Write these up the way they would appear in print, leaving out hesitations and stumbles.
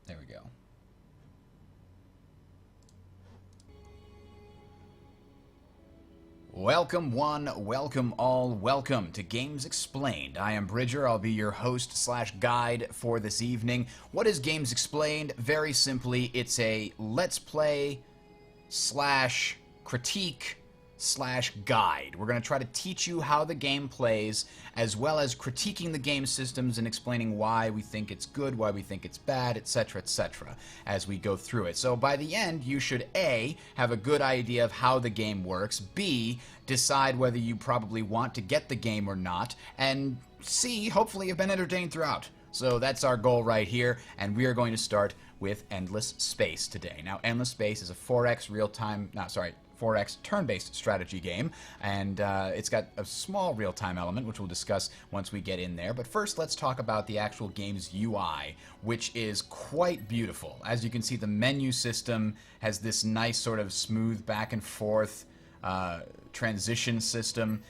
There we go. Welcome one, welcome all, welcome to Games Explained. I am Bridger, I'll be your host slash guide for this evening. What is Games Explained? Very simply, it's a let's play slash critique slash guide. We're going to try to teach you how the game plays, as well as critiquing the game systems and explaining why we think it's good, why we think it's bad, etc., as we go through it. So by the end, you should A, have a good idea of how the game works, B, decide whether you probably want to get the game or not, and C, hopefully you've been entertained throughout. So that's our goal right here, and we are going to start with Endless Space today. Now, Endless Space is a 4X turn-based strategy game, and it's got a small real-time element, which we'll discuss once we get in there. But first, let's talk about the actual game's UI, which is quite beautiful. As you can see, the menu system has this nice sort of smooth back and forth transition system.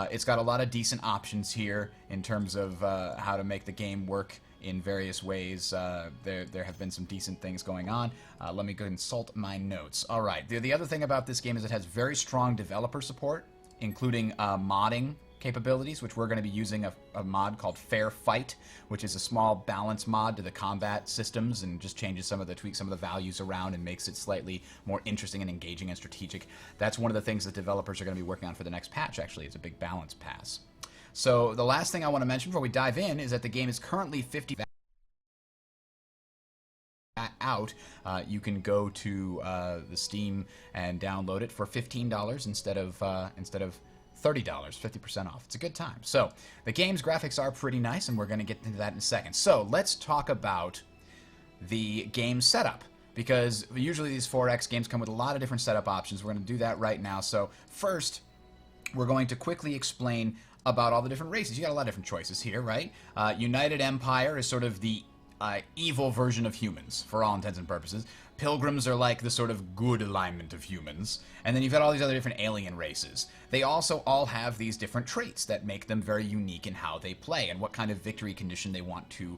It's got a lot of decent options here in terms of how to make the game work in various ways. There have been some decent things going on. Let me go consult my notes. All right. The other thing about this game is it has very strong developer support, including modding capabilities, which we're going to be using a mod called Fair Fight, which is a small balance mod to the combat systems and just tweaks some of the values around and makes it slightly more interesting and engaging and strategic. That's one of the things that developers are going to be working on for the next patch, actually. It's a big balance pass. So the last thing I want to mention before we dive in is that the game is currently 50 out. You can go to the Steam and download it for $15 instead of $30, 50% off. It's a good time. So the game's graphics are pretty nice, and we're going to get into that in a second. So let's talk about the game setup, because usually these 4X games come with a lot of different setup options. We're going to do that right now. So first, we're going to quickly explain about all the different races. You got a lot of different choices here, right? United Empire is sort of the evil version of humans, for all intents and purposes. Pilgrims are like the sort of good alignment of humans. And then you've got all these other different alien races. They also all have these different traits that make them very unique in how they play and what kind of victory condition they want to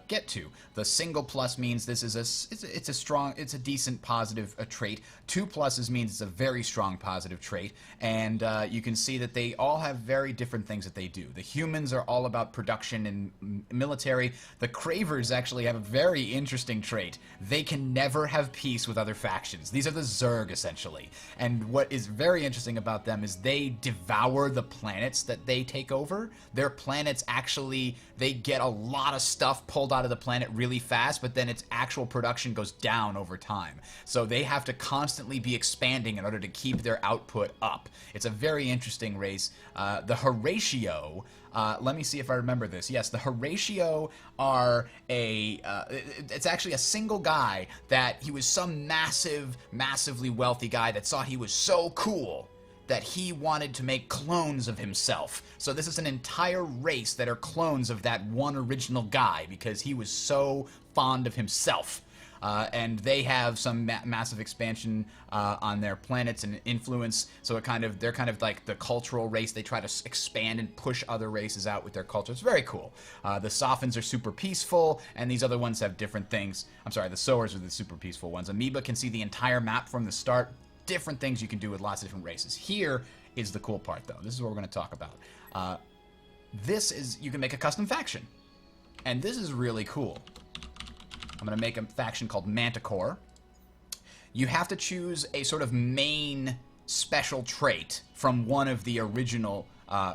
get to. The single plus means this is it's a decent positive trait. 2 pluses means it's a very strong positive trait. And you can see that they all have very different things that they do. The humans are all about production and military. The Cravers actually have a very interesting trait. They can never have peace with other factions. These are the Zerg, essentially. And what is very interesting about them is they devour the planets that they take over. Their planets actually, they get a lot of stuff pulled out of the planet really fast, but then its actual production goes down over time. So they have to constantly be expanding in order to keep their output up. It's a very interesting race. The Horatio, let me see if I remember this. Yes, the Horatio are it's actually a single guy that he was some massively wealthy guy that saw he was so cool that he wanted to make clones of himself. So this is an entire race that are clones of that one original guy because he was so fond of himself. And they have some massive expansion on their planets and influence. So they're kind of like the cultural race. They try to expand and push other races out with their culture. It's very cool. The Sophins are super peaceful, and these other ones have different things. I'm sorry, the Sowers are the super peaceful ones. Amoeba can see the entire map from the start. Different things you can do with lots of different races. Here is the cool part, though. This is what we're going to talk about. You can make a custom faction, and this is really cool. I'm going to make a faction called Manticore. You have to choose a sort of main special trait from one of the original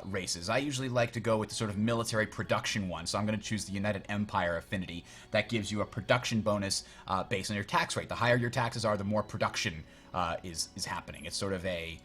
races. I usually like to go with the sort of military production one, so I'm going to choose the United Empire affinity. That gives you a production bonus based on your tax rate. The higher your taxes are, the more production is happening. It's sort of a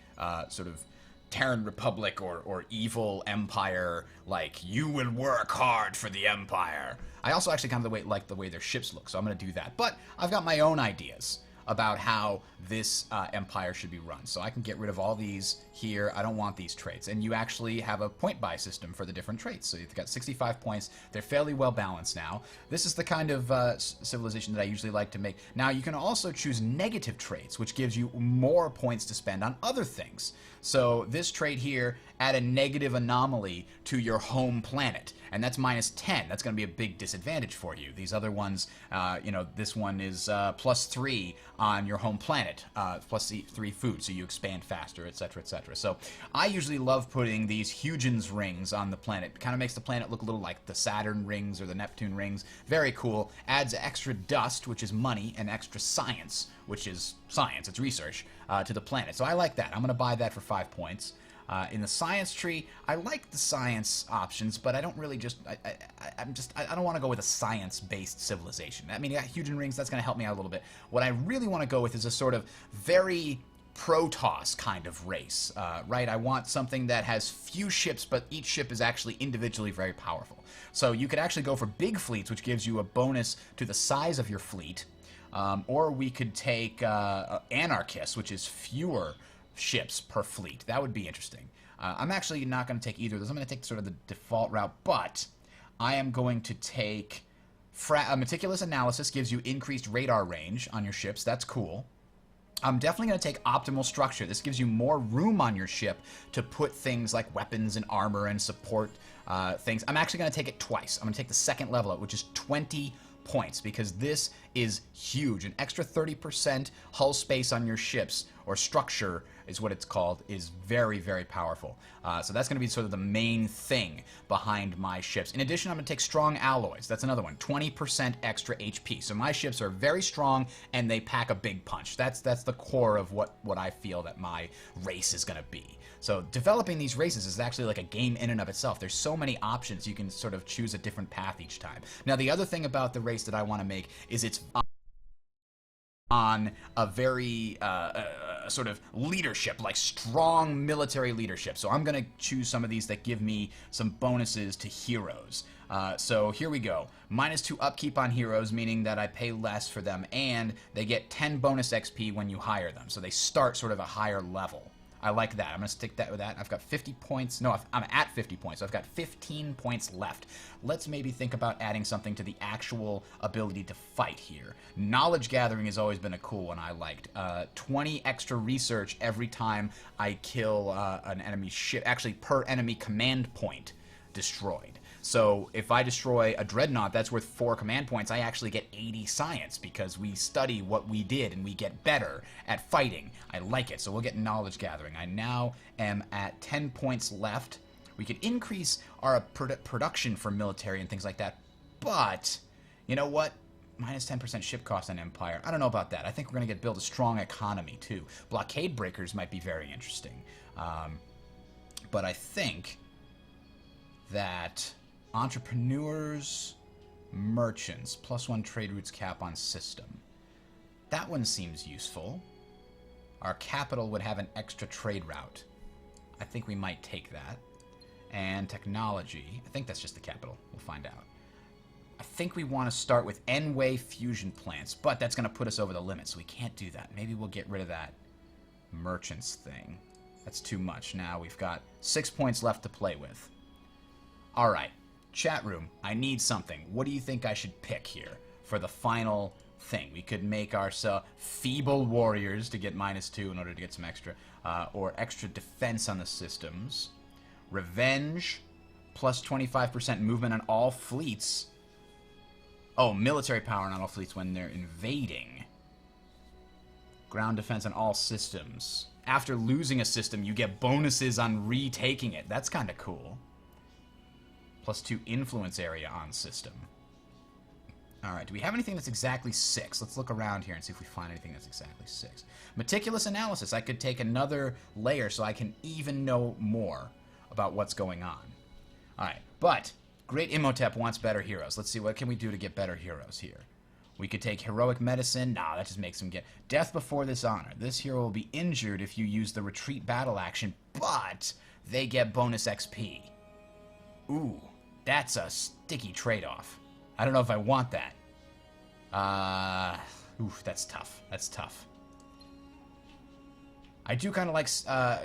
Terran Republic or evil empire, like, you will work hard for the empire. I also actually kind of like the way their ships look, so I'm going to do that. But I've got my own ideas about how this empire should be run. So I can get rid of all these here. I don't want these traits. And you actually have a point buy system for the different traits. So you've got 65 points. They're fairly well balanced now. This is the kind of civilization that I usually like to make. Now you can also choose negative traits, which gives you more points to spend on other things. So this trait here, add a negative anomaly to your home planet, and that's -10. That's going to be a big disadvantage for you. These other ones, this one is +3 on your home planet, +3 food, so you expand faster, etc., etc. So I usually love putting these Huygens rings on the planet. It kind of makes the planet look a little like the Saturn rings or the Neptune rings. Very cool. Adds extra dust, which is money, and extra science, which is science, it's research, to the planet. So I like that. I'm going to buy that for 5 points. In the science tree, I like the science options, but I don't really I don't want to go with a science-based civilization. I mean, you got Huygens rings, that's going to help me out a little bit. What I really want to go with is a sort of very Protoss kind of race, right? I want something that has few ships, but each ship is actually individually very powerful. So you could actually go for big fleets, which gives you a bonus to the size of your fleet, or we could take Anarchists, which is fewer ships per fleet. That would be interesting. I'm actually not going to take either of those. I'm going to take sort of the default route, but I am going to take meticulous analysis. Gives you increased radar range on your ships. That's cool. I'm definitely going to take optimal structure. This gives you more room on your ship to put things like weapons and armor and support things. I'm actually going to take it twice. I'm going to take the second level up, which is 20 points, because this is huge. An extra 30% hull space on your ships, or structure is what it's called, is very, very powerful. So that's going to be sort of the main thing behind my ships. In addition, I'm going to take strong alloys. That's another one. 20% extra HP. So my ships are very strong, and they pack a big punch. That's the core of what I feel that my race is going to be. So developing these races is actually like a game in and of itself. There's so many options. You can sort of choose a different path each time. Now, the other thing about the race that I want to make is it's on a very sort of leadership, like strong military leadership. So I'm going to choose some of these that give me some bonuses to heroes. So here we go. -2 upkeep on heroes, meaning that I pay less for them, and they get 10 bonus XP when you hire them. So they start sort of a higher level. I like that. I'm going to stick that with that. I've got 50 points. No, I'm at 50 points. So I've got 15 points left. Let's maybe think about adding something to the actual ability to fight here. Knowledge gathering has always been a cool one I liked. 20 extra research every time I kill an enemy ship. Actually, per enemy command point destroyed. So if I destroy a dreadnought, that's worth 4 command points. I actually get 80 science because we study what we did and we get better at fighting. I like it. So we'll get knowledge gathering. I now am at 10 points left. We could increase our production for military and things like that. But, you know what? -10% ship cost on Empire. I don't know about that. I think we're going to build a strong economy too. Blockade breakers might be very interesting. But I think that entrepreneurs, merchants, +1 trade routes cap on system. That one seems useful. Our capital would have an extra trade route. I think we might take that. And technology. I think that's just the capital. We'll find out. I think we want to start with N-way fusion plants, but that's going to put us over the limit, so we can't do that. Maybe we'll get rid of that merchants thing. That's too much. Now we've got 6 points left to play with. All right. Chat room, I need something. What do you think I should pick here for the final thing? We could make ourselves feeble warriors to get -2 in order to get some extra, or extra defense on the systems. Revenge, +25% movement on all fleets. Oh, military power on all fleets when they're invading. Ground defense on all systems. After losing a system, you get bonuses on retaking it. That's kind of cool. +2 influence area on system. Alright, do we have anything that's exactly 6? Let's look around here and see if we find anything that's exactly 6. Meticulous analysis. I could take another layer so I can even know more about what's going on. Alright, but Great Imhotep wants better heroes. Let's see, what can we do to get better heroes here? We could take heroic medicine. Nah, that just makes him get death before dishonor. This hero will be injured if you use the retreat battle action, but they get bonus XP. Ooh, that's a sticky trade-off. I don't know if I want that. Oof, that's tough. That's tough. I do kind of like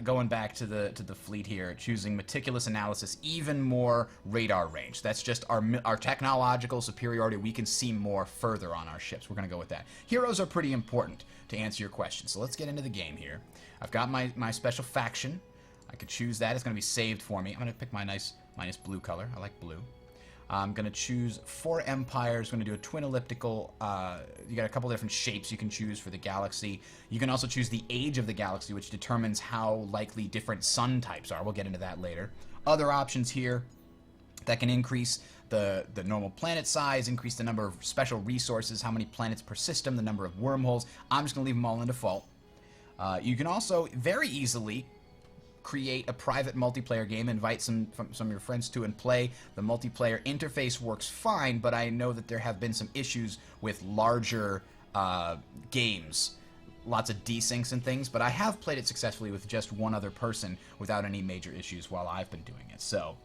going back to the fleet here, choosing meticulous analysis, even more radar range. That's just our technological superiority. We can see more further on our ships. We're going to go with that. Heroes are pretty important to answer your question. So let's get into the game here. I've got my special faction. I could choose that. It's going to be saved for me. I'm going to pick my nice blue color. I like blue. I'm going to choose 4 empires. I'm going to do a twin elliptical. You got a couple different shapes you can choose for the galaxy. You can also choose the age of the galaxy, which determines how likely different sun types are. We'll get into that later. Other options here that can increase the normal planet size, increase the number of special resources, how many planets per system, the number of wormholes. I'm just going to leave them all in default. You can also very easily create a private multiplayer game, invite some of your friends to and play. The multiplayer interface works fine, but I know that there have been some issues with larger games. Lots of desyncs and things, but I have played it successfully with just one other person without any major issues while I've been doing it. So,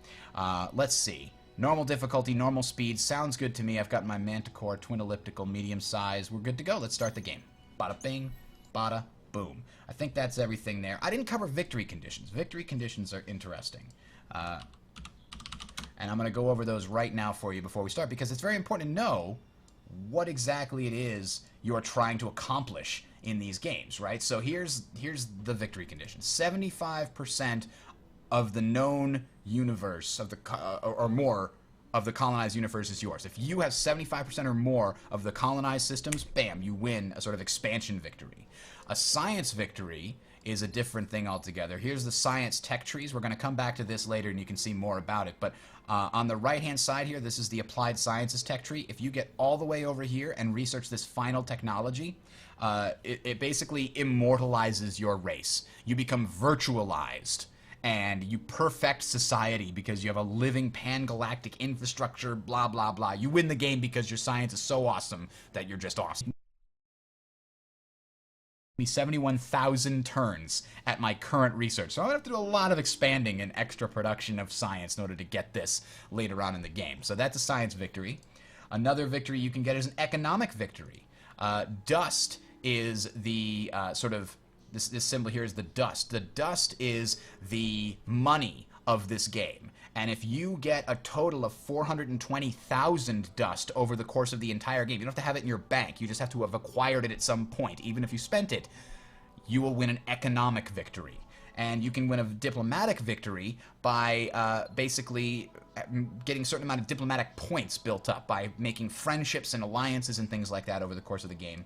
let's see. Normal difficulty, normal speed, sounds good to me. I've got my Manticore, twin elliptical, medium size. We're good to go. Let's start the game. Bada bing, bada boom. I think that's everything there. I didn't cover victory conditions. Victory conditions are interesting. And I'm going to go over those right now for you before we start, because it's very important to know what exactly it is you're trying to accomplish in these games, right? So here's the victory conditions. 75% of the known universe of the or more of the colonized universe is yours. If you have 75% or more of the colonized systems, bam, you win a sort of expansion victory. A science victory is a different thing altogether. Here's the science tech trees. We're going to come back to this later and you can see more about it. But on the right-hand side here, this is the applied sciences tech tree. If you get all the way over here and research this final technology, it basically immortalizes your race. You become virtualized. And you perfect society because you have a living pan-galactic infrastructure, blah, blah, blah. You win the game because your science is so awesome that you're just awesome. 71,000 turns at my current research. So I'm going to have to do a lot of expanding and extra production of science in order to get this later on in the game. So that's a science victory. Another victory you can get is an economic victory. Dust is the sort of... This symbol here is the dust. The dust is the money of this game. And if you get a total of 420,000 dust over the course of the entire game, you don't have to have it in your bank. You just have to have acquired it at some point. Even if you spent it, you will win an economic victory. And you can win a diplomatic victory by basically getting a certain amount of diplomatic points built up by making friendships and alliances and things like that over the course of the game.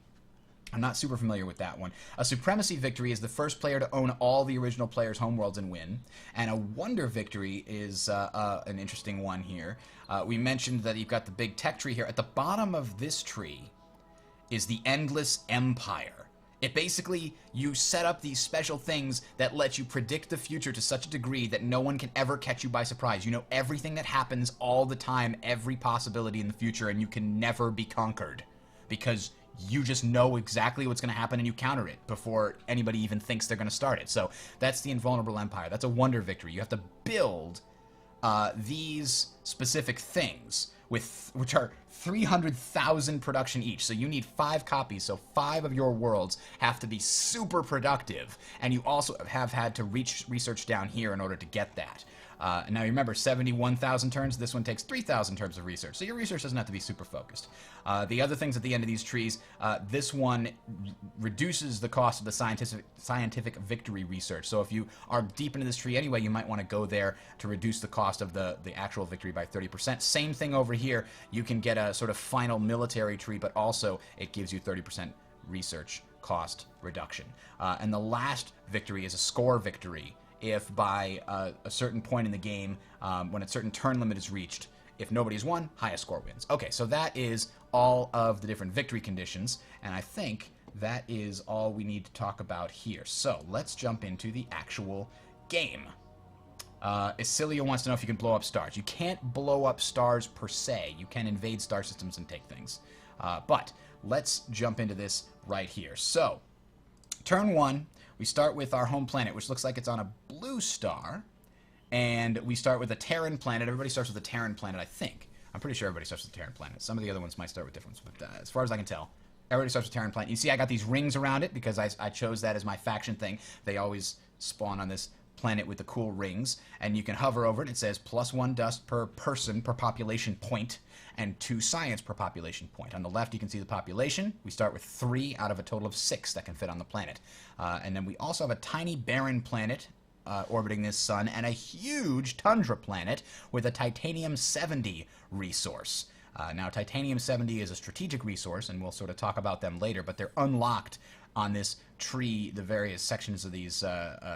I'm not super familiar with that one. A supremacy victory is the first player to own all the original players' homeworlds and win. And a wonder victory is an interesting one here. We mentioned that you've got the big tech tree here. At the bottom of this tree is the endless empire. It basically, you set up these special things that let you predict the future to such a degree that no one can ever catch you by surprise. You know everything that happens all the time, every possibility in the future, and you can never be conquered. Because you just know exactly what's going to happen and you counter it before anybody even thinks they're going to start it. So that's the invulnerable empire. That's a wonder victory. You have to build these specific things, which are 300,000 production each. So you need 5 copies. So 5 of your worlds have to be super productive. And you also have had to research down here in order to get that. Now remember, 71,000 turns, this one takes 3,000 turns of research, so your research doesn't have to be super focused. The other things at the end of these trees, this one reduces the cost of the scientific victory research. So if you are deep into this tree anyway, you might want to go there to reduce the cost of the actual victory by 30%. Same thing over here, you can get a sort of final military tree, but also it gives you 30% research cost reduction. And the last victory is a score victory. If by a certain point in the game, when a certain turn limit is reached, if nobody's won, highest score wins. Okay, so that is all of the different victory conditions, and I think that is all we need to talk about here. So let's jump into the actual game. Isilia wants to know if you can blow up stars. You can't blow up stars per se. You can invade star systems and take things. But let's jump into this right here. So, turn 1. We start with our home planet, which looks like it's on a blue star. And we start with a Terran planet. Everybody starts with a Terran planet, I think. I'm pretty sure everybody starts with a Terran planet. Some of the other ones might start with different ones, but as far as I can tell, Everybody starts with Terran planet. You see I got these rings around it because I chose that as my faction thing. They always spawn on this planet with the cool rings. And you can hover over it. It says +1 dust per person per population point and 2 science per population point. On the left, you can see the population. We start with 3 out of a total of 6 that can fit on the planet. And then we also have a tiny barren planet orbiting this sun and a huge tundra planet with a titanium-70 resource. Now, titanium-70 is a strategic resource, and we'll sort of talk about them later, but they're unlocked on this tree. The various sections of these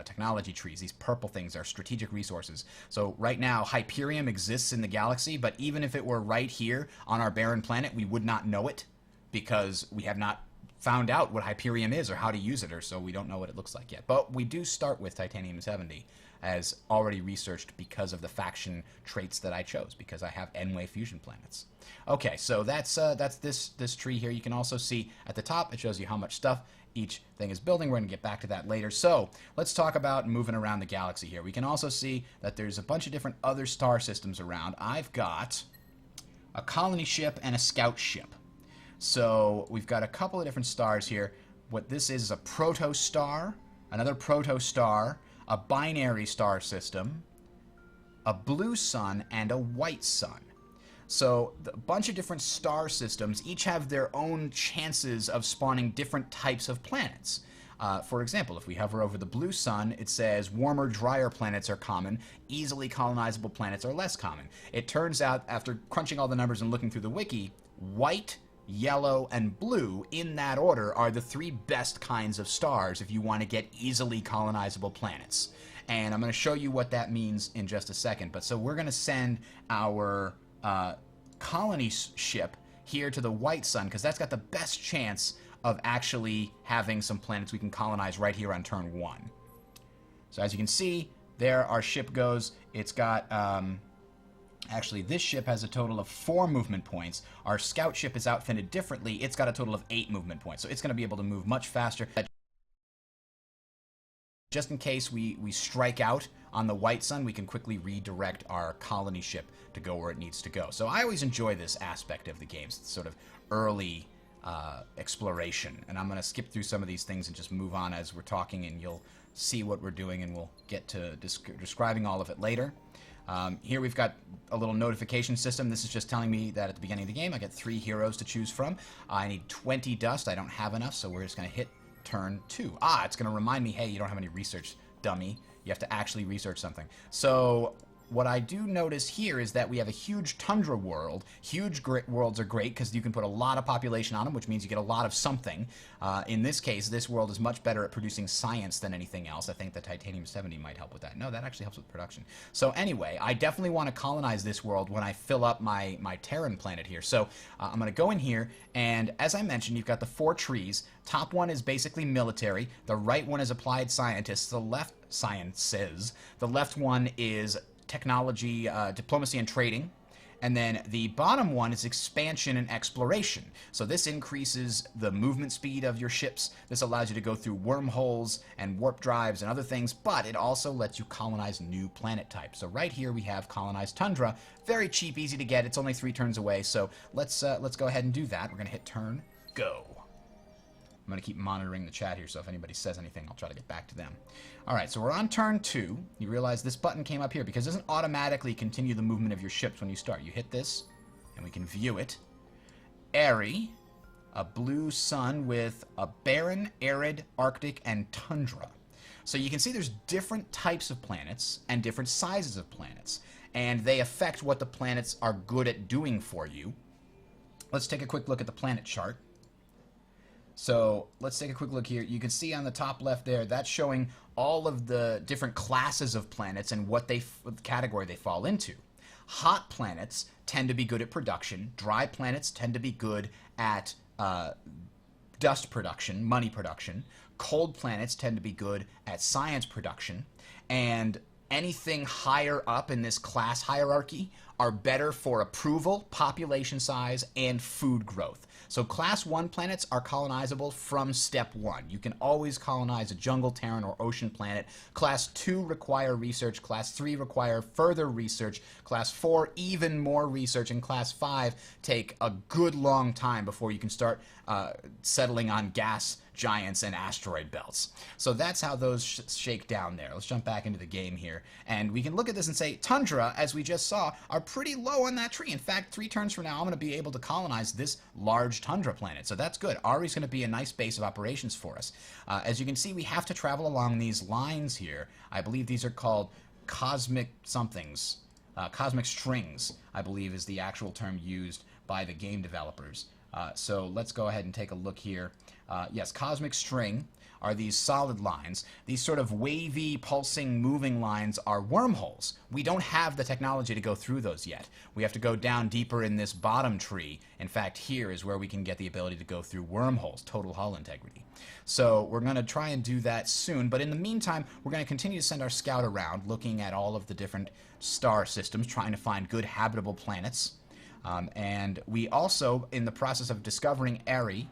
technology trees, these purple things, are strategic resources. So right now, Hyperium exists in the galaxy, but even if it were right here on our barren planet, we would not know it because we have not found out what Hyperium is or how to use it, or so we don't know what it looks like yet. But we do start with titanium-70 as already researched because of the faction traits that I chose, because I have N-way fusion planets. Okay, so that's this tree here. You can also see at the top, it shows you how much stuff each thing is building. We're going to get back to that later. So let's talk about moving around the galaxy here. We can also see that there's a bunch of different other star systems around. I've got a colony ship and a scout ship. So we've got a couple of different stars here. What this is a protostar, another protostar, a binary star system, a blue sun, and a white sun. So a bunch of different star systems each have their own chances of spawning different types of planets. For example, if we hover over the blue sun, it says warmer, drier planets are common, easily colonizable planets are less common. It turns out, after crunching all the numbers and looking through the wiki, white, yellow, and blue, in that order, are the 3 best kinds of stars if you want to get easily colonizable planets. And I'm going to show you what that means in just a second. But so we're going to send our colony ship here to the white sun because that's got the best chance of actually having some planets we can colonize right here on turn 1. So as you can see, there our ship goes. It's got... Actually, this ship has a total of 4 movement points. Our scout ship is outfitted differently. It's got a total of 8 movement points. So it's going to be able to move much faster. Just in case we strike out on the white sun, we can quickly redirect our colony ship to go where it needs to go. So I always enjoy this aspect of the games, sort of early exploration. And I'm going to skip through some of these things and just move on as we're talking, and you'll see what we're doing, and we'll get to describing all of it later. Here we've got a little notification system. This is just telling me that at the beginning of the game I get 3 heroes to choose from. I need 20 dust. I don't have enough, so we're just going to hit turn 2. It's going to remind me, hey, you don't have any research, dummy. You have to actually research something. So what I do notice here is that we have a huge tundra world. Huge worlds are great because you can put a lot of population on them, which means you get a lot of something. In this case, this world is much better at producing science than anything else. I think the titanium-70 might help with that. No, that actually helps with production. So anyway, I definitely want to colonize this world when I fill up my Terran planet here. So I'm going to go in here, and as I mentioned, you've got the 4 trees. Top one is basically military. The right one is applied scientists. The left sciences. The left one is technology, diplomacy, and trading. And then the bottom one is expansion and exploration. So this increases the movement speed of your ships. This allows you to go through wormholes and warp drives and other things, but it also lets you colonize new planet types. So right here we have colonized tundra. Very cheap, easy to get. It's only 3 turns away. So let's go ahead and do that. We're going to hit turn, go. I'm going to keep monitoring the chat here, so if anybody says anything, I'll try to get back to them. All right, so we're on turn 2. You realize this button came up here because it doesn't automatically continue the movement of your ships when you start. You hit this, and we can view it. Airy, a blue sun with a barren, arid, Arctic, and tundra. So you can see there's different types of planets and different sizes of planets, and they affect what the planets are good at doing for you. Let's take a quick look at the planet chart. So let's take a quick look here. You can see on the top left there, that's showing all of the different classes of planets and what category they fall into. Hot planets tend to be good at production. Dry planets tend to be good at dust production, money production. Cold planets tend to be good at science production. And anything higher up in this class hierarchy are better for approval, population size, and food growth. So Class 1 planets are colonizable from step 1. You can always colonize a jungle, terran, or ocean planet. Class 2 require research. Class 3 require further research. Class 4, even more research. And Class 5 take a good long time before you can start settling on gas giants and asteroid belts. So that's how those shake down there. Let's jump back into the game here. And we can look at this and say, Tundra, as we just saw, are pretty low on that tree. In fact, 3 turns from now, I'm going to be able to colonize this large Tundra planet. So that's good. Ari's going to be a nice base of operations for us. As you can see, we have to travel along these lines here. I believe these are called cosmic somethings. Cosmic strings, I believe, is the actual term used by the game developers. So let's go ahead and take a look here. Yes, cosmic string are these solid lines. These sort of wavy, pulsing, moving lines are wormholes. We don't have the technology to go through those yet. We have to go down deeper in this bottom tree. In fact, here is where we can get the ability to go through wormholes, total hull integrity. So we're going to try and do that soon. But in the meantime, we're going to continue to send our scout around, looking at all of the different star systems, trying to find good habitable planets. And we also, in the process of discovering Ari,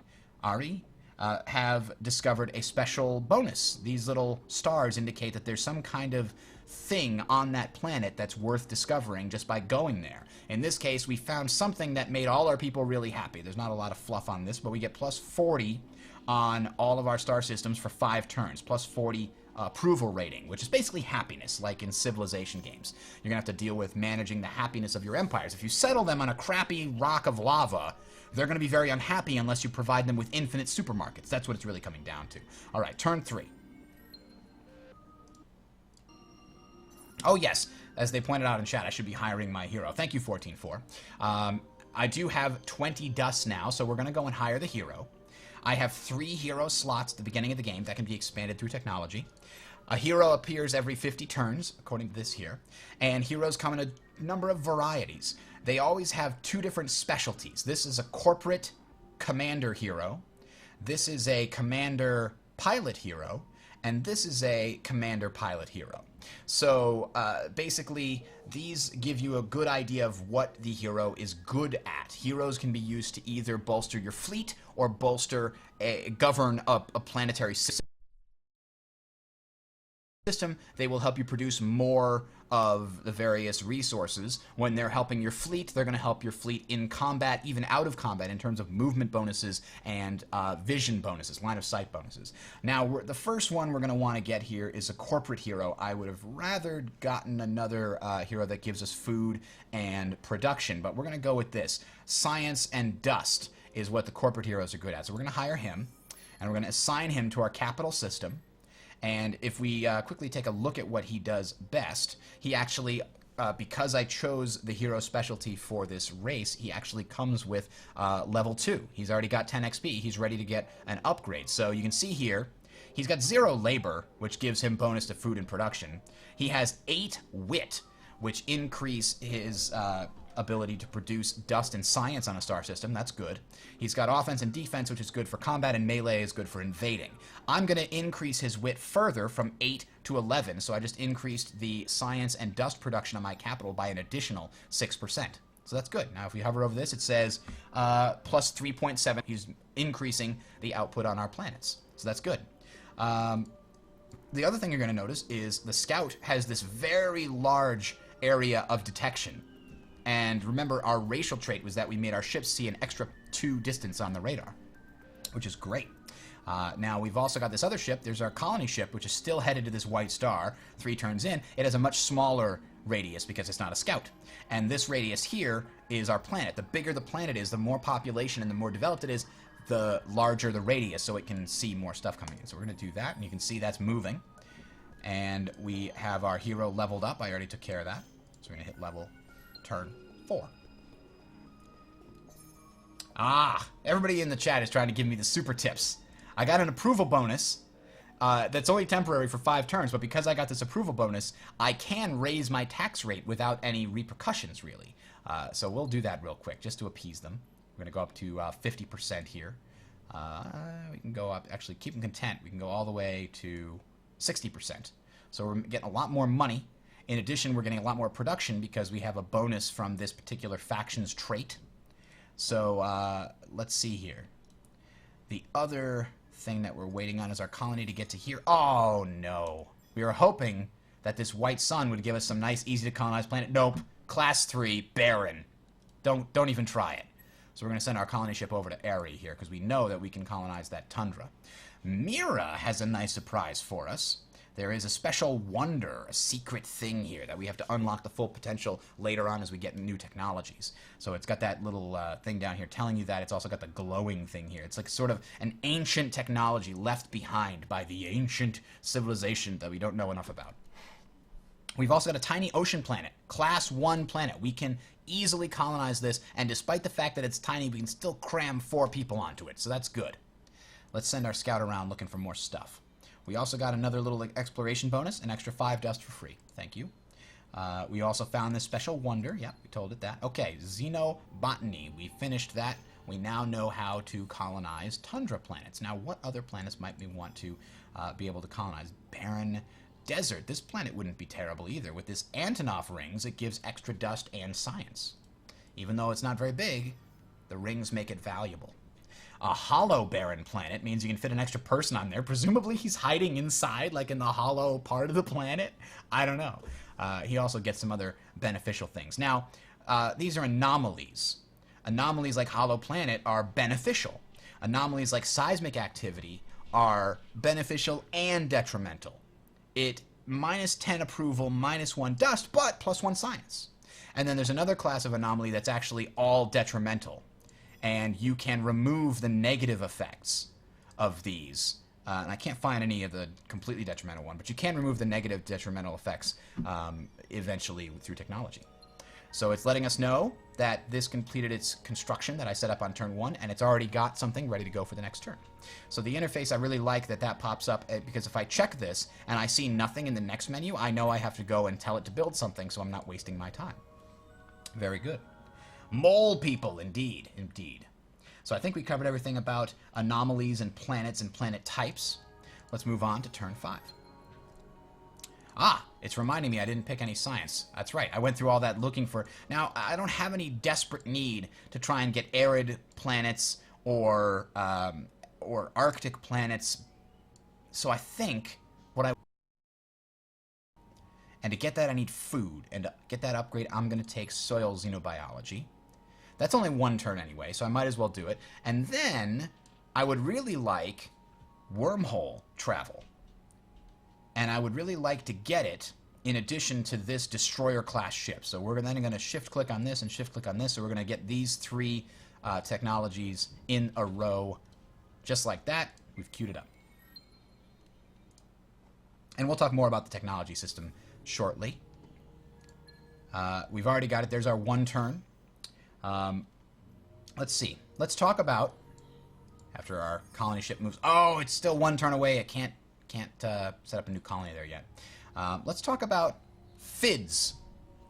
have discovered a special bonus. These little stars indicate that there's some kind of thing on that planet that's worth discovering just by going there. In this case, we found something that made all our people really happy. There's not a lot of fluff on this, but we get plus 40 on all of our star systems for 5 turns, plus 40 approval rating, which is basically happiness, like in civilization games. You're going to have to deal with managing the happiness of your empires. If you settle them on a crappy rock of lava, they're going to be very unhappy unless you provide them with infinite supermarkets. That's what it's really coming down to. All right, turn 3. Oh, yes. As they pointed out in chat, I should be hiring my hero. Thank you, 14-4. I do have 20 dust now, so we're going to go and hire the hero. I have 3 hero slots at the beginning of the game that can be expanded through technology. A hero appears every 50 turns, according to this here, and heroes come in a number of varieties. They always have 2 different specialties. This is a corporate commander hero, this is a commander pilot hero, and this is a commander pilot hero. So basically, these give you a good idea of what the hero is good at. Heroes can be used to either bolster your fleet or govern a planetary system. They will help you produce more of the various resources. When they're helping your fleet, they're going to help your fleet in combat, even out of combat, in terms of movement bonuses and vision bonuses, line of sight bonuses. Now, the first one we're going to want to get here is a corporate hero. I would have rather gotten another hero that gives us food and production, but we're going to go with this. Science and dust is what the corporate heroes are good at. So we're going to hire him, and we're going to assign him to our capital system. And if we quickly take a look at what he does best, he actually, because I chose the hero specialty for this race, he actually comes with level 2. He's already got 10 XP. He's ready to get an upgrade. So you can see here, he's got 0 labor, which gives him bonus to food and production. He has 8 wit, which increase his ability to produce dust and science on a star system. That's good. He's got offense and defense, which is good for combat, and melee is good for invading. I'm going to increase his wit further from 8 to 11, so I just increased the science and dust production on my capital by an additional 6%. So that's good. Now if we hover over this, it says plus 3.7. He's increasing the output on our planets. So that's good. The other thing you're going to notice is the scout has this very large area of detection. And remember, our racial trait was that we made our ships see an extra 2 distance on the radar, which is great. Now, we've also got this other ship. There's our colony ship, which is still headed to this white star 3 turns in. It has a much smaller radius because it's not a scout. And this radius here is our planet. The bigger the planet is, the more population and the more developed it is, the larger the radius, so it can see more stuff coming in. So we're going to do that, and you can see that's moving. And we have our hero leveled up. I already took care of that. So we're going to hit level turn 4. Everybody in the chat is trying to give me the super tips. I got an approval bonus that's only temporary for 5 turns, but because I got this approval bonus, I can raise my tax rate without any repercussions, really. So we'll do that real quick, just to appease them. We're going to go up to 50% here. We can go up, actually, keep them content. We can go all the way to 60%. So we're getting a lot more money In addition, we're getting a lot more production because we have a bonus from this particular faction's trait. So let's see here. The other thing that we're waiting on is our colony to get to here. Oh, no. We were hoping that this white sun would give us some nice, easy-to-colonize planet. Nope. Class 3, barren. Don't even try it. So we're going to send our colony ship over to Airy here because we know that we can colonize that tundra. Mira has a nice surprise for us. There is a special wonder, a secret thing here that we have to unlock the full potential later on as we get new technologies. So it's got that little thing down here telling you that. It's also got the glowing thing here. It's like sort of an ancient technology left behind by the ancient civilization that we don't know enough about. We've also got a tiny ocean planet, class 1 planet. We can easily colonize this, and despite the fact that it's tiny, we can still cram 4 people onto it, so that's good. Let's send our scout around looking for more stuff. We also got another little exploration bonus, an extra 5 dust for free. Thank you. We also found this special wonder. Yep, we told it that. Okay, xenobotany. We finished that. We now know how to colonize tundra planets. Now, what other planets might we want to be able to colonize? Barren desert. This planet wouldn't be terrible either. With this Antonov rings, it gives extra dust and science. Even though it's not very big, the rings make it valuable. A hollow barren planet means you can fit an extra person on there. Presumably he's hiding inside, like in the hollow part of the planet. I don't know. He also gets some other beneficial things. Now, these are anomalies. Anomalies like hollow planet are beneficial. Anomalies like seismic activity are beneficial and detrimental. It -10 approval, -1 dust, but +1 science. And then there's another class of anomaly that's actually all detrimental. And you can remove the negative effects of these. And I can't find any of the completely detrimental one, but you can remove the negative detrimental effects eventually through technology. So it's letting us know that this completed its construction that I set up on turn 1, and it's already got something ready to go for the next turn. So the interface, I really like that pops up, because if I check this and I see nothing in the next menu, I know I have to go and tell it to build something, so I'm not wasting my time. Very good. Mole people, indeed, indeed. So I think we covered everything about anomalies and planets and planet types. Let's move on to turn 5. Ah, it's reminding me I didn't pick any science. That's right, I went through all that looking for... Now, I don't have any desperate need to try and get arid planets or Arctic planets. So I think what I... And to get that, I need food. And to get that upgrade, I'm going to take soil xenobiology. That's only 1 turn anyway, so I might as well do it. And then I would really like wormhole travel. And I would really like to get it in addition to this destroyer-class ship. So we're then going to shift-click on this and shift-click on this. So we're going to get these 3 technologies in a row just like that. We've queued it up. And we'll talk more about the technology system shortly. We've already got it. There's our 1 turn. Let's see. Let's talk about, after our colony ship moves... Oh, it's still 1 turn away. It can't set up a new colony there yet. Let's talk about FIDS.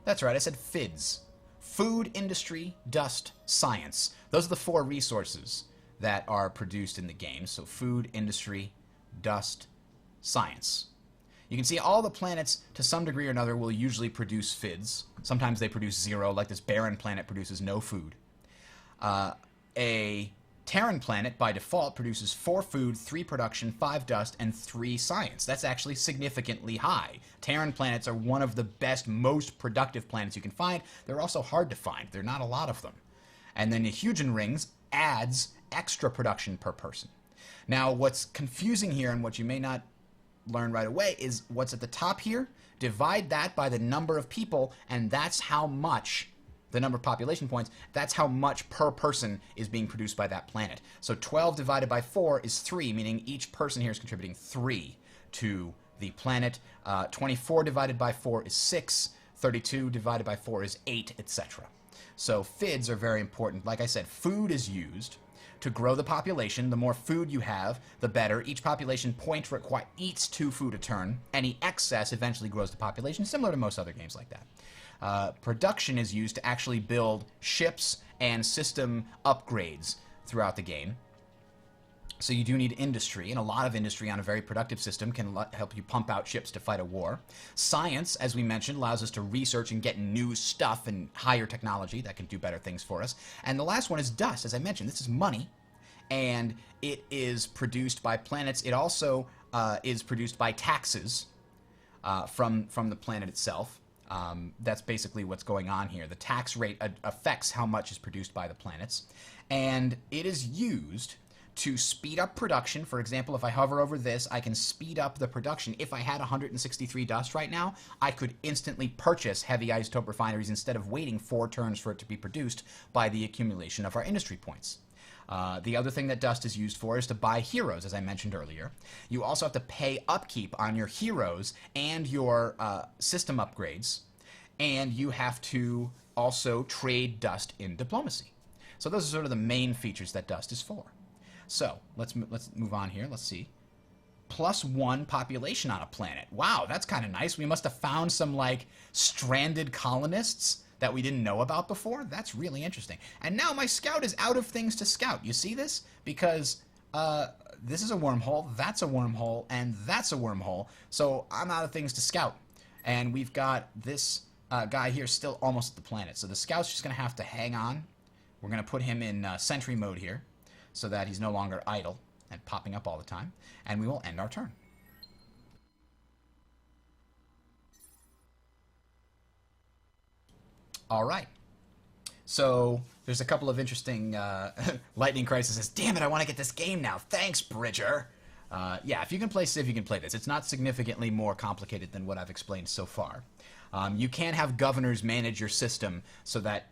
That's right, I said FIDS. Food, industry, dust, science. Those are the 4 resources that are produced in the game. So food, industry, dust, science. You can see all the planets, to some degree or another, will usually produce FIDS. Sometimes they produce 0, like this barren planet produces no food. A Terran planet, by default, produces 4 food, 3 production, 5 dust, and 3 science. That's actually significantly high. Terran planets are one of the best, most productive planets you can find. They're also hard to find. There are not a lot of them. And then the Hugen rings adds extra production per person. Now, what's confusing here, and what you may not learn right away, is what's at the top here. Divide that by the number of people, and that's how much... the number of population points, that's how much per person is being produced by that planet. So 12 divided by 4 is 3, meaning each person here is contributing 3 to the planet. 24 divided by 4 is 6. 32 divided by 4 is 8, etc. So FIDS are very important. Like I said, food is used to grow the population. The more food you have, the better. Each population point eats 2 food a turn. Any excess eventually grows the population, similar to most other games like that. Production is used to actually build ships and system upgrades throughout the game. So you do need industry, and a lot of industry on a very productive system can help you pump out ships to fight a war. Science, as we mentioned, allows us to research and get new stuff and higher technology that can do better things for us. And the last one is dust. As I mentioned, this is money, and it is produced by planets. It also is produced by taxes from the planet itself. That's basically what's going on here. The tax rate affects how much is produced by the planets, and it is used to speed up production. For example, if I hover over this, I can speed up the production. If I had 163 dust right now, I could instantly purchase heavy isotope refineries instead of waiting 4 turns for it to be produced by the accumulation of our industry points. The other thing that dust is used for is to buy heroes, as I mentioned earlier. You also have to pay upkeep on your heroes and your system upgrades, and you have to also trade dust in diplomacy. So those are sort of the main features that dust is for. So let's move on here. Let's see. +1 population on a planet. Wow, that's kind of nice. We must have found some like stranded colonists that we didn't know about before. That's really interesting. And now my scout is out of things to scout. You see this? Because this is a wormhole, that's a wormhole, and that's a wormhole. So I'm out of things to scout. And we've got this guy here still almost at the planet. So the scout's just going to have to hang on. We're going to put him in sentry mode here, so that he's no longer idle and popping up all the time, and we will end our turn. All right. So there's a couple of interesting lightning crises. Damn it, I want to get this game now. Thanks, Bridger. Yeah, if you can play Civ, you can play this. It's not significantly more complicated than what I've explained so far. You can have governors manage your system so that,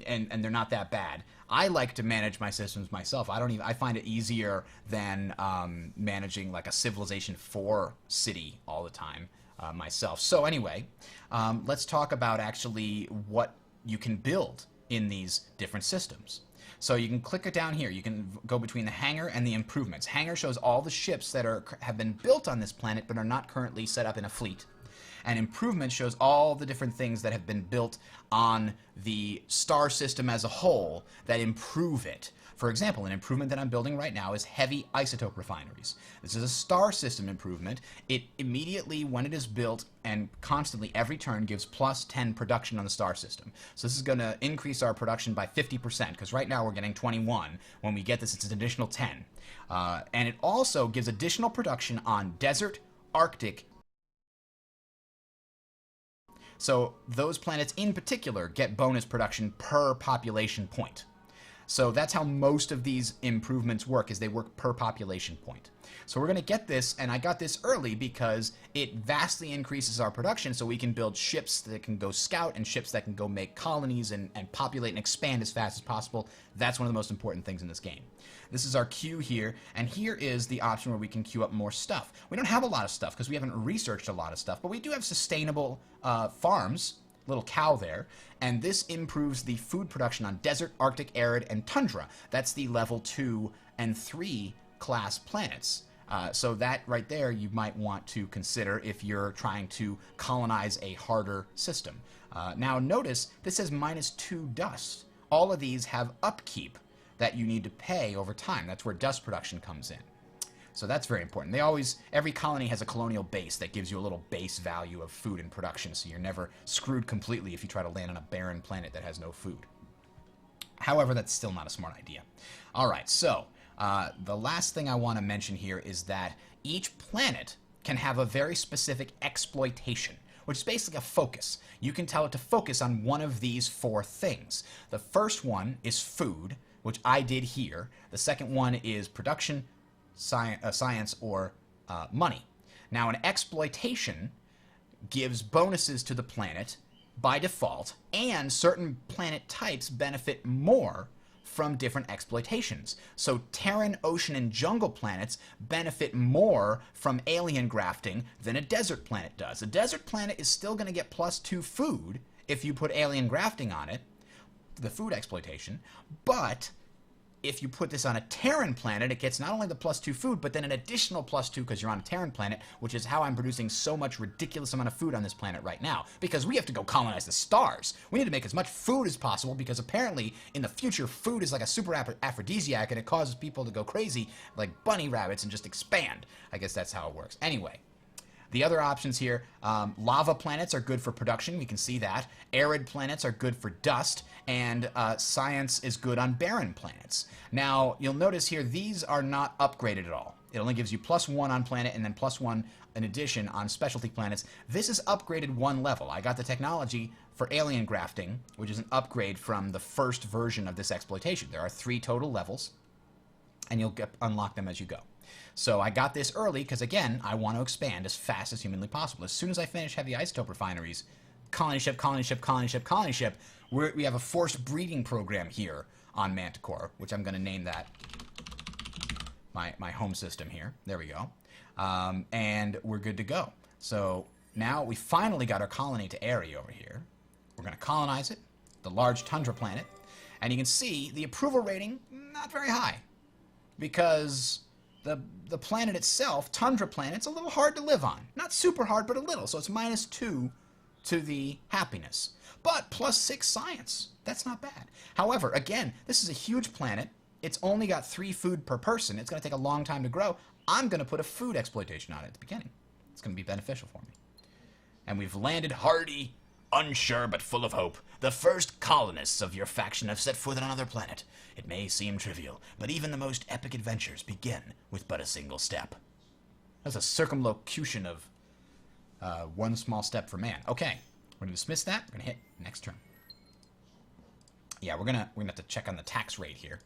and they're not that bad. I like to manage my systems myself. I find it easier than managing like a Civilization 4 city all the time myself. So anyway, let's talk about actually what you can build in these different systems. So you can click it down here. You can go between the hangar and the improvements. Hangar shows all the ships that have been built on this planet but are not currently set up in a fleet. And improvement shows all the different things that have been built on the star system as a whole that improve it. For example, an improvement that I'm building right now is heavy isotope refineries. This is a star system improvement. It immediately, when it is built and constantly every turn, gives +10 production on the star system. So this is going to increase our production by 50%, because right now we're getting 21. When we get this, it's an additional 10. And it also gives additional production on desert, Arctic. So those planets in particular get bonus production per population point. So that's how most of these improvements work, is they work per population point. So we're going to get this, and I got this early because it vastly increases our production, so we can build ships that can go scout and ships that can go make colonies and populate and expand as fast as possible. That's one of the most important things in this game. This is our queue here, and here is the option where we can queue up more stuff. We don't have a lot of stuff because we haven't researched a lot of stuff, but we do have sustainable farms. Little cow there, and this improves the food production on desert, Arctic, arid, and tundra. That's the level 2 and 3 class planets. So that right there you might want to consider if you're trying to colonize a harder system. Now notice this says -2 dust. All of these have upkeep that you need to pay over time. That's where dust production comes in. So that's very important. Every colony has a colonial base that gives you a little base value of food and production, so you're never screwed completely if you try to land on a barren planet that has no food. However, that's still not a smart idea. All right, so the last thing I want to mention here is that each planet can have a very specific exploitation, which is basically a focus. You can tell it to focus on one of these 4 things. The first one is food, which I did here. The second one is production, science, or money. Now, an exploitation gives bonuses to the planet by default, and certain planet types benefit more from different exploitations. So Terran, ocean, and jungle planets benefit more from alien grafting than a desert planet does. A desert planet is still going to get +2 food if you put alien grafting on it, the food exploitation, but if you put this on a Terran planet, it gets not only the +2 food, but then an additional +2 because you're on a Terran planet, which is how I'm producing so much ridiculous amount of food on this planet right now. Because we have to go colonize the stars. We need to make as much food as possible because apparently in the future, food is like a super aphrodisiac and it causes people to go crazy like bunny rabbits and just expand. I guess that's how it works. Anyway. The other options here, lava planets are good for production. We can see that. Arid planets are good for dust. And science is good on barren planets. Now, you'll notice here, these are not upgraded at all. It only gives you +1 on planet and then +1 in addition on specialty planets. This is upgraded 1 level. I got the technology for alien grafting, which is an upgrade from the first version of this exploitation. There are 3 total levels, and you'll unlock them as you go. So I got this early because, again, I want to expand as fast as humanly possible. As soon as I finish heavy isotope refineries, colony ship, colony ship, colony ship, colony ship, we have a forced breeding program here on Manticore, which I'm going to name that my home system here. There we go. And we're good to go. So now we finally got our colony to Airy over here. We're going to colonize it, the large tundra planet. And you can see the approval rating, not very high. Because the planet itself, tundra planet's a little hard to live on. Not super hard, but a little. So it's -2 to the happiness. But +6 science. That's not bad. However, again, this is a huge planet. It's only got 3 food per person. It's going to take a long time to grow. I'm going to put a food exploitation on it at the beginning. It's going to be beneficial for me. And we've landed hardy, unsure but full of hope. The first colonists of your faction have set foot on another planet. It may seem trivial, but even the most epic adventures begin with but a single step. That's a circumlocution of one small step for man. Okay, we're going to dismiss that. We're going to hit next turn. Yeah, we're gonna have to check on the tax rate here.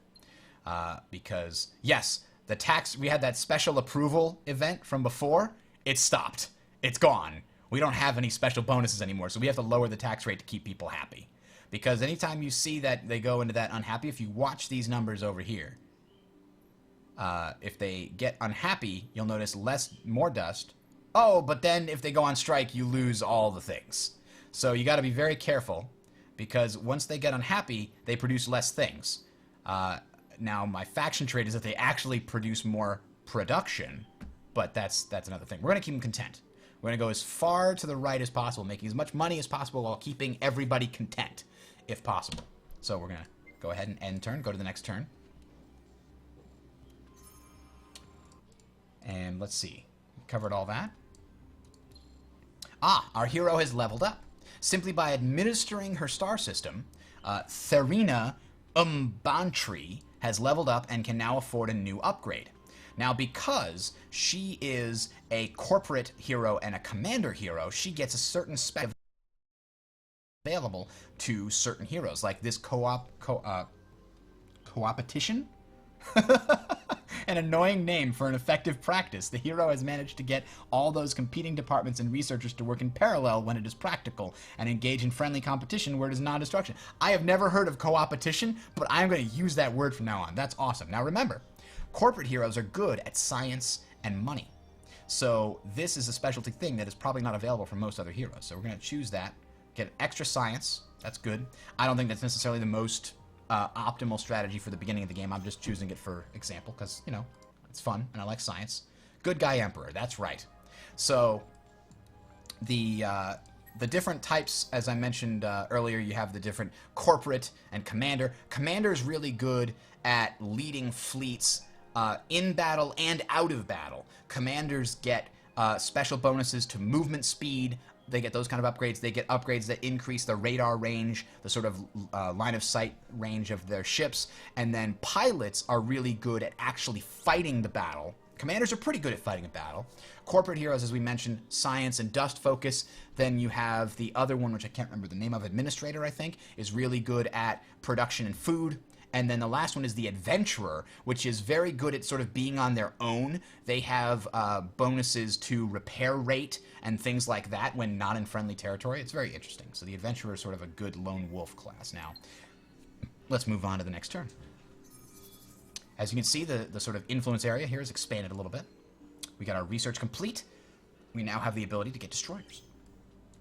Because, yes, the tax, we had that special approval event from before. It stopped. It's gone. We don't have any special bonuses anymore, so we have to lower the tax rate to keep people happy. Because anytime you see that they go into that unhappy, if you watch these numbers over here, if they get unhappy, you'll notice more dust. Oh, but then if they go on strike, you lose all the things. So you got to be very careful, because once they get unhappy, they produce less things. Now, my faction trait is that they actually produce more production, but that's another thing. We're going to keep them content. We're going to go as far to the right as possible, making as much money as possible while keeping everybody content, if possible. So we're going to go ahead and end turn, go to the next turn. And let's see. We covered all that. Ah, our hero has leveled up. Simply by administering her star system, Therina Umbantri has leveled up and can now afford a new upgrade. Now, because she is a corporate hero and a commander hero, she gets a certain spec available to certain heroes, like this co-opetition? An annoying name for an effective practice. The hero has managed to get all those competing departments and researchers to work in parallel when it is practical and engage in friendly competition where it is non-destruction. I have never heard of co-opetition, but I'm going to use that word from now on. That's awesome. Now remember, corporate heroes are good at science and money. So this is a specialty thing that is probably not available for most other heroes. So we're going to choose that. Get extra science. That's good. I don't think that's necessarily the most optimal strategy for the beginning of the game. I'm just choosing it for example because, you know, it's fun and I like science. Good guy emperor. That's right. So the different types, as I mentioned earlier, you have the different corporate and commander. Commander is really good at leading fleets in battle and out of battle. Commanders get special bonuses to movement speed. They get those kind of upgrades. They get upgrades that increase the radar range, the sort of line of sight range of their ships. And then pilots are really good at actually fighting the battle. Commanders are pretty good at fighting a battle. Corporate heroes, as we mentioned, science and dust focus. Then you have the other one, which I can't remember the name of, administrator, I think, is really good at production and food. And then the last one is the adventurer, which is very good at sort of being on their own. They have bonuses to repair rate and things like that when not in friendly territory. It's very interesting. So the adventurer is sort of a good lone wolf class. Now, let's move on to the next turn. As you can see, the sort of influence area here is expanded a little bit. We got our research complete. We now have the ability to get destroyers.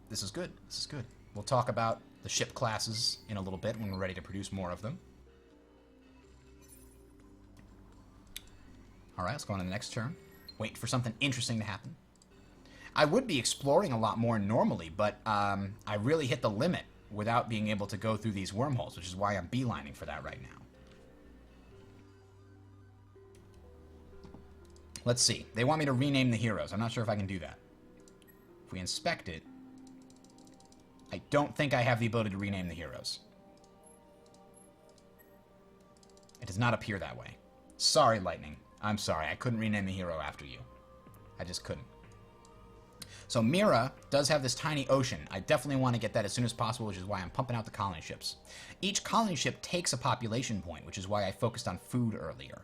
This is good. This is good. We'll talk about the ship classes in a little bit when we're ready to produce more of them. All right, let's go on to the next turn. Wait for something interesting to happen. I would be exploring a lot more normally, but I really hit the limit without being able to go through these wormholes, which is why I'm beelining for that right now. Let's see. They want me to rename the heroes. I'm not sure if I can do that. If we inspect it, I don't think I have the ability to rename the heroes. It does not appear that way. Sorry, Lightning. I'm sorry. I couldn't rename the hero after you. I just couldn't. So Mira does have this tiny ocean. I definitely want to get that as soon as possible, which is why I'm pumping out the colony ships. Each colony ship takes a population point, which is why I focused on food earlier.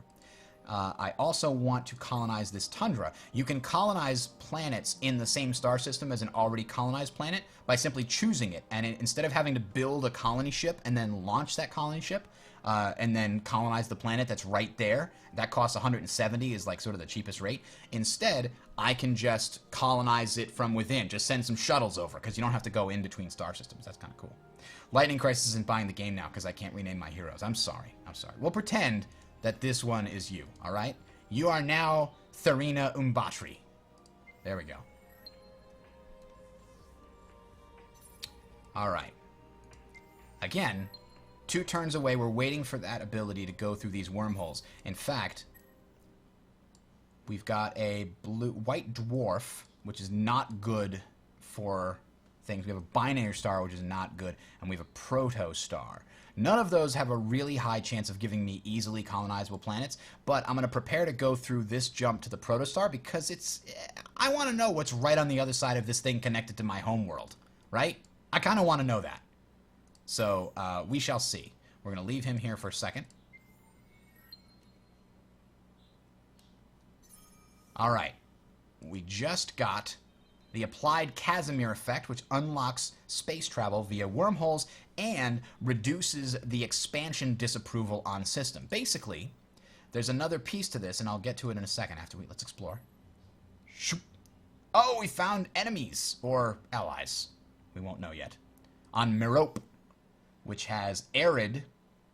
I also want to colonize this tundra. You can colonize planets in the same star system as an already colonized planet by simply choosing it. And instead of having to build a colony ship and then launch that colony ship and then colonize the planet that's right there, that costs 170 is like sort of the cheapest rate. Instead, I can just colonize it from within. Just send some shuttles over because you don't have to go in between star systems. That's kind of cool. Lightning Crisis isn't buying the game now because I can't rename my heroes. I'm sorry. I'm sorry. We'll pretend that this one is you, all right? You are now Tharina Umbatri. There we go. All right. Again, 2 turns away. We're waiting for that ability to go through these wormholes. In fact, we've got a white dwarf, which is not good for things. We have a binary star, which is not good, and we have a proto star. None of those have a really high chance of giving me easily colonizable planets, but I'm going to prepare to go through this jump to the protostar because I want to know what's right on the other side of this thing connected to my home world, right? I kind of want to know that. So we shall see. We're going to leave him here for a second. All right. We just got the applied Casimir effect, which unlocks space travel via wormholes and reduces the expansion disapproval on system. Basically, there's another piece to this, and I'll get to it in a second after let's explore. Shoop. Oh, we found enemies, or allies. We won't know yet. On Merope, which has Arid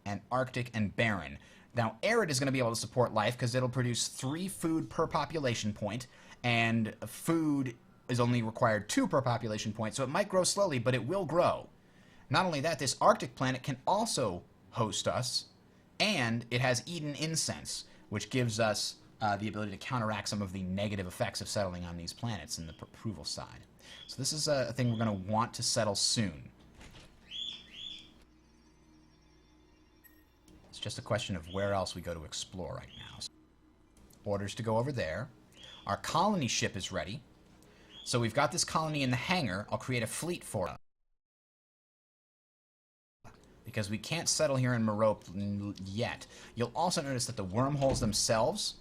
and Arctic and Barren. Now, Arid is going to be able to support life because it'll produce 3 food per population point, and food is only required 2 per population point, so it might grow slowly, but it will grow. Not only that, this Arctic planet can also host us, and it has Eden Incense, which gives us the ability to counteract some of the negative effects of settling on these planets in the approval side. So this is a thing we're going to want to settle soon. It's just a question of where else we go to explore right now. Orders to go over there. Our colony ship is ready. So we've got this colony in the hangar. I'll create a fleet for it. Because we can't settle here in Merope yet. You'll also notice that the wormholes themselves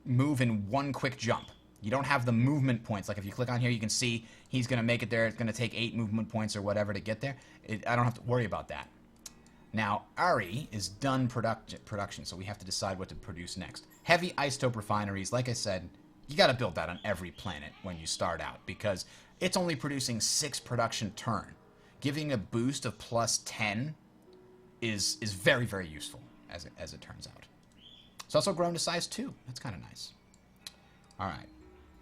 move in one quick jump. You don't have the movement points. Like if you click on here, you can see he's going to make it there. It's going to take 8 movement points or whatever to get there. I don't have to worry about that. Now, Ari is done production, so we have to decide what to produce next. Heavy isotope refineries, like I said, you got to build that on every planet when you start out because it's only producing 6 production turn. Giving a boost of plus 10 is very, very useful, as it turns out. It's also grown to size 2. That's kind of nice. All right.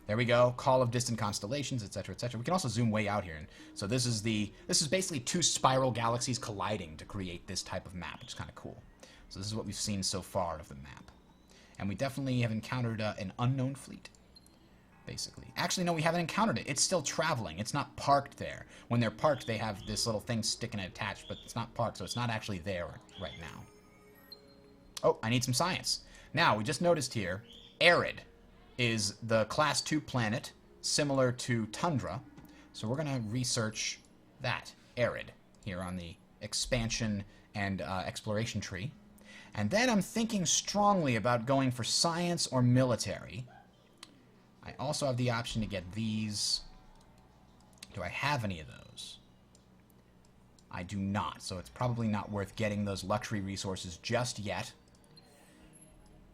There we go. Call of distant constellations, etc., etc. We can also zoom way out here. And so this is basically 2 spiral galaxies colliding to create this type of map, which is kind of cool. So this is what we've seen so far of the map. And we definitely have encountered an unknown fleet, basically. Actually, no, we haven't encountered it. It's still traveling. It's not parked there. When they're parked, they have this little thing sticking attached, but it's not parked, so it's not actually there right now. Oh, I need some science. Now, we just noticed here, Arid is the Class 2 planet, similar to Tundra. So we're going to research that, Arid, here on the expansion and exploration tree. And then I'm thinking strongly about going for science or military. I also have the option to get these. Do I have any of those? I do not, so it's probably not worth getting those luxury resources just yet.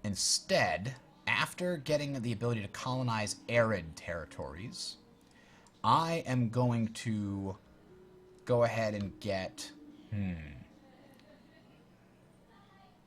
Instead, after getting the ability to colonize arid territories, I am going to go ahead and get...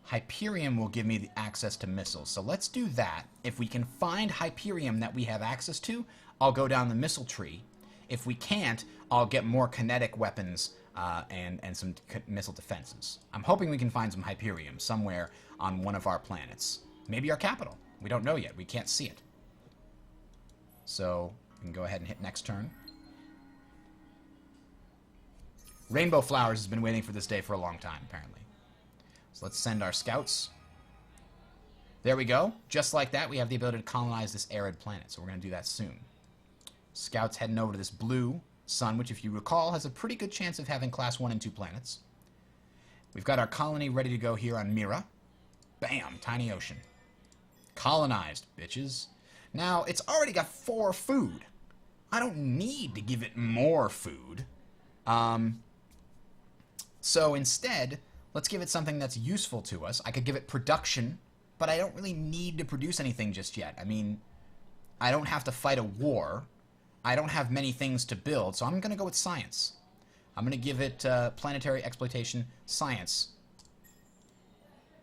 Hyperium will give me the access to missiles. So let's do that. If we can find Hyperium that we have access to, I'll go down the missile tree. If we can't, I'll get more kinetic weapons and some missile defenses. I'm hoping we can find some Hyperium somewhere on one of our planets. Maybe our capital. We don't know yet. We can't see it. So we can go ahead and hit next turn. Rainbow Flowers has been waiting for this day for a long time, apparently. So let's send our scouts. There we go. Just like that, we have the ability to colonize this arid planet. So we're going to do that soon. Scouts heading over to this blue sun, which, if you recall, has a pretty good chance of having class 1 and 2 planets. We've got our colony ready to go here on Mira. Bam! Tiny ocean. Colonized, bitches. Now, it's already got 4 food. I don't need to give it more food. So instead, let's give it something that's useful to us. I could give it production, but I don't really need to produce anything just yet. I mean, I don't have to fight a war. I don't have many things to build, so I'm going to go with science. I'm going to give it planetary exploitation science,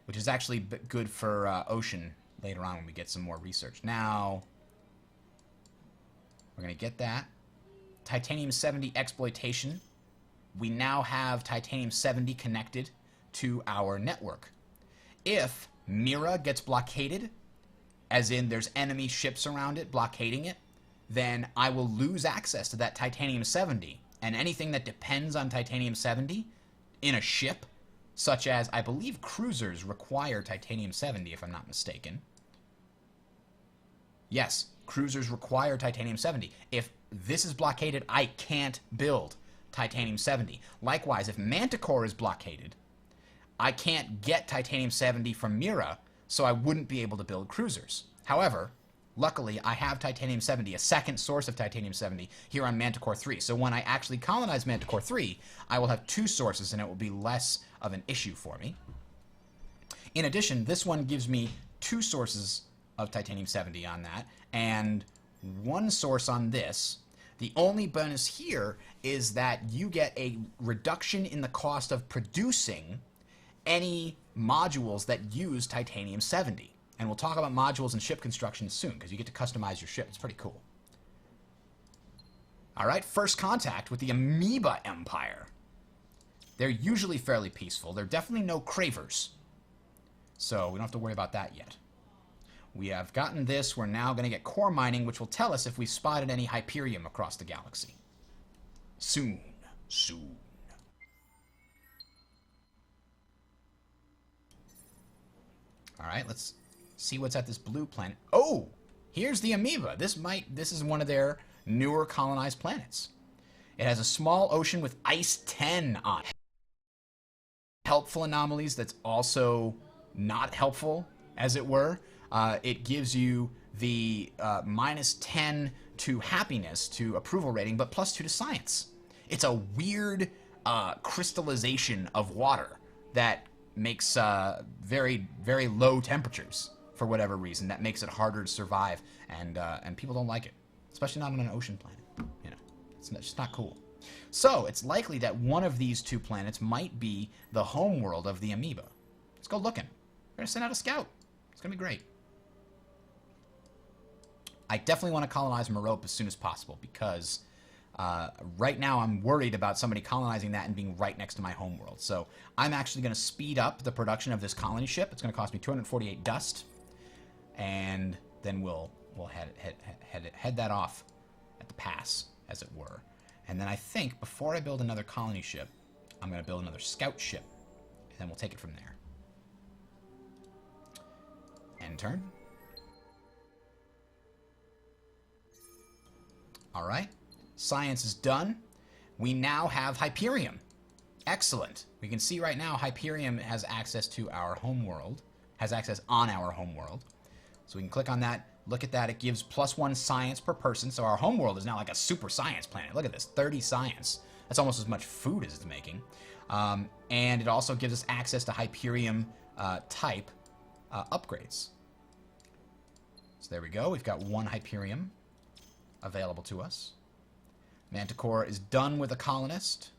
which is actually good for ocean later on when we get some more research. Now, we're going to get that. Titanium-70 exploitation. We now have Titanium-70 connected to our network. If Mira gets blockaded, as in there's enemy ships around it blockading it, then I will lose access to that Titanium-70. And anything that depends on Titanium-70 in a ship, such as, I believe cruisers require Titanium-70, if I'm not mistaken. Yes, cruisers require Titanium-70. If this is blockaded, I can't build Titanium-70. Likewise, if Manticore is blockaded, I can't get Titanium-70 from Mira, so I wouldn't be able to build cruisers. However, luckily, I have Titanium-70, a second source of Titanium-70, here on Manticore 3. So when I actually colonize Manticore 3, I will have 2 sources, and it will be less of an issue for me. In addition, this one gives me 2 sources of Titanium-70 on that, and 1 source on this. The only bonus here is that you get a reduction in the cost of producing any modules that use Titanium-70. And we'll talk about modules and ship construction soon, because you get to customize your ship. It's pretty cool. All right, first contact with the Amoeba Empire. They're usually fairly peaceful. They're definitely no cravers. So we don't have to worry about that yet. We have gotten this. We're now going to get core mining, which will tell us if we've spotted any Hyperium across the galaxy. Soon. Soon. All right, let's see what's at this blue planet. Oh, here's the amoeba. This is one of their newer colonized planets. It has a small ocean with ice 10 on it. Helpful anomalies that's also not helpful, as it were. It gives you the -10 to happiness to approval rating, but +2 to science. It's a weird crystallization of water that makes very, very low temperatures for whatever reason. That makes it harder to survive, and people don't like it, especially not on an ocean planet. You know, it's just not cool. So it's likely that one of these 2 planets might be the homeworld of the amoeba. Let's go looking. We're gonna send out a scout. It's gonna be great. I definitely want to colonize Merope as soon as possible, because right now I'm worried about somebody colonizing that and being right next to my homeworld. So I'm actually going to speed up the production of this colony ship. It's going to cost me 248 dust, and then we'll head that off at the pass, as it were. And then I think before I build another colony ship, I'm going to build another scout ship, and then we'll take it from there. End turn. All right. Science is done. We now have Hyperium. Excellent. We can see right now Hyperium has access to our homeworld, has access on our homeworld. So we can click on that, look at that. It gives +1 science per person. So our homeworld is now like a super science planet. Look at this, 30 science. That's almost as much food as it's making. And it also gives us access to Hyperium type upgrades. So there we go. We've got 1 Hyperium available to us. Manticore is done with a colonist.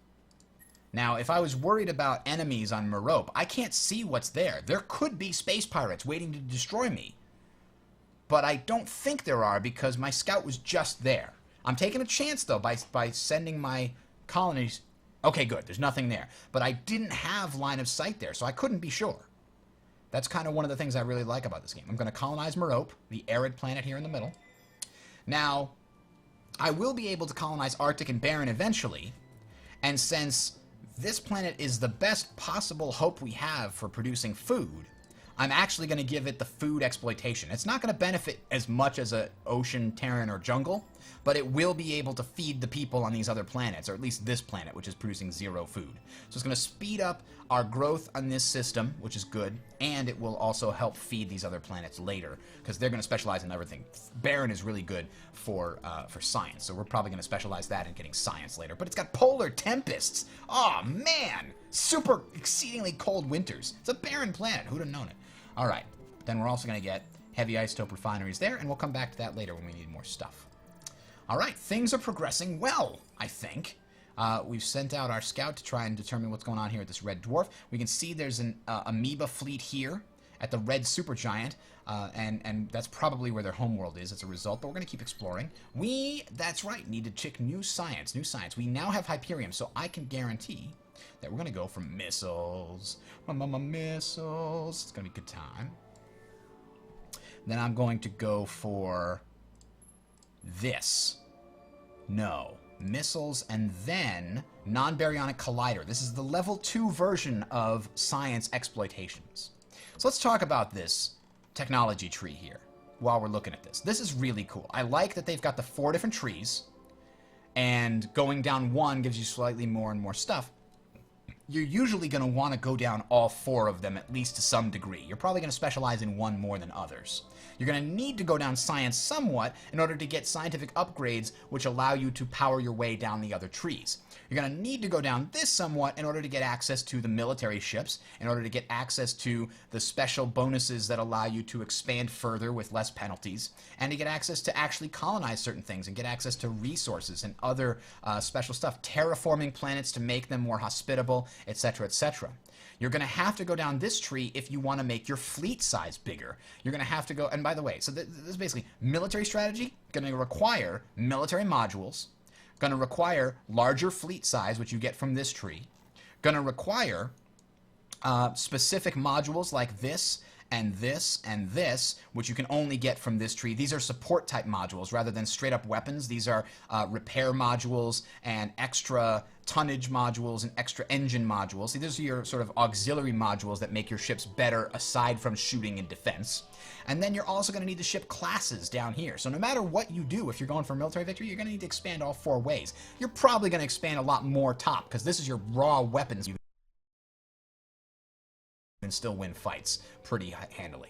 Now, if I was worried about enemies on Merope, I can't see what's there. There could be space pirates waiting to destroy me. But I don't think there are because my scout was just there. I'm taking a chance, though, by sending my colonies. Okay, good. There's nothing there. But I didn't have line of sight there, so I couldn't be sure. That's kind of one of the things I really like about this game. I'm going to colonize Merope, the arid planet here in the middle. Now, I will be able to colonize Arctic and Barren eventually, and since this planet is the best possible hope we have for producing food, I'm actually going to give it the food exploitation. It's not going to benefit as much as an ocean, Terran, or jungle, but it will be able to feed the people on these other planets, or at least this planet, which is producing 0 food. So it's going to speed up our growth on this system, which is good, and it will also help feed these other planets later, because they're going to specialize in everything. Barren is really good for science, so we're probably going to specialize that in getting science later. But it's got polar tempests. Oh, man! Super exceedingly cold winters. It's a barren planet. Who'd have known it? All right. Then we're also going to get heavy isotope refineries there, and we'll come back to that later when we need more stuff. All right. Things are progressing well, I think. We've sent out our scout to try and determine what's going on here at this red dwarf. We can see there's an amoeba fleet here at the red supergiant, and that's probably where their homeworld is as a result, but we're going to keep exploring. That's right, need to check new science. We now have Hyperium, so I can guarantee that we're going to go for missiles. Missiles. It's going to be a good time. Then I'm going to go for this. No. Missiles, and then non-baryonic collider. This is the level 2 version of science exploitations. So let's talk about this technology tree here while we're looking at this. This is really cool. I like that they've got the 4 different trees, and going down one gives you slightly more and more stuff. You're usually going to want to go down all 4 of them, at least to some degree. You're probably going to specialize in one more than others. You're going to need to go down science somewhat in order to get scientific upgrades which allow you to power your way down the other trees. You're going to need to go down this somewhat in order to get access to the military ships, in order to get access to the special bonuses that allow you to expand further with less penalties, and to get access to actually colonize certain things and get access to resources and other special stuff, terraforming planets to make them more hospitable, etc., etc. You're going to have to go down this tree if you want to make your fleet size bigger. You're going to have to go, and by the way, so this is basically military strategy, going to require military modules, going to require larger fleet size, which you get from this tree, going to require specific modules like this, and this, and this, which you can only get from this tree. These are support type modules rather than straight up weapons. These are repair modules and extra tonnage modules and extra engine modules. See, these are your sort of auxiliary modules that make your ships better aside from shooting and defense. And then you're also going to need the ship classes down here. So no matter what you do, if you're going for military victory, you're going to need to expand all 4 ways. You're probably going to expand a lot more top because this is your raw weapons. You can still win fights pretty handily.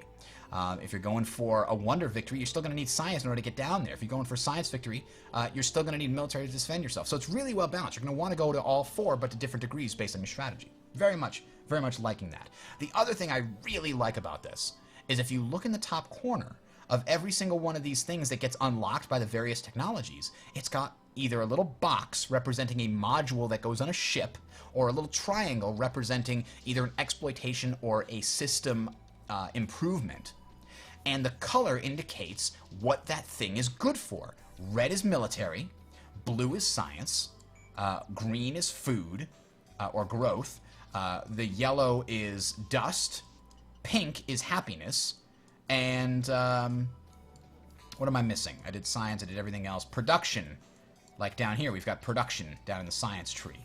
If you're going for a wonder victory, you're still going to need science in order to get down there. If you're going for science victory, you're still going to need military to defend yourself. So it's really well balanced. You're going to want to go to all 4, but to different degrees based on your strategy. Very much liking that. The other thing I really like about this is if you look in the top corner of every single one of these things that gets unlocked by the various technologies, it's got either a little box representing a module that goes on a ship, or a little triangle representing either an exploitation or a system improvement. And the color indicates what that thing is good for. Red is military, blue is science, green is food or growth, the yellow is dust, pink is happiness, and what am I missing? I did science, I did everything else. Production, like down here, we've got production down in the science tree.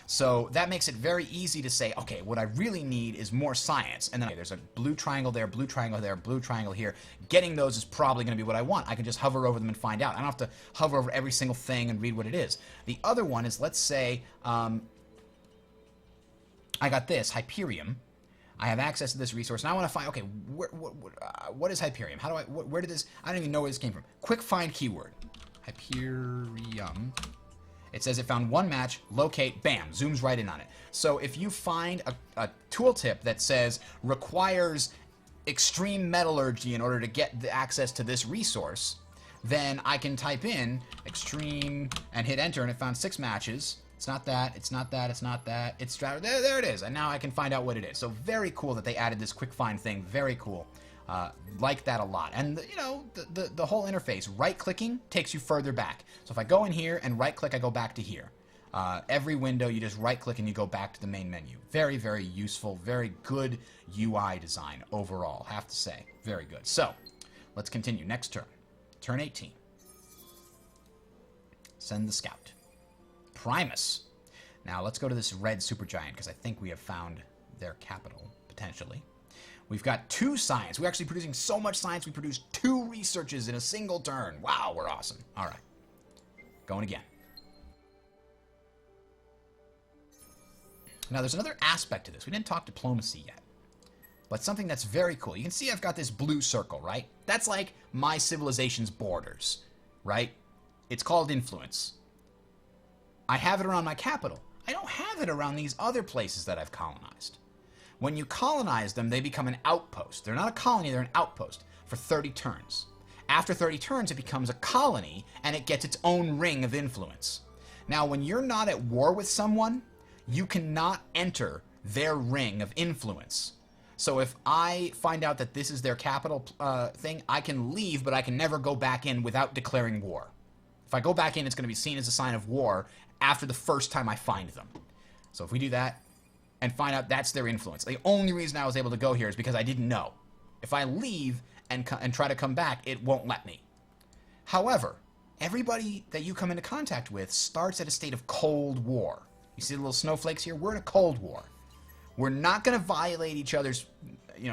So that makes it very easy to say, okay, what I really need is more science. And then okay, there's a blue triangle there, blue triangle there, blue triangle here. Getting those is probably going to be what I want. I can just hover over them and find out. I don't have to hover over every single thing and read what it is. The other one is, let's say, I got this, Hyperium. I have access to this resource, and I want to find, okay, what is Hyperium? How do where did this, I don't even know where this came from. Quick find keyword. Hyperium. It says it found 1 match, locate, bam, zooms right in on it. So if you find a tooltip that says requires extreme metallurgy in order to get the access to this resource, then I can type in extreme and hit enter, and it found 6 matches, It's not that. It's not that. It's not that. It's there it is. And now I can find out what it is. So very cool that they added this quick find thing. Very cool. Like that a lot. And, you know, the whole interface, right-clicking takes you further back. So if I go in here and right-click, I go back to here. Every window, you just right-click and you go back to the main menu. Very, very useful. Very good UI design overall, have to say. Very good. So, let's continue. Next turn. Turn 18. Send the scout. Primus. Now, let's go to this red supergiant, because I think we have found their capital, potentially. We've got 2 science. We're actually producing so much science, we produced 2 researches in a single turn. Wow, we're awesome. All right. Going again. Now, there's another aspect to this. We didn't talk diplomacy yet. But something that's very cool. You can see I've got this blue circle, right? That's like my civilization's borders, right? It's called influence. I have it around my capital. I don't have it around these other places that I've colonized. When you colonize them, they become an outpost. They're not a colony, they're an outpost for 30 turns. After 30 turns, it becomes a colony, and it gets its own ring of influence. Now, when you're not at war with someone, you cannot enter their ring of influence. So if I find out that this is their capital thing, I can leave, but I can never go back in without declaring war. If I go back in, it's going to be seen as a sign of war after the first time I find them. So if we do that and find out that's their influence, the only reason I was able to go here is because I didn't know. If I leave and try to come back, it won't let me. However, everybody that you come into contact with starts at a state of Cold War. You see the little snowflakes here? We're in a Cold War. We're not going to violate each other's,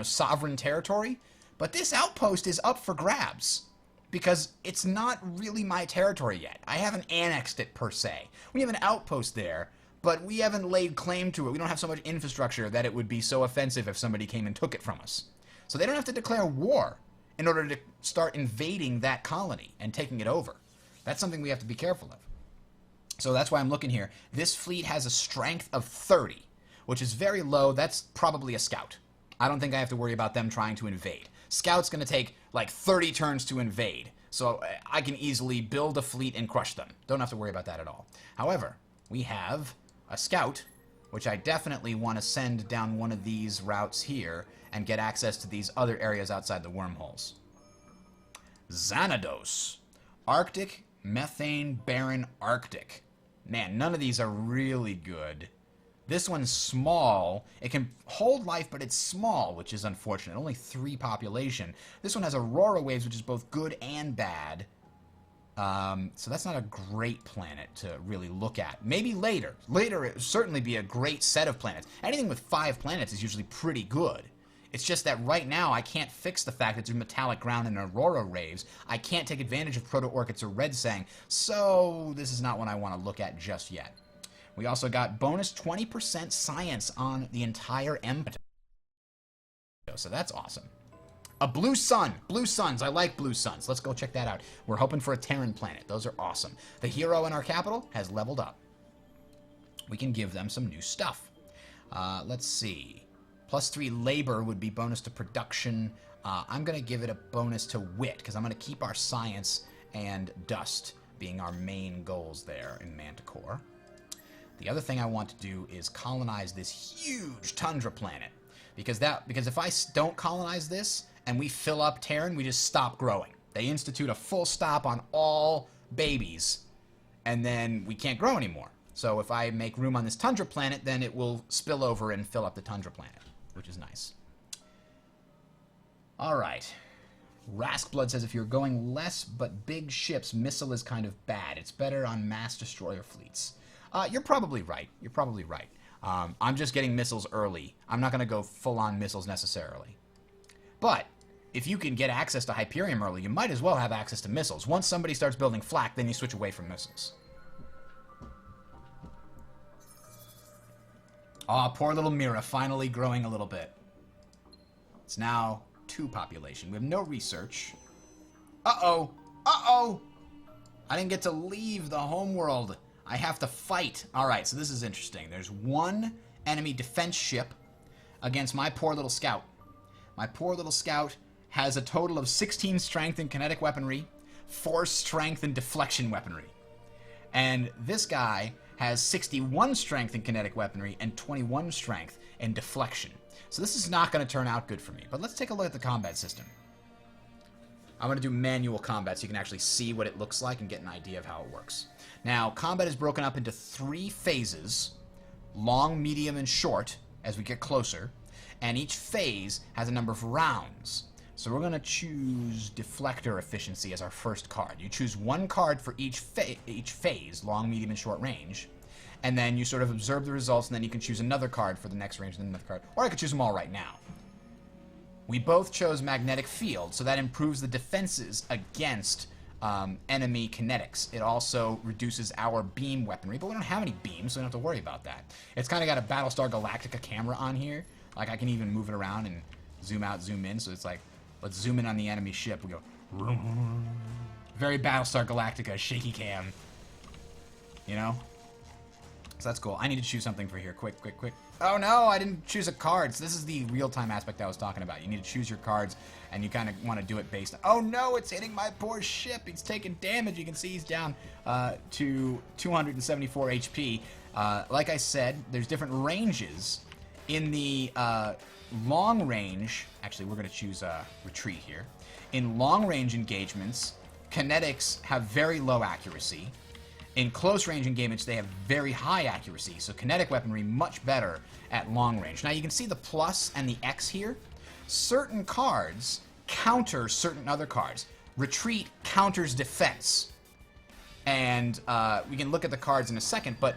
sovereign territory, but this outpost is up for grabs because it's not really my territory yet. I haven't annexed it per se. We have an outpost there, but we haven't laid claim to it. We don't have so much infrastructure that it would be so offensive if somebody came and took it from us. So they don't have to declare war in order to start invading that colony and taking it over. That's something we have to be careful of. So that's why I'm looking here. This fleet has a strength of 30. Which is very low. That's probably a scout. I don't think I have to worry about them trying to invade. Scout's going to take like 30 turns to invade, so I can easily build a fleet and crush them. Don't have to worry about that at all. However, we have a scout, which I definitely want to send down one of these routes here and get access to these other areas outside the wormholes. Xanados. Arctic, methane, barren, Arctic. Man, none of these are really good. This one's small. It can hold life, but it's small, which is unfortunate. Only 3 population. This one has aurora waves, which is both good and bad. So that's not a great planet to really look at. Maybe later. Later, it would certainly be a great set of planets. Anything with 5 planets is usually pretty good. It's just that right now, I can't fix the fact that there's metallic ground and aurora waves. I can't take advantage of proto-orchids or red sang. So this is not one I want to look at just yet. We also got bonus 20% science on the entire empire. So that's awesome. A blue sun. Blue suns. I like blue suns. Let's go check that out. We're hoping for a Terran planet. Those are awesome. The hero in our capital has leveled up. We can give them some new stuff. Let's see. +3 labor would be bonus to production. I'm going to give it a bonus to wit because I'm going to keep our science and dust being our main goals there in Manticore. The other thing I want to do is colonize this huge tundra planet. Because if I don't colonize this and we fill up Terran, we just stop growing. They institute a full stop on all babies, and then we can't grow anymore. So if I make room on this tundra planet, then it will spill over and fill up the tundra planet, which is nice. All right. Raskblood says if you're going less but big ships, missile is kind of bad. It's better on mass destroyer fleets. You're probably right. You're probably right. I'm just getting missiles early. I'm not going to go full-on missiles necessarily. But if you can get access to Hyperium early, you might as well have access to missiles. Once somebody starts building flak, then you switch away from missiles. Aw, poor little Mira, finally growing a little bit. It's now 2 population. We have no research. Uh-oh! Uh-oh! I didn't get to leave the homeworld. I have to fight. Alright, so this is interesting. There's 1 enemy defense ship against my poor little scout. My poor little scout has a total of 16 strength in kinetic weaponry, 4 strength in deflection weaponry. And this guy has 61 strength in kinetic weaponry and 21 strength in deflection. So this is not going to turn out good for me. But let's take a look at the combat system. I'm going to do manual combat so you can actually see what it looks like and get an idea of how it works. Now, combat is broken up into 3 phases, long, medium, and short, as we get closer. And each phase has a number of rounds. So we're going to choose Deflector Efficiency as our first card. You choose one card for each phase, long, medium, and short range. And then you sort of observe the results, and then you can choose another card for the next range and then another card. Or I could choose them all right now. We both chose Magnetic Field, so that improves the defenses against enemy kinetics. It also reduces our beam weaponry, but we don't have any beams, so we don't have to worry about that. It's kind of got a Battlestar Galactica camera on here. Like, I can even move it around and zoom out, zoom in, so it's like, let's zoom in on the enemy ship. We go, very Battlestar Galactica, shaky cam. You know? So that's cool. I need to choose something for here. Quick, quick, quick. Oh no, I didn't choose a card. So this is the real-time aspect I was talking about. You need to choose your cards, and you kind of want to do it based on... Oh no, it's hitting my poor ship. He's taking damage. You can see he's down to 274 HP. Like I said, there's different ranges. In the long range... Actually, we're going to choose retreat here. In long-range engagements, kinetics have very low accuracy. In close-range engagements, they have very high accuracy, so kinetic weaponry much better at long range. Now, you can see the plus and the X here. Certain cards counter certain other cards. Retreat counters defense. And we can look at the cards in a second, but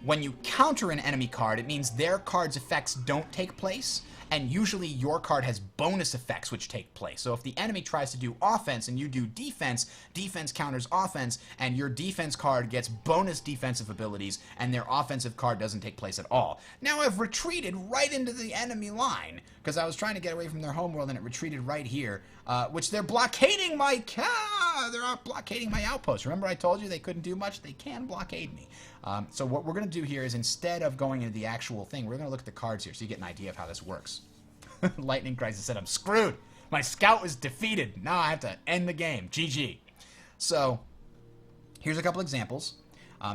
when you counter an enemy card, it means their card's effects don't take place, and usually your card has bonus effects which take place. So if the enemy tries to do offense and you do defense, defense counters offense, and your defense card gets bonus defensive abilities, and their offensive card doesn't take place at all. Now I've retreated right into the enemy line, because I was trying to get away from their homeworld, and it retreated right here, which they're blockading my... They're not blockading my outpost. Remember I told you they couldn't do much? They can blockade me. So what we're going to do here is, instead of going into the actual thing, we're going to look at the cards here so you get an idea of how this works. Lightning Crisis said, I'm screwed. My scout is defeated. Now I have to end the game. GG. So here's a couple examples.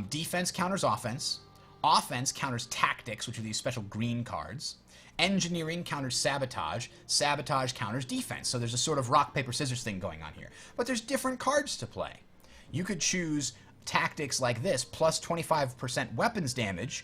Defense counters offense. Offense counters tactics, which are these special green cards. Engineering counters sabotage. Sabotage counters defense. So there's a sort of rock, paper, scissors thing going on here. But there's different cards to play. You could choose tactics like this, plus 25% weapons damage,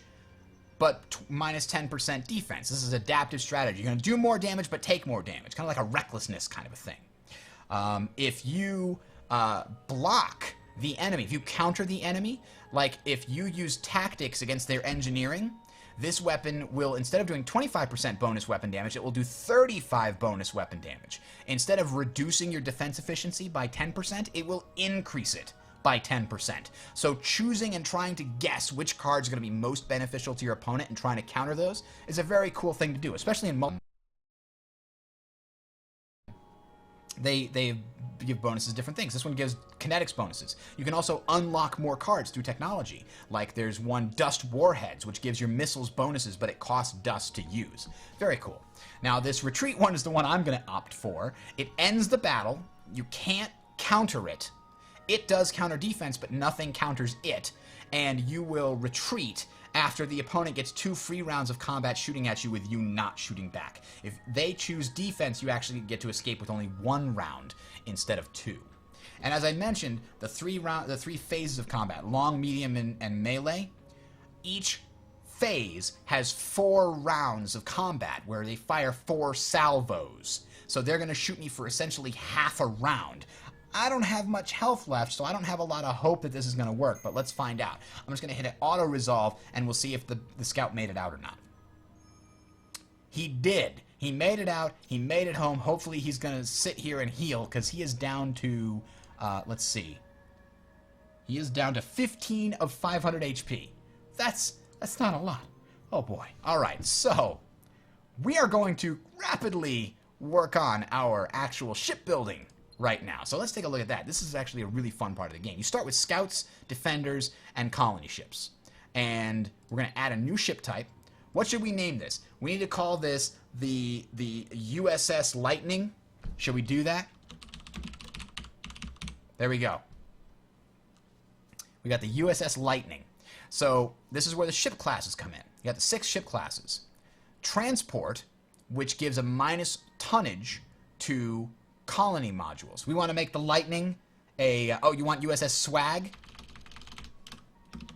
but minus 10% defense. This is adaptive strategy. You're going to do more damage, but take more damage. Kind of like a recklessness kind of a thing. If you block the enemy, if you counter the enemy, like if you use tactics against their engineering, this weapon will, instead of doing 25% bonus weapon damage, it will do 35 bonus weapon damage. Instead of reducing your defense efficiency by 10%, it will increase it by 10%. So choosing and trying to guess which card's going to be most beneficial to your opponent and trying to counter those is a very cool thing to do, especially in multiplayer. They give bonuses different things. This one gives kinetics bonuses. You can also unlock more cards through technology. Like there's one Dust Warheads, which gives your missiles bonuses, but it costs dust to use. Very cool. Now this retreat one is the one I'm going to opt for. It ends the battle. You can't counter it. It does counter defense, but nothing counters it, and you will retreat after the opponent gets 2 free rounds of combat shooting at you with you not shooting back. If they choose defense, you actually get to escape with only 1 round instead of 2. And as I mentioned, the 3 phases of combat, long, medium, and melee, each phase has 4 rounds of combat where they fire 4 salvos. So they're going to shoot me for essentially half a round. I don't have much health left, so I don't have a lot of hope that this is going to work, but let's find out. I'm just going to hit an auto-resolve, and we'll see if the scout made it out or not. He did. He made it out. He made it home. Hopefully he's going to sit here and heal, because he is down to, let's see. He is down to 15 of 500 HP. That's not a lot. Oh, boy. All right, so we are going to rapidly work on our actual shipbuilding right now. So let's take a look at that. This is actually a really fun part of the game. You start with scouts, defenders, and colony ships. And we're going to add a new ship type. What should we name this? We need to call this the USS Lightning. Should we do that? There we go. we got the USS Lightning. So this is where the ship classes come in. You got the 6 ship classes. Transport, which gives a minus tonnage to colony modules. We want to make the Lightning a... oh, you want USS Swag?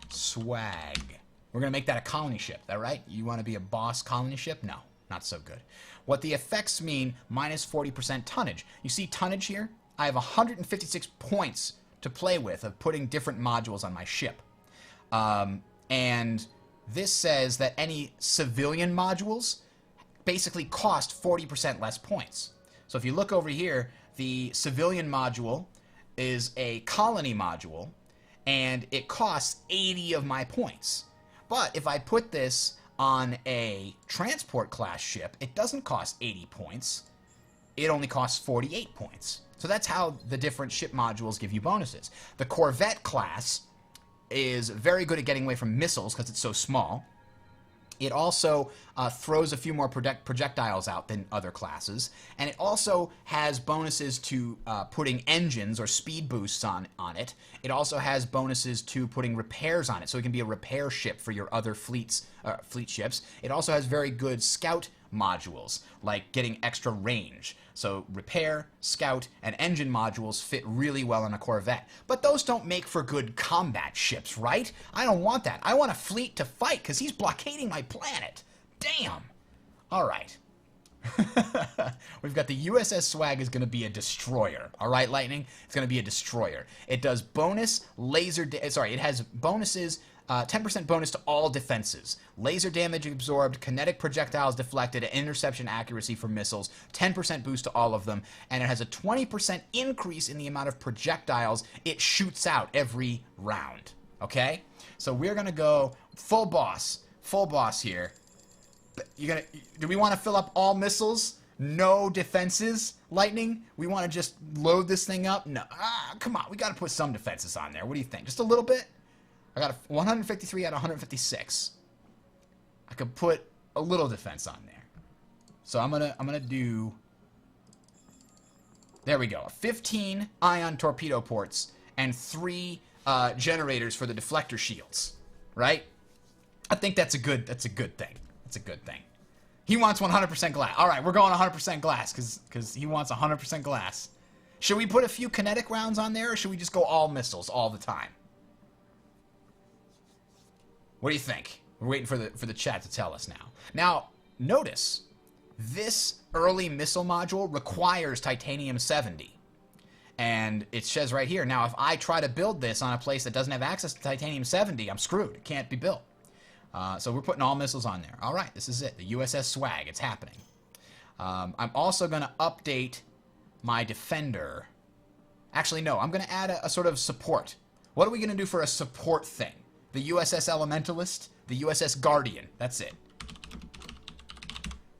Swag. We're going to make that a colony ship. That right? You want to be a boss colony ship? No, not so good. What the effects mean, minus 40% tonnage. You see tonnage here? I have 156 points to play with of putting different modules on my ship. And this says that any civilian modules basically cost 40% less points. So if you look over here, the civilian module is a colony module, and it costs 80 of my points. But if I put this on a transport class ship, it doesn't cost 80 points. It only costs 48 points. So that's how the different ship modules give you bonuses. The Corvette class is very good at getting away from missiles because it's so small. It also throws a few more projectiles out than other classes. And it also has bonuses to putting engines or speed boosts on it. It also has bonuses to putting repairs on it. So it can be a repair ship for your other fleet ships. It also has very good scout modules, like getting extra range. So repair, scout, and engine modules fit really well on a Corvette. But those don't make for good combat ships, right? I don't want that. I want a fleet to fight because he's blockading my planet. Damn. All right. We've got the USS Swag is going to be a destroyer. All right, Lightning? It's going to be a destroyer. It does bonus laser... it has bonuses... 10% bonus to all defenses. Laser damage absorbed, kinetic projectiles deflected, interception accuracy for missiles, 10% boost to all of them, and it has a 20% increase in the amount of projectiles it shoots out every round. Okay? So we're going to go full boss here. Do we want to fill up all missiles? No defenses, Lightning? We want to just load this thing up? No. Come on, we got to put some defenses on there. What do you think? Just a little bit? I got a 153 out of 156. I could put a little defense on there. So I'm gonna do... there we go. 15 ion torpedo ports and 3 generators for the deflector shields. Right? I think that's a good thing. That's a good thing. He wants 100% glass. All right, we're going 100% glass because he wants 100% glass. Should we put a few kinetic rounds on there, or should we just go all missiles all the time? What do you think? We're waiting for the chat to tell us now. Now, notice, this early missile module requires titanium 70. And it says right here, now if I try to build this on a place that doesn't have access to titanium 70, I'm screwed. It can't be built. So we're putting all missiles on there. All right, this is it. The USS Swag. It's happening. I'm also going to update my defender. Actually, no. I'm going to add a sort of support. What are we going to do for a support thing? The USS Elementalist, the USS Guardian. That's it.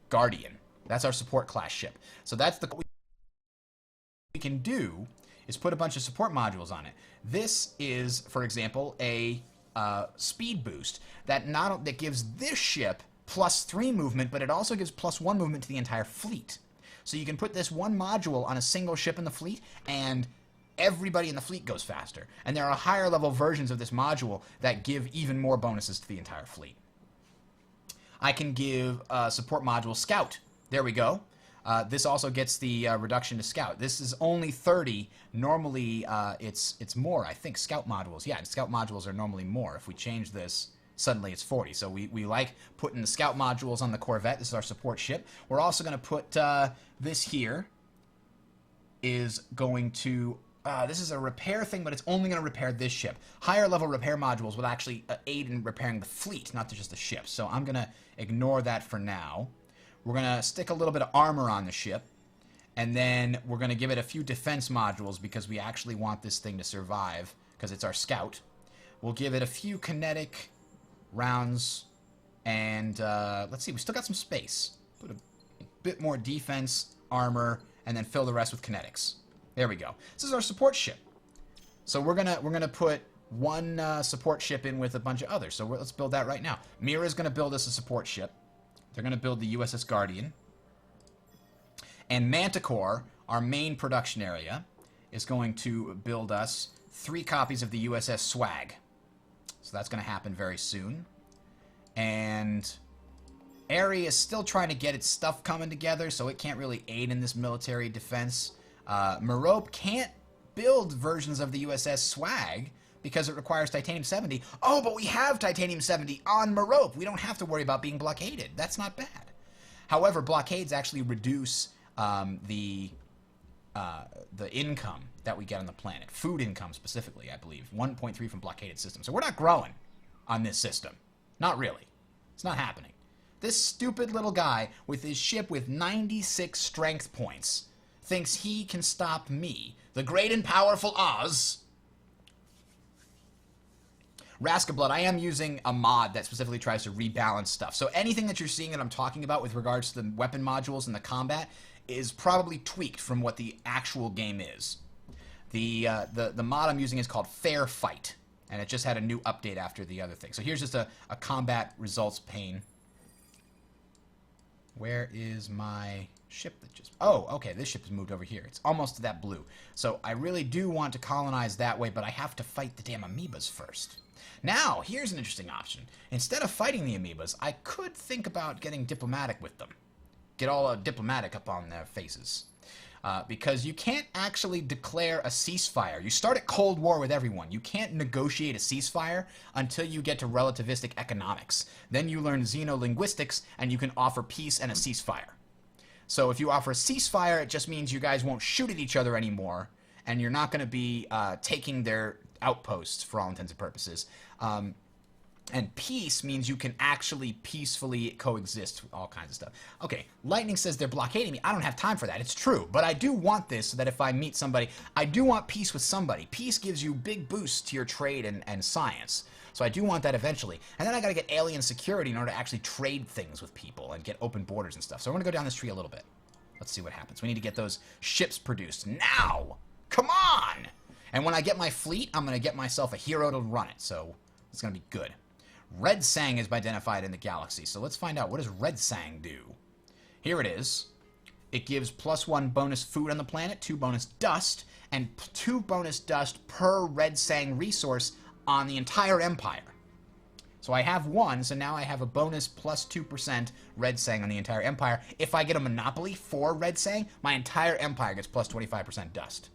Guardian. That's our support class ship. So that's the... what we can do is put a bunch of support modules on it. This is, for example, a speed boost that gives this ship +3 movement, but it also gives +1 movement to the entire fleet. So you can put this one module on a single ship in the fleet, and everybody in the fleet goes faster. And there are higher level versions of this module that give even more bonuses to the entire fleet. I can give support module Scout. There we go. This also gets the reduction to Scout. This is only 30. Normally, it's more, I think, Scout modules. Yeah, Scout modules are normally more. If we change this, suddenly it's 40. So we like putting the Scout modules on the Corvette. This is our support ship. We're also going to put this here is going to... this is a repair thing, but it's only going to repair this ship. Higher level repair modules will actually aid in repairing the fleet, not just the ship. So I'm going to ignore that for now. We're going to stick a little bit of armor on the ship. And then we're going to give it a few defense modules because we actually want this thing to survive because it's our scout. We'll give it a few kinetic rounds. And let's see, we still got some space. Put a bit more defense, armor, and then fill the rest with kinetics. There we go. This is our support ship. So we're gonna put one support ship in with a bunch of others. So let's build that right now. Mira's gonna build us a support ship. They're gonna build the USS Guardian. And Manticore, our main production area, is going to build us 3 copies of the USS Swag. So that's going to happen very soon. And Aerie is still trying to get its stuff coming together, so it can't really aid in this military defense. Merope can't build versions of the USS Swag because it requires Titanium 70. Oh, but we have Titanium 70 on Merope. We don't have to worry about being blockaded. That's not bad. However, blockades actually reduce the income that we get on the planet. Food income specifically, I believe. 1.3 from blockaded systems. So we're not growing on this system. Not really. It's not happening. This stupid little guy with his ship with 96 strength points thinks he can stop me, the great and powerful Oz. Raskablood, I am using a mod that specifically tries to rebalance stuff. So anything that you're seeing that I'm talking about with regards to the weapon modules and the combat is probably tweaked from what the actual game is. The mod I'm using is called Fair Fight, and it just had a new update after the other thing. So here's just a combat results pane. Where is my ship that just... Oh, okay, this ship has moved over here. It's almost to that blue. So I really do want to colonize that way, but I have to fight the damn amoebas first. Now, here's an interesting option. Instead of fighting the amoebas, I could think about getting diplomatic with them. Get all diplomatic up on their faces. Because you can't actually declare a ceasefire. You start at Cold War with everyone. You can't negotiate a ceasefire until you get to relativistic economics. Then you learn xenolinguistics, and you can offer peace and a ceasefire. So if you offer a ceasefire, it just means you guys won't shoot at each other anymore, and you're not going to be taking their outposts for all intents and purposes. And peace means you can actually peacefully coexist with all kinds of stuff. Okay, Lightning says they're blockading me. I don't have time for that. It's true. But I do want this so that if I meet somebody, I do want peace with somebody. Peace gives you big boosts to your trade and science. So I do want that eventually. And then I got to get alien security in order to actually trade things with people and get open borders and stuff. So I'm going to go down this tree a little bit. Let's see what happens. We need to get those ships produced now. Come on! And when I get my fleet, I'm going to get myself a hero to run it. So it's going to be good. Red Sang is identified in the galaxy, so let's find out. What does Red Sang do? Here it is. It gives +1 bonus food on the planet, 2 bonus dust, and 2 bonus dust per Red Sang resource on the entire Empire. So I have 1, so now I have a bonus +2% Red Sang on the entire Empire. If I get a monopoly for Red Sang, my entire Empire gets +25% dust.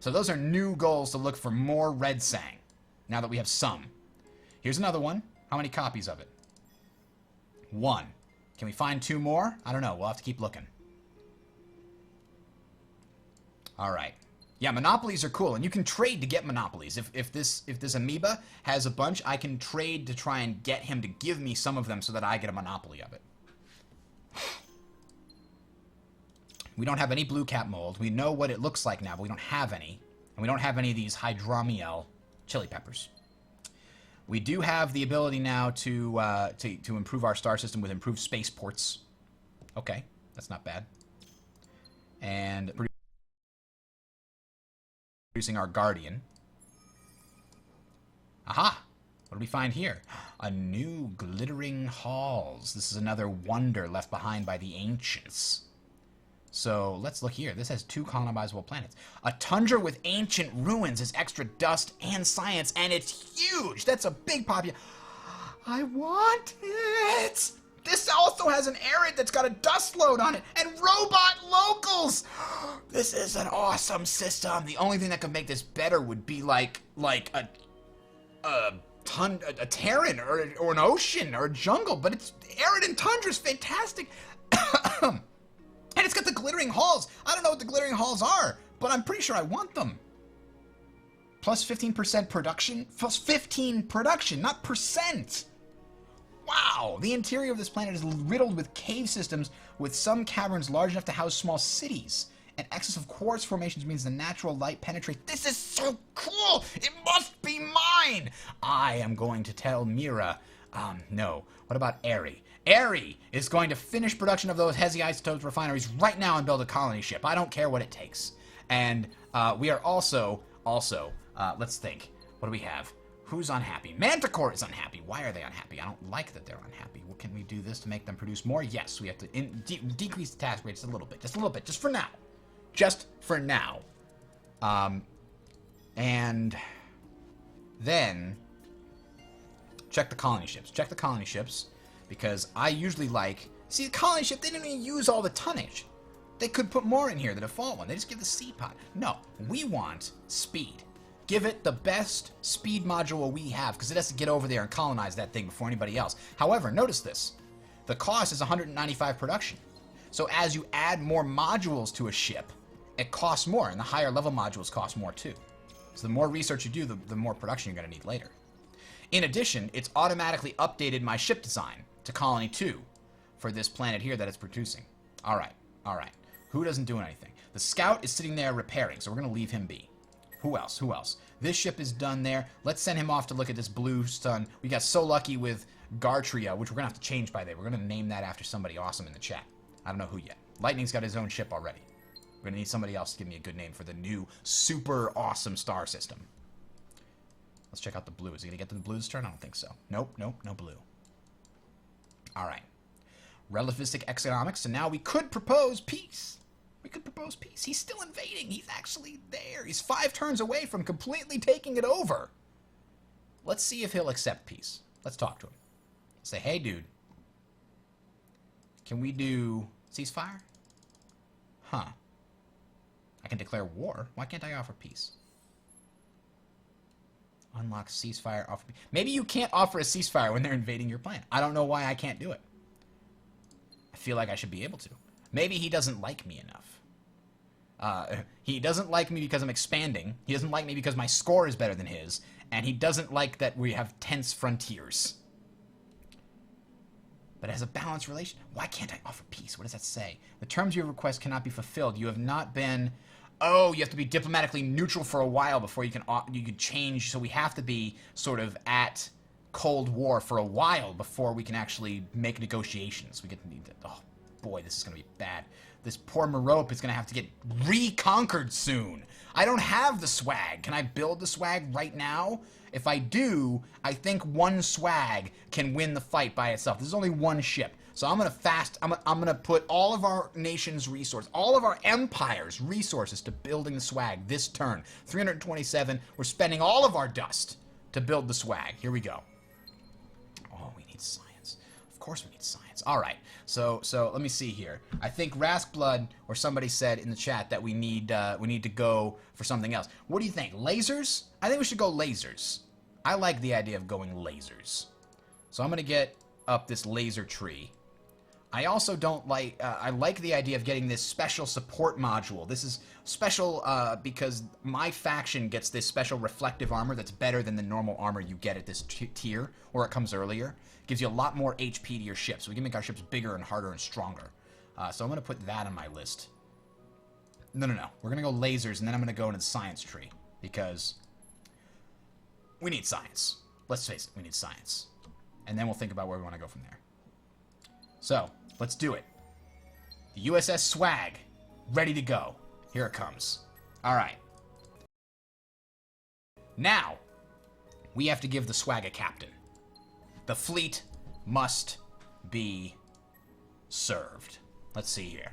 So those are new goals to look for more Red Sang, now that we have some. Here's another one. How many copies of it? 1. Can we find 2 more? I don't know. We'll have to keep looking. All right. Yeah, monopolies are cool, and you can trade to get monopolies. If this amoeba has a bunch, I can trade to try and get him to give me some of them so that I get a monopoly of it. We don't have any blue cap mold. We know what it looks like now, but we don't have any. And we don't have any of these hydromiel chili peppers. We do have the ability now to improve our star system with improved spaceports. Okay, that's not bad. And producing our Guardian. Aha! What do we find here? A new glittering halls. This is another wonder left behind by the ancients. So let's look here. This has 2 colonizable planets. A tundra with ancient ruins is extra dust and science, and it's huge. That's a big population. I want it. This also has an arid that's got a dust load on it, and robot locals. This is an awesome system. The only thing that could make this better would be like a terran or an ocean or a jungle, but it's arid and tundra is fantastic. And it's got the glittering halls. I don't know what the glittering halls are, but I'm pretty sure I want them. Plus 15% production? Plus 15 production, not percent. Wow. The interior of this planet is riddled with cave systems, with some caverns large enough to house small cities. An excess of quartz formations means the natural light penetrates. This is so cool. It must be mine. I am going to tell Mira. No. What about Aerie? Aerie is going to finish production of those Hezi isotopes refineries right now and build a colony ship. I don't care what it takes. And we are also, let's think. What do we have? Who's unhappy? Manticore is unhappy. Why are they unhappy? I don't like that they're unhappy. Well, can we do this to make them produce more? Yes, we have to decrease the task rate just a little bit. Just a little bit. Just for now. Just for now. And then check the colony ships. Check the colony ships, because I usually like... See, the colony ship, they didn't even use all the tonnage. They could put more in here, the default one. They just give the seed pod. No, we want speed. Give it the best speed module we have, because it has to get over there and colonize that thing before anybody else. However, notice this. The cost is 195 production. So as you add more modules to a ship, it costs more, and the higher level modules cost more too. So the more research you do, the more production you're going to need later. In addition, it's automatically updated my ship design to Colony 2 for this planet here that it's producing. All right. Who doesn't do anything? The scout is sitting there repairing, so we're going to leave him be. Who else? This ship is done there. Let's send him off to look at this blue sun. We got so lucky with Gartria, which we're going to have to change by the way. We're going to name that after somebody awesome in the chat. I don't know who yet. Lightning's got his own ship already. We're going to need somebody else to give me a good name for the new super awesome star system. Let's check out the blue. Is he going to get to the blue this turn? I don't think so. Nope, no blue. All right. Relativistic economics. So now we could propose peace. He's still invading. He's actually there. He's 5 turns away from completely taking it over. Let's see if he'll accept peace. Let's talk to him. Say, hey, dude. Can we do ceasefire? Huh. I can declare war. Why can't I offer peace? Unlock ceasefire, offer peace. Maybe you can't offer a ceasefire when they're invading your planet. I don't know why I can't do it. I feel like I should be able to. Maybe he doesn't like me enough. He doesn't like me because I'm expanding. He doesn't like me because my score is better than his. And he doesn't like that we have tense frontiers. But as a balanced relation, why can't I offer peace? What does that say? The terms of your request cannot be fulfilled. You have not been... Oh, you have to be diplomatically neutral for a while before you can change. So we have to be sort of at Cold War for a while before we can actually make negotiations. We get need to... Oh, boy, this is going to be bad. This poor Merope is going to have to get reconquered soon. I don't have the swag. Can I build the swag right now? If I do, I think one swag can win the fight by itself. This is only one ship. So I'm going to I'm going to put all of our nation's resources, all of our empire's resources to building the swag this turn. 327. We're spending all of our dust to build the swag. Here we go. Oh, we need science. Of course we need science. All right. So let me see here. I think Raskblood or somebody said in the chat that we need to go for something else. What do you think? Lasers? I think we should go lasers. I like the idea of going lasers. So I'm going to get up this laser tree. I also don't like... I like the idea of getting this special support module. This is special because my faction gets this special reflective armor that's better than the normal armor you get at this tier, or it comes earlier. It gives you a lot more HP to your ships. So we can make our ships bigger and harder and stronger. So I'm going to put that on my list. No. We're going to go lasers, and then I'm going to go into the science tree. Because we need science. Let's face it, we need science. And then we'll think about where we want to go from there. So, let's do it. The USS Swag, ready to go. Here it comes. All right. Now, we have to give the Swag a captain. The fleet must be served. Let's see here.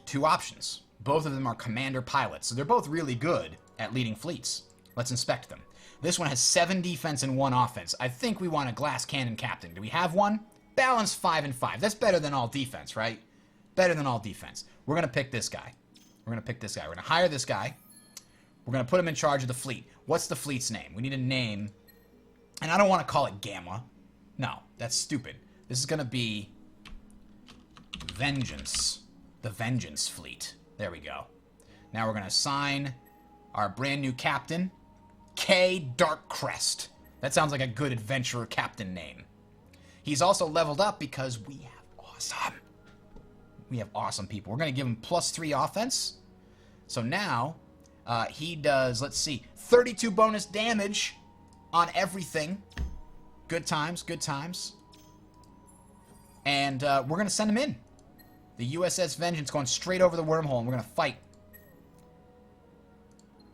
2 options. Both of them are commander pilots, so they're both really good at leading fleets. Let's inspect them. This one has 7 defense and 1 offense. I think we want a glass cannon captain. Do we have one? Balance 5 and 5. That's better than all defense, right? Better than all defense. We're going to pick this guy. We're going to hire this guy. We're going to put him in charge of the fleet. What's the fleet's name? We need a name. And I don't want to call it Gamma. No, that's stupid. This is going to be Vengeance. The Vengeance Fleet. There we go. Now we're going to assign our brand new captain, K. Darkcrest. That sounds like a good adventurer captain name. He's also leveled up because we have awesome people. We're going to give him +3 offense. So now he does, let's see, 32 bonus damage on everything. Good times, good times. And we're going to send him in. The USS Vengeance going straight over the wormhole, and we're going to fight.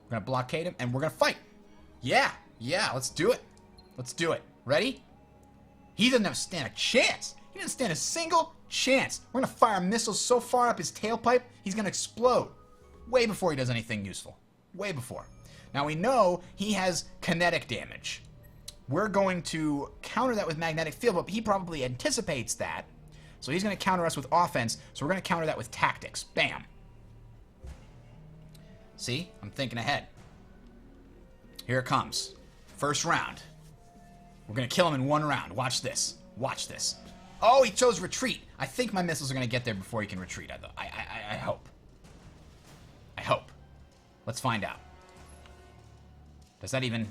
We're going to blockade him, and we're going to fight. Yeah, let's do it. Let's do it. Ready? He doesn't stand a chance. He doesn't stand a single chance. We're going to fire missiles so far up his tailpipe, he's going to explode. Way before he does anything useful. Way before. Now we know he has kinetic damage. We're going to counter that with magnetic field, but he probably anticipates that. So he's going to counter us with offense, so we're going to counter that with tactics. Bam. See? I'm thinking ahead. Here it comes. First round. We're going to kill him in one round. Watch this. Watch this. Oh, he chose retreat. I think my missiles are going to get there before he can retreat. I hope. I hope. Let's find out. Does that even...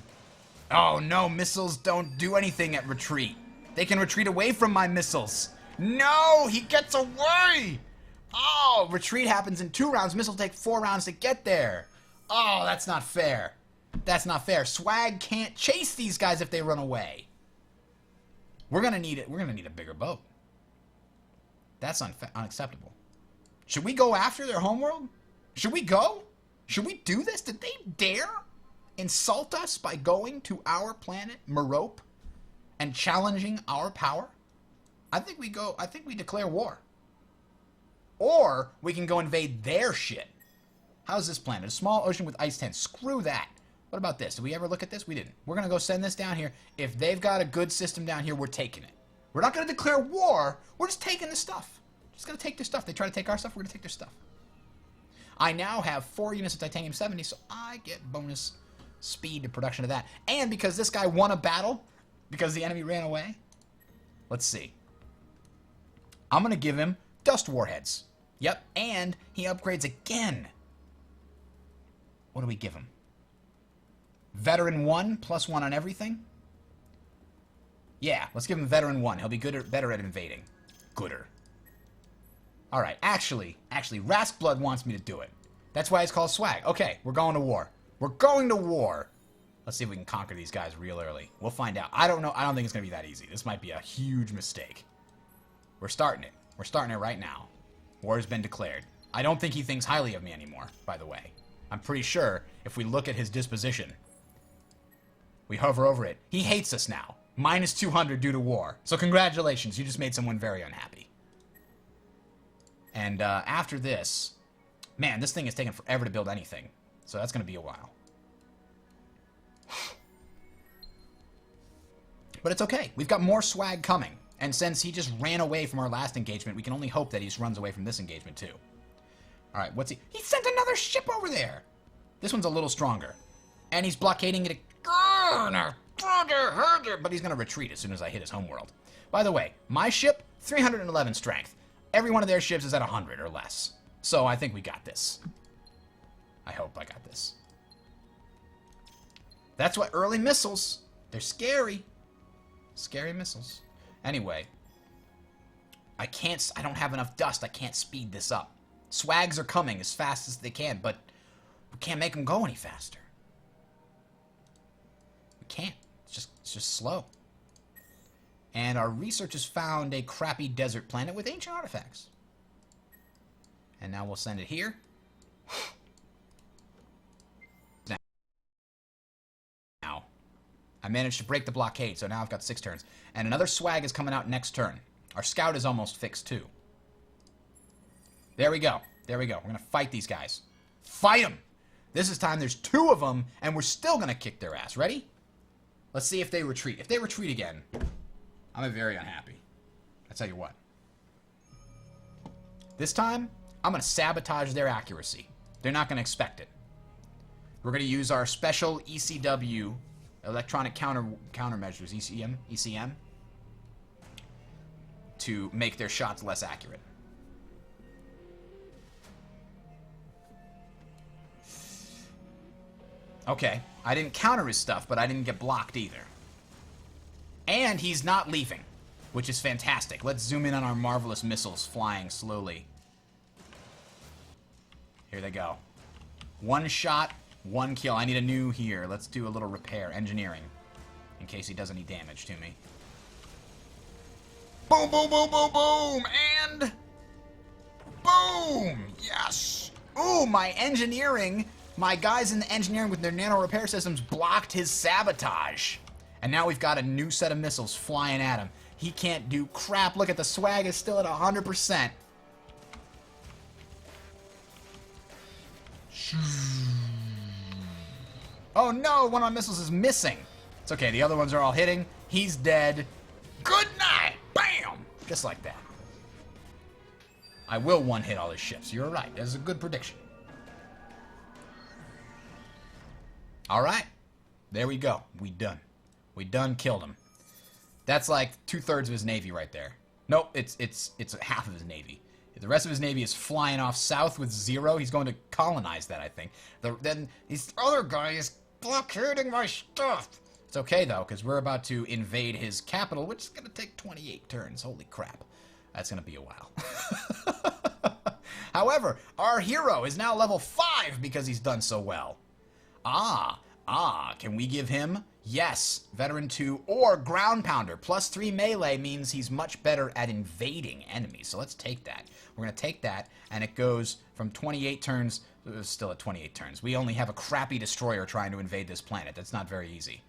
Oh, no. Missiles don't do anything at retreat. They can retreat away from my missiles. No! He gets away! Oh, retreat happens in 2 rounds. Missiles take 4 rounds to get there. Oh, that's not fair. That's not fair. Swag can't chase these guys if they run away. We're gonna need it. We're gonna need a bigger boat. That's unacceptable. Should we go after their homeworld? Should we go? Should we do this? Did they dare insult us by going to our planet, Merope, and challenging our power? I think we go. I think we declare war. Or we can go invade their shit. How's this planet? A small ocean with ice tent. Screw that. What about this? Did we ever look at this? We didn't. We're going to go send this down here. If they've got a good system down here, we're taking it. We're not going to declare war. We're just taking the stuff. Just going to take their stuff. They try to take our stuff, we're going to take their stuff. I now have 4 units of Titanium 70, so I get bonus speed to production of that. And because this guy won a battle, because the enemy ran away, let's see. I'm going to give him dust warheads. Yep, and he upgrades again. What do we give him? Veteran 1, +1 on everything? Yeah, let's give him Veteran 1. He'll be better at invading. Gooder. Alright, actually, Raskblood wants me to do it. That's why it's called swag. Okay, we're going to war. We're going to war. Let's see if we can conquer these guys real early. We'll find out. I don't know. I don't think it's going to be that easy. This might be a huge mistake. We're starting it. We're starting it right now. War has been declared. I don't think he thinks highly of me anymore, by the way. I'm pretty sure if we look at his disposition, we hover over it. He hates us now. -200 due to war. So congratulations, you just made someone very unhappy. And after this, man, this thing has taken forever to build anything. So that's going to be a while. But it's okay. We've got more swag coming. And since he just ran away from our last engagement, we can only hope that he just runs away from this engagement too. Alright, what's he... He sent another ship over there! This one's a little stronger. And he's blockading it... But he's going to retreat as soon as I hit his homeworld. By the way, my ship, 311 strength. Every one of their ships is at 100 or less. So I think we got this. I hope I got this. That's what early missiles... They're scary. Scary missiles. Anyway. I don't have enough dust. I can't speed this up. Swags are coming as fast as they can, but we can't make them go any faster. We can't. It's just slow. And our researchers found a crappy desert planet with ancient artifacts. And now we'll send it here. Now, I managed to break the blockade, so now I've got 6 turns. And another swag is coming out next turn. Our scout is almost fixed, too. There we go. There we go. We're going to fight these guys. Fight them! This is time. There's 2 of them, and we're still going to kick their ass. Ready? Let's see if they retreat. If they retreat again, I'm very unhappy. I tell you what. This time, I'm going to sabotage their accuracy. They're not going to expect it. We're going to use our special ECW, electronic countermeasures, ECM, to make their shots less accurate. Okay, I didn't counter his stuff, but I didn't get blocked either. And he's not leaving, which is fantastic. Let's zoom in on our marvelous missiles flying slowly. Here they go. 1 shot, 1 kill. I need a new here. Let's do a little repair, engineering, in case he does any damage to me. Boom, boom, boom, boom, boom, and boom! Yes! Ooh, my engineering... My guys in the engineering with their nano repair systems blocked his sabotage. And now we've got a new set of missiles flying at him. He can't do crap. Look at the swag is still at 100%. Oh no, one of my missiles is missing. It's okay, the other ones are all hitting. He's dead. Good night! Bam! Just like that. I will one-hit all his ships. You're right. That's a good prediction. Alright. There we go. We done. We done killed him. That's like 2/3 of his navy right there. Nope, it's half of his navy. The rest of his navy is flying off south with 0. He's going to colonize that, I think. Then this other guy is blockading my stuff. It's okay, though, because we're about to invade his capital, which is going to take 28 turns. Holy crap. That's going to be a while. However, our hero is now level 5 because he's done so well. Can we give him? Yes, Veteran 2 or Ground Pounder. +3 melee means he's much better at invading enemies. So let's take that. We're going to take that, and it goes from 28 turns, still at 28 turns. We only have a crappy destroyer trying to invade this planet. That's not very easy.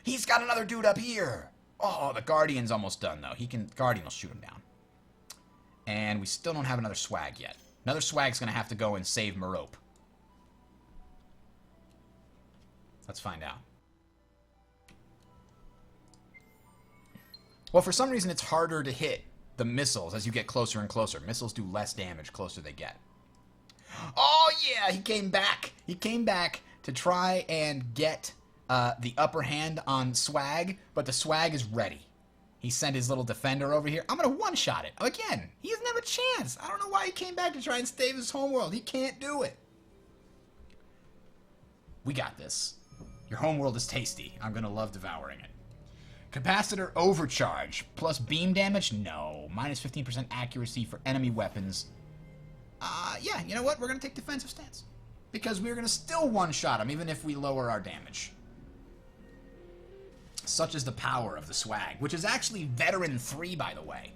He's got another dude up here. Oh, the Guardian's almost done, though. Guardian will shoot him down. And we still don't have another swag yet. Another swag's going to have to go and save Merope. Let's find out. Well, for some reason, it's harder to hit the missiles as you get closer and closer. Missiles do less damage closer they get. Oh, yeah, he came back. He came back to try and get the upper hand on swag, but the swag is ready. He sent his little defender over here. I'm going to one-shot it. Again, he doesn't have a chance. I don't know why he came back to try and save his homeworld. He can't do it. We got this. Your homeworld is tasty. I'm going to love devouring it. Capacitor overcharge. Plus beam damage? No. Minus 15% accuracy for enemy weapons. Yeah, you know what? We're going to take defensive stance. Because we're going to still one-shot him, even if we lower our damage. Such is the power of the swag, which is actually Veteran 3, by the way.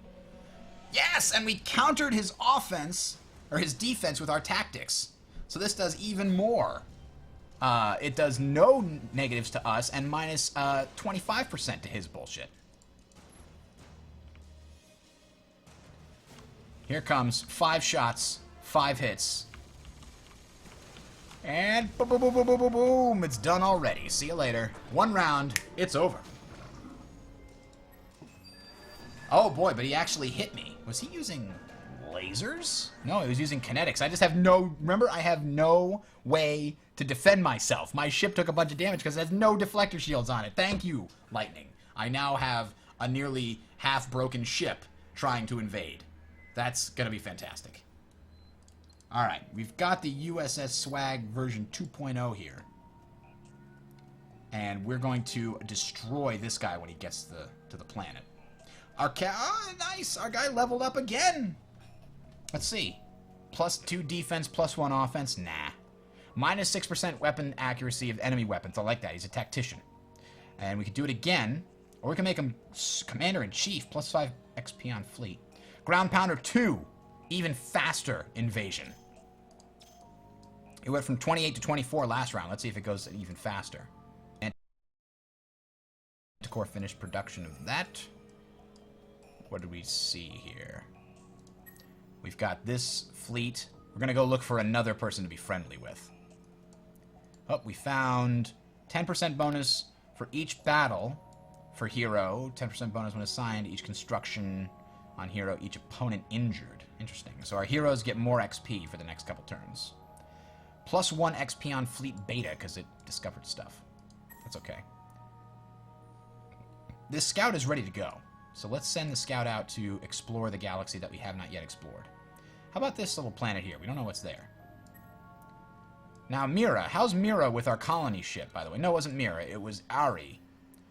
Yes, and we countered his offense, or his defense, with our tactics. So this does even more. It does no negatives to us, and minus 25% to his bullshit. Here comes 5 shots, 5 hits. And boom, boom, boom, boom, boom, boom, boom. It's done already. See you later. 1 round. It's over. Oh boy, but he actually hit me. Was he using lasers? No, he was using kinetics. I just have no... Remember, I have no way to defend myself. My ship took a bunch of damage because it has no deflector shields on it. Thank you, Lightning. I now have a nearly half-broken ship trying to invade. That's going to be fantastic. Alright, we've got the USS Swag version 2.0 here. And we're going to destroy this guy when he gets to the planet. Nice! Our guy leveled up again! Let's see. +2 defense, +1 offense? Nah. Minus 6% weapon accuracy of enemy weapons. I like that. He's a tactician. And we could do it again. Or we can make him Commander-in-Chief. +5 XP on fleet. Ground Pounder 2. Even faster invasion. It went from 28 to 24 last round. Let's see if it goes even faster. And core finished production of that. What do we see here? We've got this fleet. We're going to go look for another person to be friendly with. Oh, we found 10% bonus for each battle for hero. 10% bonus when assigned. Each construction on hero. Each opponent injured. Interesting. So our heroes get more XP for the next couple turns. +1 XP on fleet beta because it discovered stuff. That's okay. This scout is ready to go. So let's send the scout out to explore the galaxy that we have not yet explored. How about this little planet here? We don't know what's there. Now, Mira. How's Mira with our colony ship, by the way? No, it wasn't Mira. It was Ari.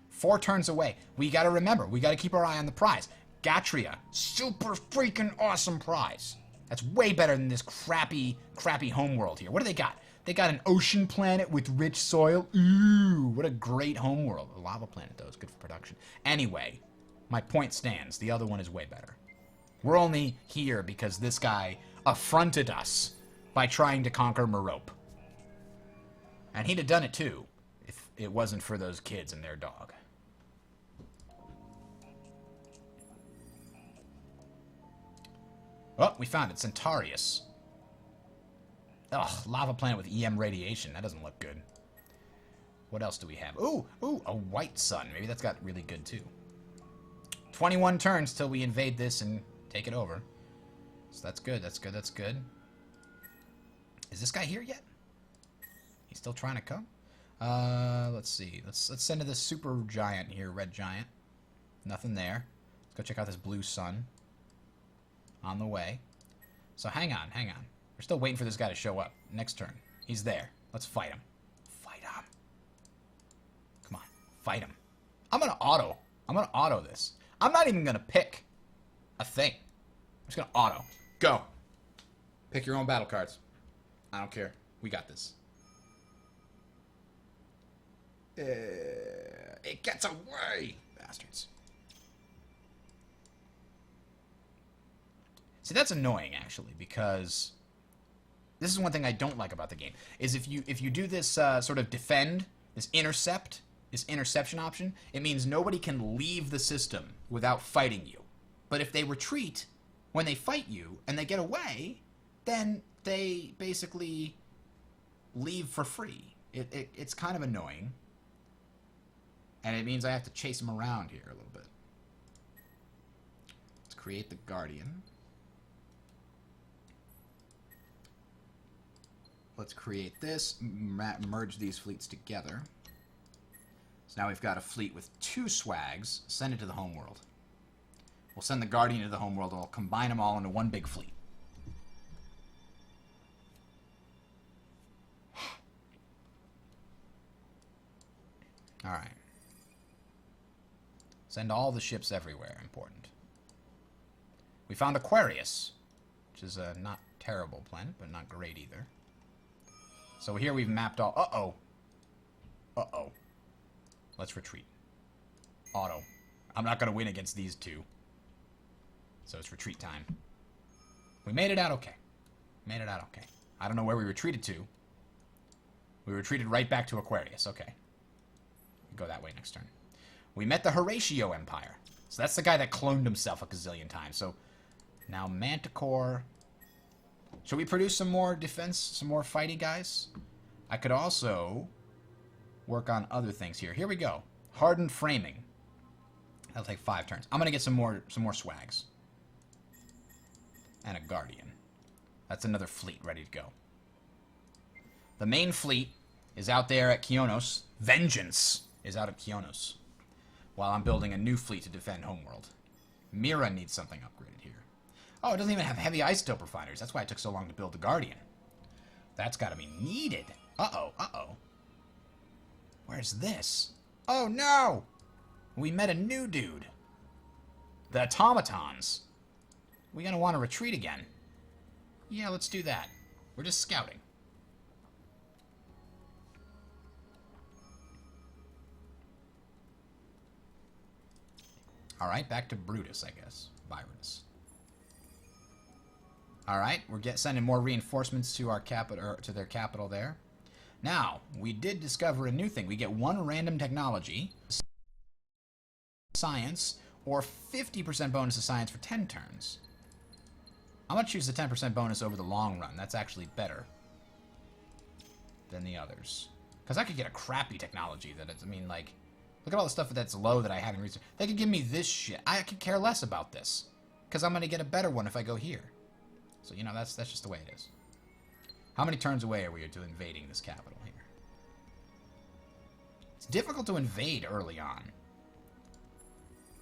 4 turns away. We got to remember. We got to keep our eye on the prize. Gatria. Super freaking awesome prize. That's way better than this crappy homeworld here. What do they got? They got an ocean planet with rich soil. Ooh, what a great homeworld. A lava planet, though. It's good for production. Anyway, my point stands. The other one is way better. We're only here because this guy affronted us by trying to conquer Merope. And he'd have done it, too, if it wasn't for those kids and their dog. Oh, we found it. Centaurus. Ugh, lava planet with EM radiation. That doesn't look good. What else do we have? Ooh, a white sun. Maybe that's got really good, too. 21 turns till we invade this and take it over. So that's good, that's good, that's good. Is this guy here yet? He's still trying to come? Let's see. Let's send to this super giant here, red giant. Nothing there. Let's go check out this blue sun. On the way. So hang on, hang on. We're still waiting for this guy to show up. Next turn. He's there. Let's fight him. Fight him. Come on. Fight him. I'm gonna auto this. I'm not even gonna pick a thing. I'm just gonna auto. Go. Pick your own battle cards. I don't care. We got this. It gets away! Bastards. See, that's annoying, actually, because this is one thing I don't like about the game, is if you do this sort of defend, this interception option, it means nobody can leave the system without fighting you. But if they retreat when they fight you and they get away, then they basically leave for free. It's kind of annoying. And it means I have to chase them around here a little bit. Let's create the Guardian. Let's create this, merge these fleets together. So now we've got a fleet with 2 swags. Send it to the homeworld. We'll send the Guardian to the homeworld and we'll combine them all into one big fleet. Alright. Send all the ships everywhere. Important. We found Aquarius, which is a not terrible planet, but not great either. So here we've mapped all... Uh-oh. Uh-oh. Let's retreat. Auto. I'm not going to win against these two. So it's retreat time. We made it out okay. Made it out okay. I don't know where we retreated to. We retreated right back to Aquarius. Okay. Go that way next turn. We met the Horatio Empire. So that's the guy that cloned himself a gazillion times. So now Manticore. Should we produce some more defense, some more fighty guys? I could also work on other things here. Here we go. Hardened framing. That'll take 5 turns. I'm gonna get some more swags. And a Guardian. That's another fleet ready to go. The main fleet is out there at Kionos. Vengeance is out at Kionos. While I'm building a new fleet to defend Homeworld. Mira needs something upgraded here. Oh, it doesn't even have heavy isotope refiners. That's why it took so long to build the Guardian. That's gotta be needed. Uh-oh, uh-oh. Where's this? Oh, no! We met a new dude. The automatons. We gonna want to retreat again. Yeah, let's do that. We're just scouting. Alright, back to Brutus, I guess. Byronus. Alright, we're sending more reinforcements to our capital, to their capital there. Now, we did discover a new thing. We get 1 random technology, science, or 50% bonus to science for 10 turns. I'm going to choose the 10% bonus over the long run. That's actually better than the others. Because I could get a crappy technology that it's, I mean, like, look at all the stuff that's low that I haven't researched. They could give me this shit. I could care less about this. Because I'm going to get a better one if I go here. So, you know, that's just the way it is. How many turns away are we to invading this capital here? It's difficult to invade early on.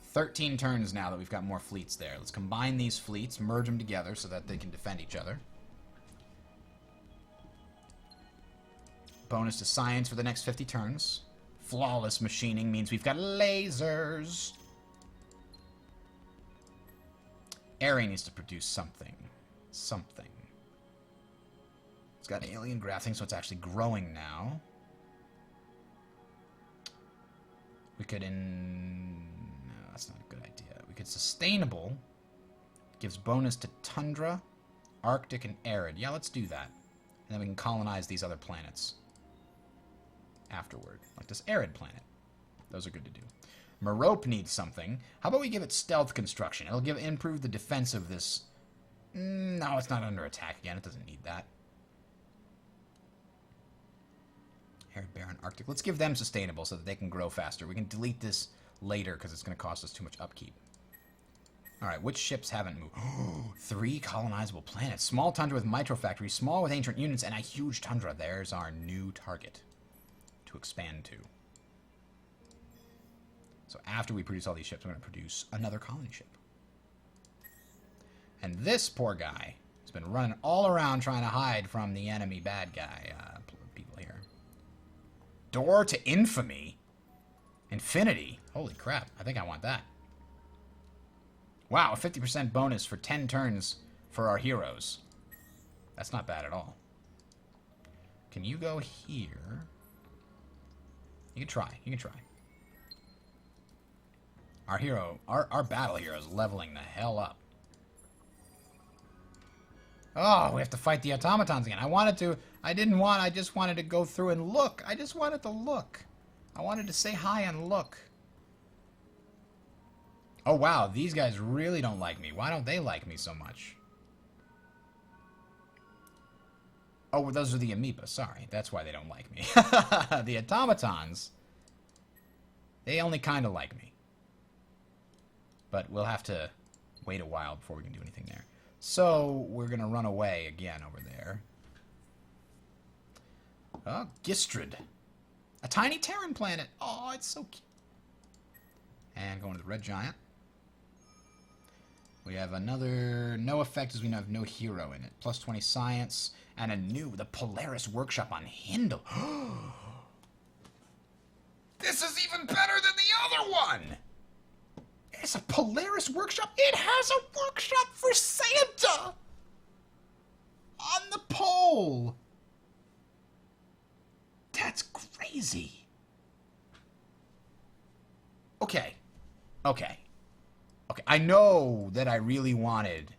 13 turns now that we've got more fleets there. Let's combine these fleets, merge them together so that they can defend each other. Bonus to science for the next 50 turns. Flawless machining means we've got lasers. Airy needs to produce something. Something. It's got alien grafting, so it's actually growing now. We could no, that's not a good idea. We could sustainable. Gives bonus to tundra, arctic, and arid. Yeah, let's do that. And then we can colonize these other planets afterward. Like this arid planet. Those are good to do. Merope needs something. How about we give it stealth construction? It'll improve the defense of this. No, it's not under attack again. It doesn't need that. Arid, barren, Arctic. Let's give them sustainable so that they can grow faster. We can delete this later because it's going to cost us too much upkeep. Alright, which ships haven't moved? 3 colonizable planets. Small tundra with mitro factories, small with ancient units, and a huge tundra. There's our new target to expand to. So after we produce all these ships, we're going to produce another colony ship. And this poor guy has been running all around trying to hide from the enemy bad guy people here. Door to infamy? Infinity? Holy crap, I think I want that. Wow, a 50% bonus for 10 turns for our heroes. That's not bad at all. Can you go here? You can try. You can try. Our hero, our battle hero is leveling the hell up. Oh, we have to fight the automatons again. I just wanted to go through and look. I just wanted to look. I wanted to say hi and look. Oh, wow, these guys really don't like me. Why don't they like me so much? Oh, well, those are the amoeba. Sorry, that's why they don't like me. The automatons, they only kind of like me. But we'll have to wait a while before we can do anything there. So, we're going to run away again over there. Oh, Gistrid. A tiny Terran planet. Oh, it's so cute. And going to the Red Giant. We have another, no effect as we have no hero in it. Plus 20 science, and the Polaris Workshop on Hindle. This is even better than the other one! It's a Polaris Workshop. It has a workshop for Santa! On the pole! That's crazy. Okay. Okay. Okay, I know that I really wanted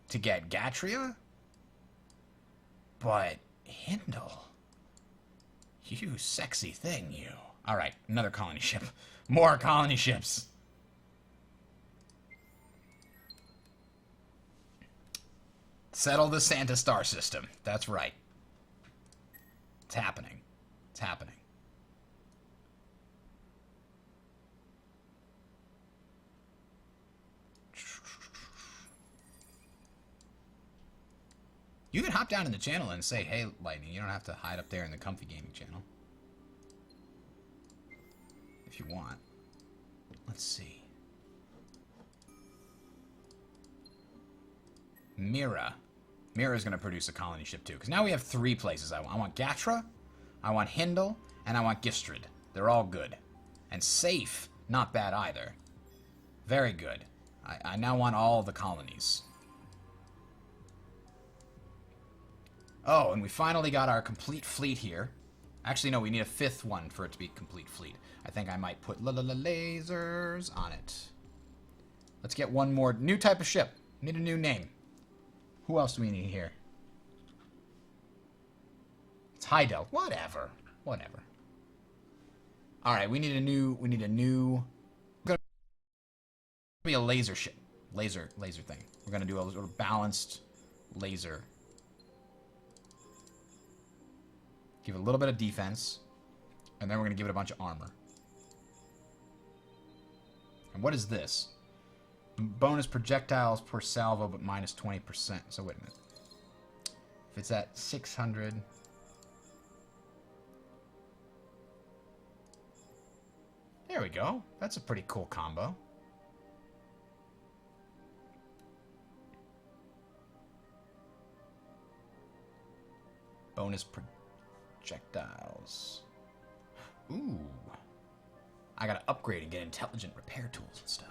to get Gatria, but Hindle, you sexy thing, you. All right, another colony ship. More colony ships. Settle the Santa star system. That's right. It's happening. It's happening. You can hop down in the channel and say, hey, Lightning. You don't have to hide up there in the comfy gaming channel. If you want. Let's see. Mira. Mira's going to produce a colony ship too. Because now we have 3 places I want. I want Gatra, I want Hindle, and I want Gistrid. They're all good. And safe, not bad either. Very good. I now want all the colonies. Oh, and we finally got our complete fleet here. Actually, no, we need a 5th one for it to be complete fleet. I think I might put lasers on it. Let's get one more new type of ship. Need a new name. Who else do we need here? It's Heidel. Whatever. Whatever. All right, we need a new. Gonna be a laser ship. Laser thing. We're gonna do a sort of balanced laser. Give it a little bit of defense, and then we're gonna give it a bunch of armor. And what is this? Bonus projectiles per salvo, but minus 20%. So wait a minute. If it's at 600... There we go. That's a pretty cool combo. Bonus projectiles. Ooh. I gotta upgrade and get intelligent repair tools and stuff.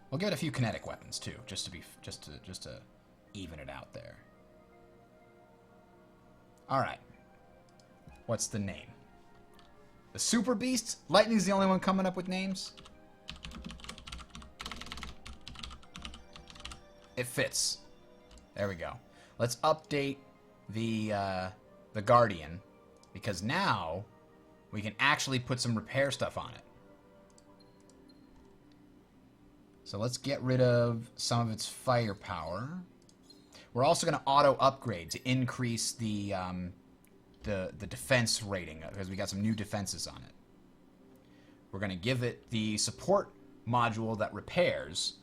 We'll give it a few kinetic weapons too, just to even it out there. All right. What's the name? The Super Beasts? Lightning's the only one coming up with names. It fits. There we go. Let's update the Guardian, because now we can actually put some repair stuff on it. So let's get rid of some of its firepower. We're also going to auto-upgrade to increase the the defense rating because we got some new defenses on it. We're going to give it the support module that repairs.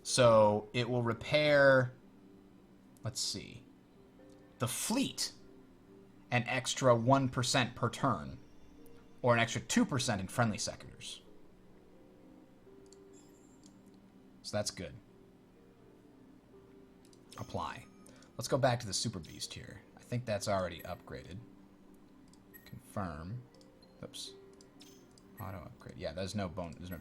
So it will repair, let's see, the fleet an extra 1% per turn, or an extra 2% in friendly sectors. So that's good. Apply. Let's go back to the Super Beast here. I think that's already upgraded. Confirm. Oops. Auto upgrade. Yeah, there's no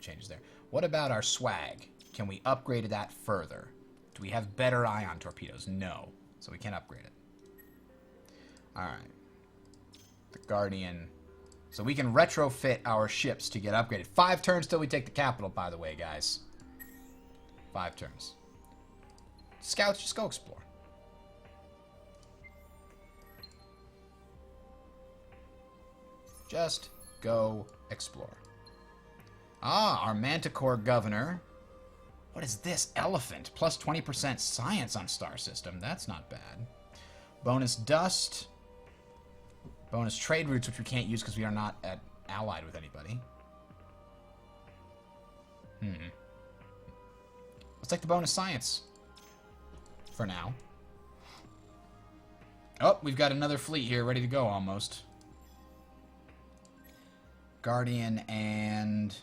changes there. What about our swag? Can we upgrade that further? Do we have better ion torpedoes? No. So we can't upgrade it. Alright. The Guardian. So we can retrofit our ships to get upgraded. 5 turns till we take the capital, by the way, guys. 5 turns. Scouts, just go explore. Just go explore. Ah, our Manticore Governor. What is this? Elephant. Plus 20% science on star system. That's not bad. Bonus dust. Bonus trade routes, which we can't use because we are not allied with anybody. Let's take the bonus science. For now. Oh, we've got another fleet here ready to go almost. Guardian, and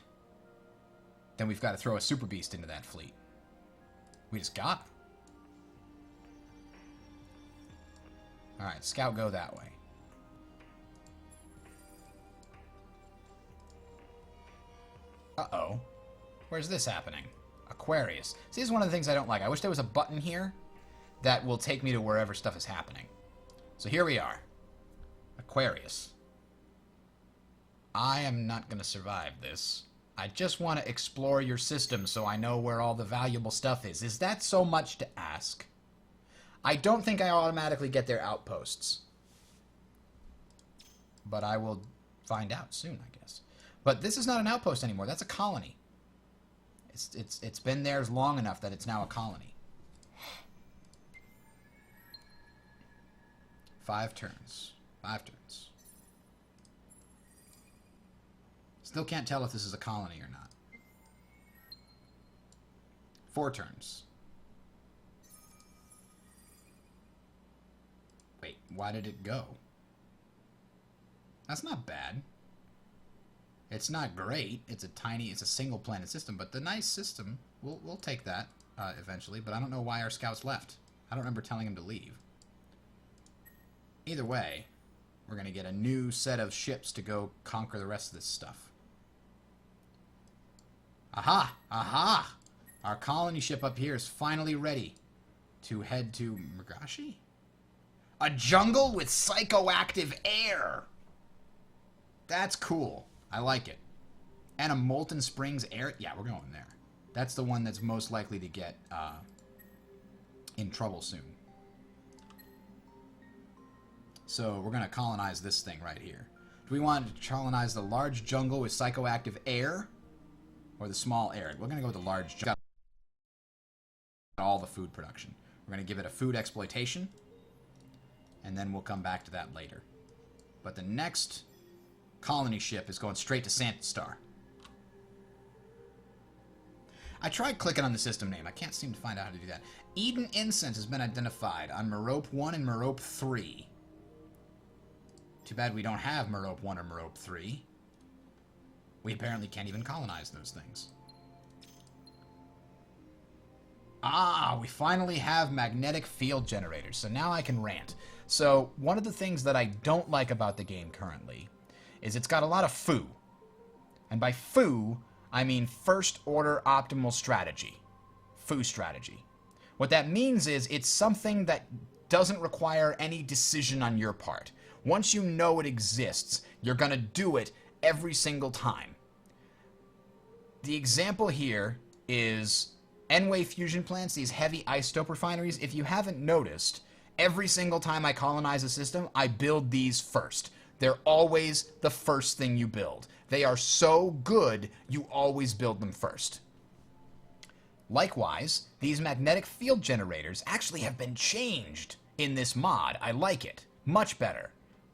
then we've got to throw a Super Beast into that fleet. We just got. Alright, Scout, go that way. Uh-oh. Where's this happening? Aquarius. See, this is one of the things I don't like. I wish there was a button here that will take me to wherever stuff is happening. So here we are. Aquarius. I am not going to survive this. I just want to explore your system so I know where all the valuable stuff is. Is that so much to ask? I don't think I automatically get their outposts. But I will find out soon, I guess. But this is not an outpost anymore. That's a colony. It's been there long enough that it's now a colony. 5 turns. 5 turns. Still can't tell if this is a colony or not. 4 turns. Wait, why did it go? That's not bad. It's not great. It's a single planet system, but the nice system, we'll take that eventually, but I don't know why our scouts left. I don't remember telling them to leave. Either way, we're going to get a new set of ships to go conquer the rest of this stuff. Aha! Aha! Our colony ship up here is finally ready to head to Murgashi? A jungle with psychoactive air! That's cool. I like it. And a Molten Springs air... Yeah, we're going there. That's the one that's most likely to get in trouble soon. So we're going to colonize this thing right here. Do we want to colonize the large jungle with psychoactive air? Or the small air? We're going to go with the large jungle. All the food production. We're going to give it a food exploitation. And then we'll come back to that later. But the next colony ship is going straight to Santa Star. I tried clicking on the system name. I can't seem to find out how to do that. Eden Incense has been identified on Merope 1 and Merope 3. Too bad we don't have Merope 1 or Merope 3. We apparently can't even colonize those things. Ah, we finally have magnetic field generators, so now I can rant. So, one of the things that I don't like about the game currently is it's got a lot of foo. And by foo, I mean first order optimal strategy. Foo strategy. What that means is it's something that doesn't require any decision on your part. Once you know it exists, you're going to do it every single time. The example here is N-Wave fusion plants, these heavy isotope refineries. If you haven't noticed, every single time I colonize a system, I build these first. They're always the first thing you build. They are so good, you always build them first. Likewise, these magnetic field generators actually have been changed in this mod. I like it. Much better.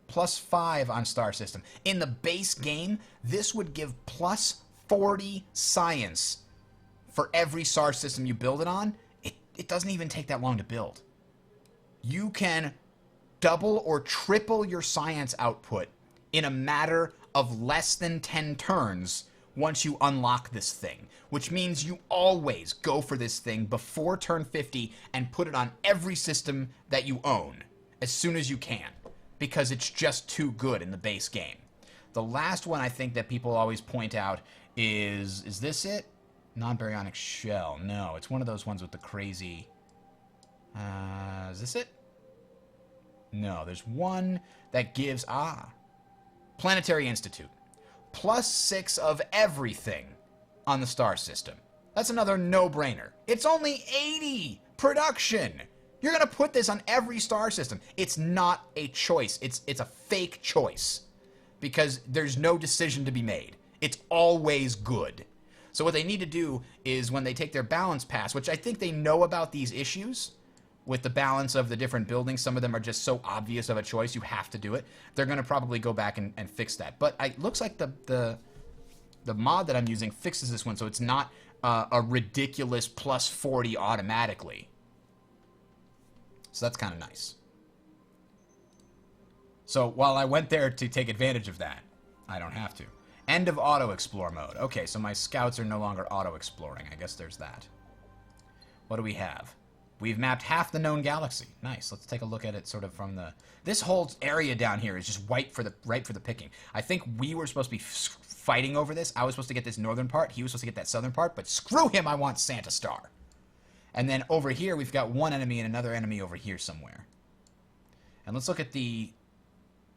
+5 on star system. In the base game, this would give +40 science for every star system you build it on. It doesn't even take that long to build. You can double or triple your science output in a matter of less than 10 turns once you unlock this thing, which means you always go for this thing before turn 50 and put it on every system that you own as soon as you can, because it's just too good in the base game. The last one I think that people always point out is this it? Non-baryonic shell. No, it's one of those ones with the crazy... is this it? No, there's one that gives... Planetary Institute. +6 of everything on the star system. That's another no-brainer. It's only 80 production. You're going to put this on every star system. It's not a choice. It's a fake choice because there's no decision to be made. It's always good. So what they need to do is when they take their balance pass, which I think they know about these issues with the balance of the different buildings, some of them are just so obvious of a choice, you have to do it. They're going to probably go back and fix that. But it looks like the mod that I'm using fixes this one, so it's not a ridiculous +40 automatically. So that's kind of nice. So while I went there to take advantage of that, I don't have to. End of auto-explore mode. Okay, so my scouts are no longer auto-exploring. I guess there's that. What do we have? We've mapped half the known galaxy. Nice. Let's take a look at it sort of from the... This whole area down here is just ripe for the picking. I think we were supposed to be fighting over this. I was supposed to get this northern part. He was supposed to get that southern part. But screw him, I want Santa Star. And then over here, we've got one enemy and another enemy over here somewhere. And let's look at the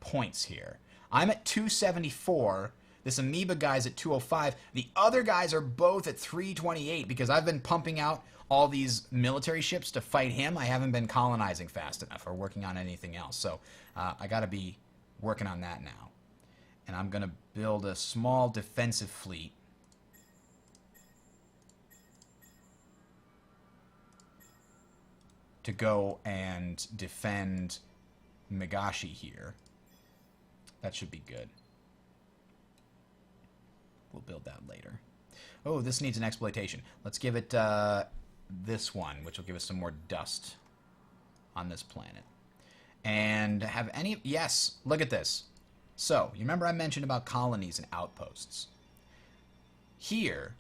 points here. I'm at 274. This amoeba guy's at 205. The other guys are both at 328 because I've been pumping out all these military ships to fight him. I haven't been colonizing fast enough or working on anything else. So I got to be working on that now. And I'm going to build a small defensive fleet. To go and defend Megashi here. That should be good. We'll build that later. Oh, this needs an exploitation. Let's give it this one, which will give us some more dust on this planet. And have any... Yes, look at this. So, you remember I mentioned about colonies and outposts. Here,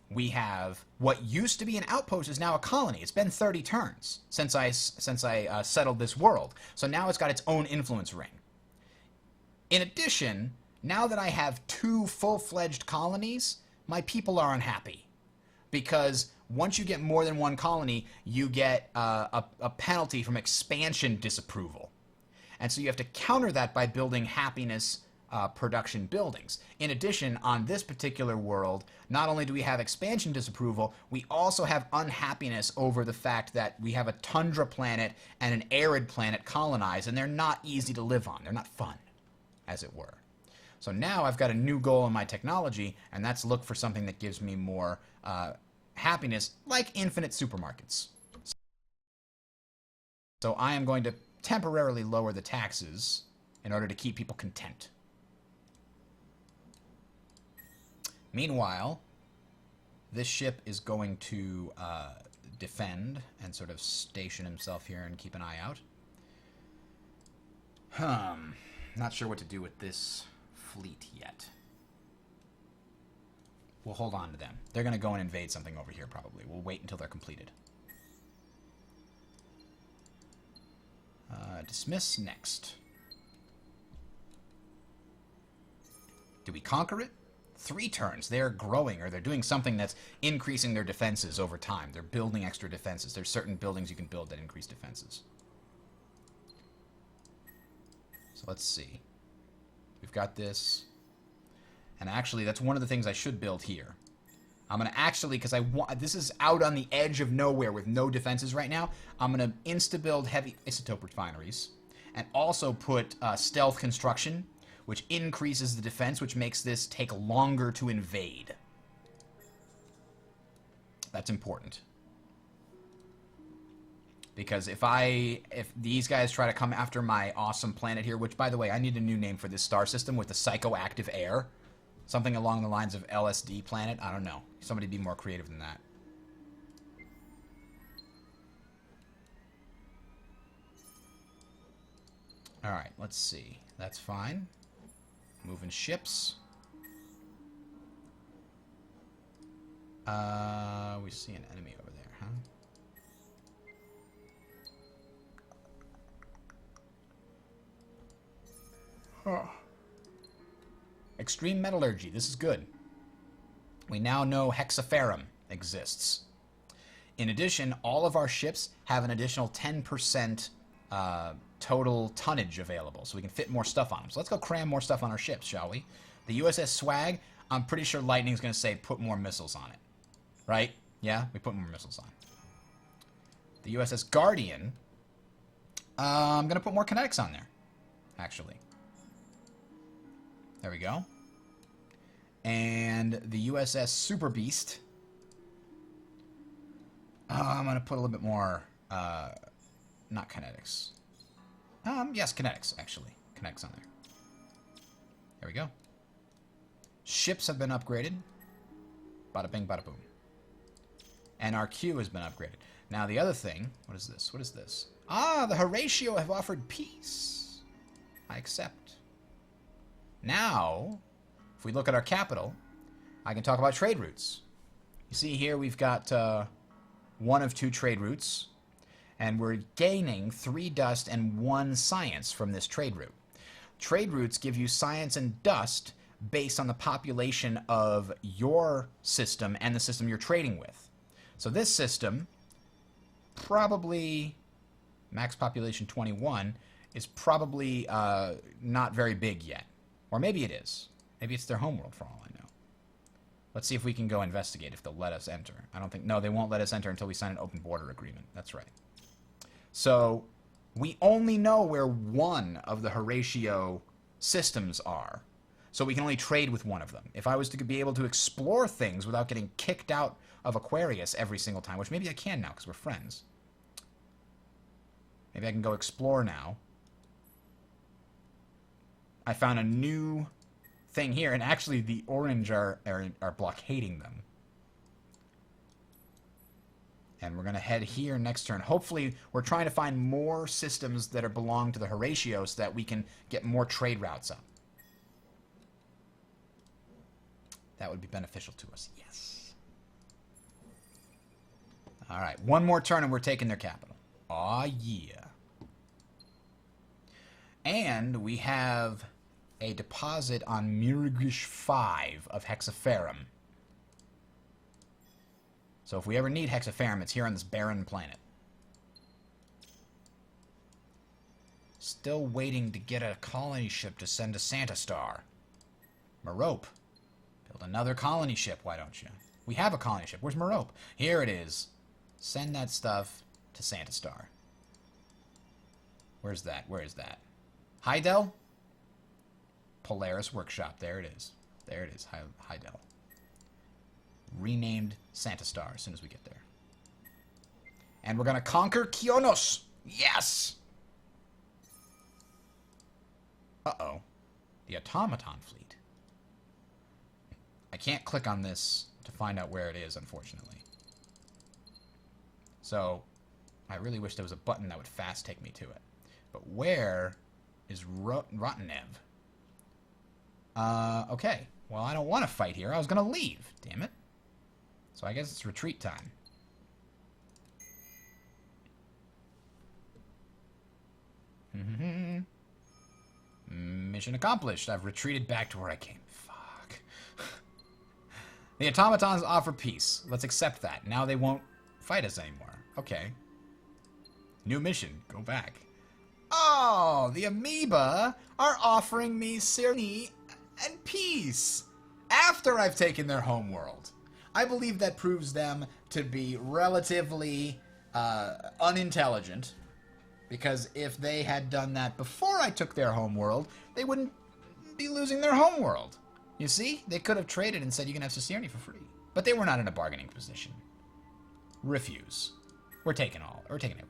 we have what used to be an outpost is now a colony. It's been 30 turns since I settled this world. So now it's got its own influence ring. In addition, now that I have 2 full-fledged colonies, my people are unhappy. Because once you get more than 1 colony, you get a penalty from expansion disapproval. And so you have to counter that by building happiness production buildings. In addition, on this particular world, not only do we have expansion disapproval, we also have unhappiness over the fact that we have a tundra planet and an arid planet colonized, and they're not easy to live on. They're not fun, as it were. So now I've got a new goal in my technology, and that's look for something that gives me more happiness, like infinite supermarkets. So I am going to temporarily lower the taxes in order to keep people content. Meanwhile, this ship is going to defend and sort of station himself here and keep an eye out. Not sure what to do with this fleet yet. We'll hold on to them. They're going to go and invade something over here probably. We'll wait until they're completed. Dismiss next. Do we conquer it? 3 turns. They're growing, or they're doing something that's increasing their defenses over time. They're building extra defenses. There's certain buildings you can build that increase defenses. So let's see. We've got this. And actually, that's one of the things I should build here. I'm going to actually, because I want, this is out on the edge of nowhere with no defenses right now, I'm going to insta-build heavy isotope refineries and also put stealth construction, which increases the defense, which makes this take longer to invade. That's important. Because if these guys try to come after my awesome planet here, which, by the way, I need a new name for this star system with the psychoactive air. Something along the lines of LSD planet. I don't know. Somebody be more creative than that. Alright, let's see. That's fine. Moving ships. We see an enemy over there, huh? Huh. Extreme metallurgy. This is good. We now know hexaferrum exists. In addition, all of our ships have an additional 10% total tonnage available, so we can fit more stuff on them. So let's go cram more stuff on our ships, shall we? The USS Swag, I'm pretty sure Lightning's going to say put more missiles on it. Right? Yeah, we put more missiles on. The USS Guardian, I'm going to put more kinetics on there, actually. There we go. And the USS Super Beast, I'm going to put a little bit more, not kinetics. Yes, kinetics, actually. Kinetics on there. There we go. Ships have been upgraded. Bada bing, bada boom. And our queue has been upgraded. Now, the other thing, what is this? What is this? Ah, the Horatio have offered peace. I accept. Now, if we look at our capital, I can talk about trade routes. You see here we've got one of 2 trade routes, and we're gaining 3 dust and 1 science from this trade route. Trade routes give you science and dust based on the population of your system and the system you're trading with. So this system, probably max population 21, is probably not very big yet. Or maybe it is. Maybe it's their homeworld for all I know. Let's see if we can go investigate if they'll let us enter. I don't think... No, they won't let us enter until we sign an open border agreement. That's right. So, we only know where one of the Horatio systems are. So we can only trade with one of them. If I was to be able to explore things without getting kicked out of Aquarius every single time, which maybe I can now because we're friends. Maybe I can go explore now. I found a new thing here, and actually the orange are blockading them. And we're going to head here next turn. Hopefully, we're trying to find more systems that belong to the Horatio so that we can get more trade routes up. That would be beneficial to us. Yes. All right. One more turn and we're taking their capital. Aw, yeah. And we have a deposit on Miragrish 5 of hexaferrum. So if we ever need hexaferrum, it's here on this barren planet. Still waiting to get a colony ship to send to Santa Star. Merope. Build another colony ship, why don't you? We have a colony ship. Where's Merope? Here it is. Send that stuff to Santa Star. Where's that? Where is that? Heidel? Polaris Workshop. There it is. There it is. Heidel. Renamed Santa Star as soon as we get there. And we're going to conquer Kionos. Yes! Uh-oh. The automaton fleet. I can't click on this to find out where it is, unfortunately. So, I really wish there was a button that would fast take me to it. But where is Rotanev? Okay. Well, I don't want to fight here. I was going to leave. Damn it. So I guess it's retreat time. Mission accomplished. I've retreated back to where I came. Fuck. The automatons offer peace. Let's accept that. Now they won't fight us anymore. Okay. New mission. Go back. Oh, the amoeba are offering me Sirni and peace after I've taken their homeworld. I believe that proves them to be relatively unintelligent, because if they had done that before I took their homeworld, they wouldn't be losing their homeworld. You see? They could have traded and said you can have Cicerni for free. But they were not in a bargaining position. Refuse. We're taking everything.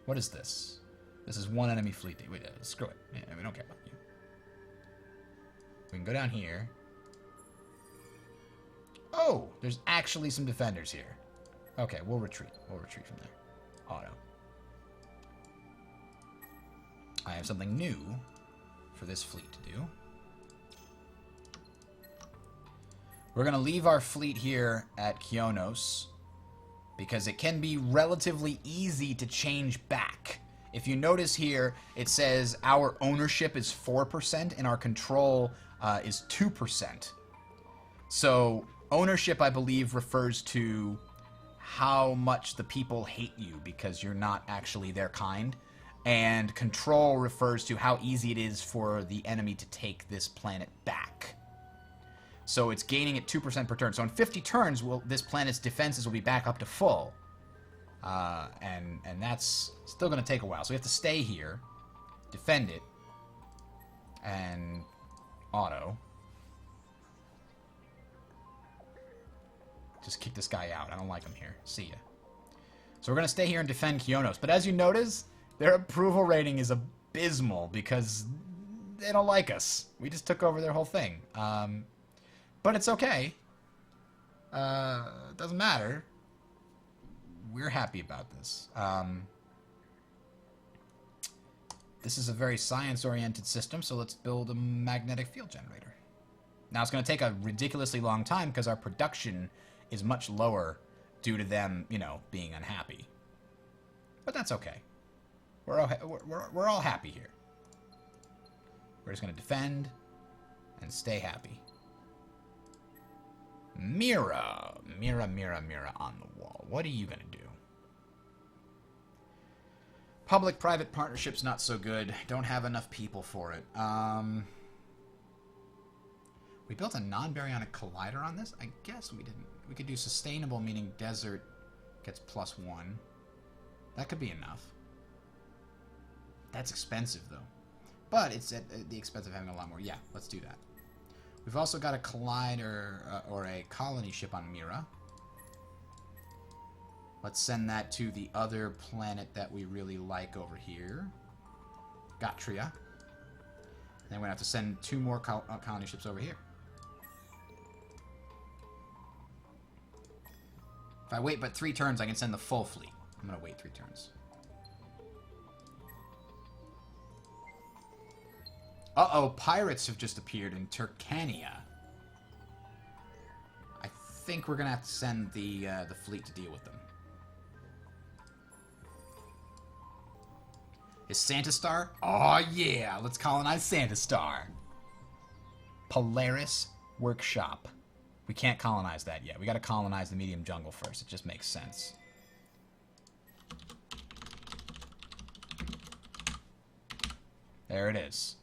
What is this? This is one enemy fleet. Wait, screw it. Yeah, we don't care about you. We can go down here. Oh, there's actually some defenders here. Okay, we'll retreat. We'll retreat from there. Auto. I have something new for this fleet to do. We're going to leave our fleet here at Kionos because it can be relatively easy to change back. If you notice here, it says our ownership is 4% and our control is 2%. So ownership, I believe, refers to how much the people hate you because you're not actually their kind. And control refers to how easy it is for the enemy to take this planet back. So it's gaining at 2% per turn. So in 50 turns, this planet's defenses will be back up to full. And that's still going to take a while. So we have to stay here, defend it, and auto. Just kick this guy out. I don't like him here. See ya. So we're going to stay here and defend Kionos. But as you notice, their approval rating is abysmal because they don't like us. We just took over their whole thing. But it's okay. It doesn't matter. We're happy about this. This is a very science-oriented system, so let's build a magnetic field generator. Now, it's going to take a ridiculously long time because our production is much lower due to them, you know, being unhappy. But that's okay. We're all happy here. We're just going to defend and stay happy. Mira. Mira, Mira, Mira on the wall. What are you going to do? Public-private partnership's not so good. Don't have enough people for it. We built a non-baryonic collider on this? I guess we didn't. We could do sustainable, meaning desert gets +1. That could be enough. That's expensive, though. But it's at the expense of having a lot more. Yeah, let's do that. We've also got a collider or a colony ship on Mira. Let's send that to the other planet that we really like over here. Gatria. Then we're going to have to send 2 more colony ships over here. If I wait but 3 turns, I can send the full fleet. I'm going to wait 3 turns. Uh-oh, pirates have just appeared in Turkania. I think we're going to have to send the fleet to deal with them. Is Santa Star? Oh, yeah. Let's colonize Santa Star. Polaris Workshop. We can't colonize that yet. We got to colonize the medium jungle first. It just makes sense. There it is.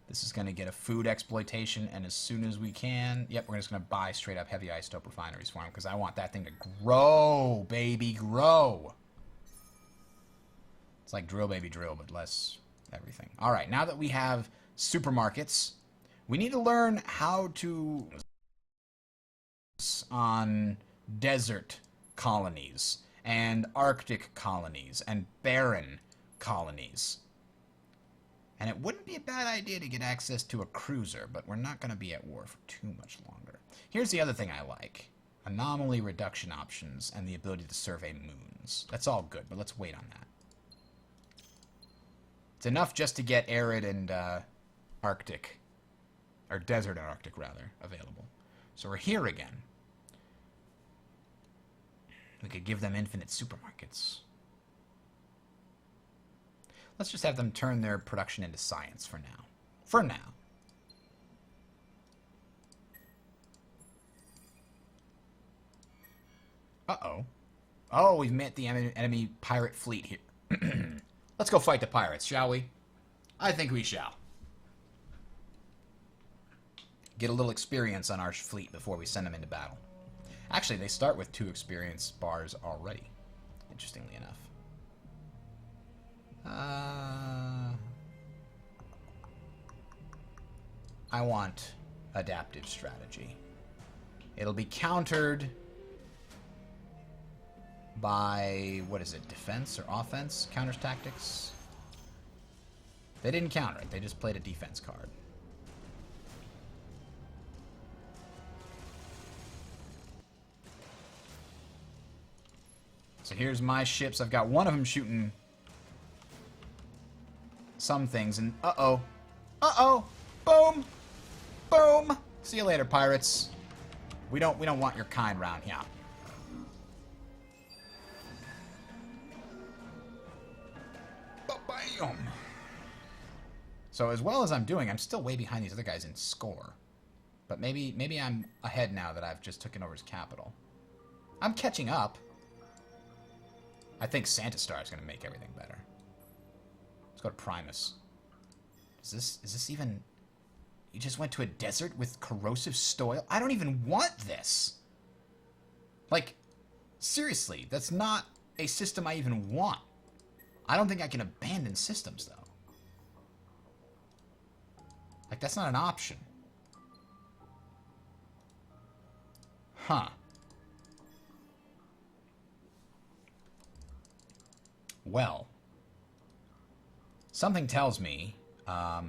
This is going to get a food exploitation, and as soon as we can... Yep, we're just going to buy straight-up heavy isotope refineries for him, because I want that thing to grow, baby, grow. It's like drill, baby, drill, but less everything. All right, now that we have supermarkets, we need to learn how to... on desert colonies, and Arctic colonies, and barren colonies. And it wouldn't be a bad idea to get access to a cruiser, but we're not going to be at war for too much longer. Here's the other thing I like. Anomaly reduction options and the ability to survey moons. That's all good, but let's wait on that. It's enough just to get arid and Arctic, or desert and Arctic, rather, available. So we're here again. We could give them infinite supermarkets. Let's just have them turn their production into science for now. For now. Uh-oh. Oh, we've met the enemy pirate fleet here. Let's go fight the pirates, shall we? I think we shall. Get a little experience on our fleet before we send them into battle. Actually, they start with 2 experience bars already, interestingly enough. I want adaptive strategy. It'll be countered by, what is it, defense or offense? Counters tactics? They didn't counter it. They just played a defense card. So here's my ships. I've got one of them shooting some things, and uh-oh. Uh-oh! Boom! Boom! See you later, pirates. We don't want your kind round here. Bam! So as well as I'm doing, I'm still way behind these other guys in score. But maybe I'm ahead now that I've just taken over his capital. I'm catching up. I think Santa Star is going to make everything better. Let's go to Primus. Is this even... You just went to a desert with corrosive soil? I don't even want this. Like, seriously, that's not a system I even want. I don't think I can abandon systems, though. Like, that's not an option. Huh. Well, something tells me, I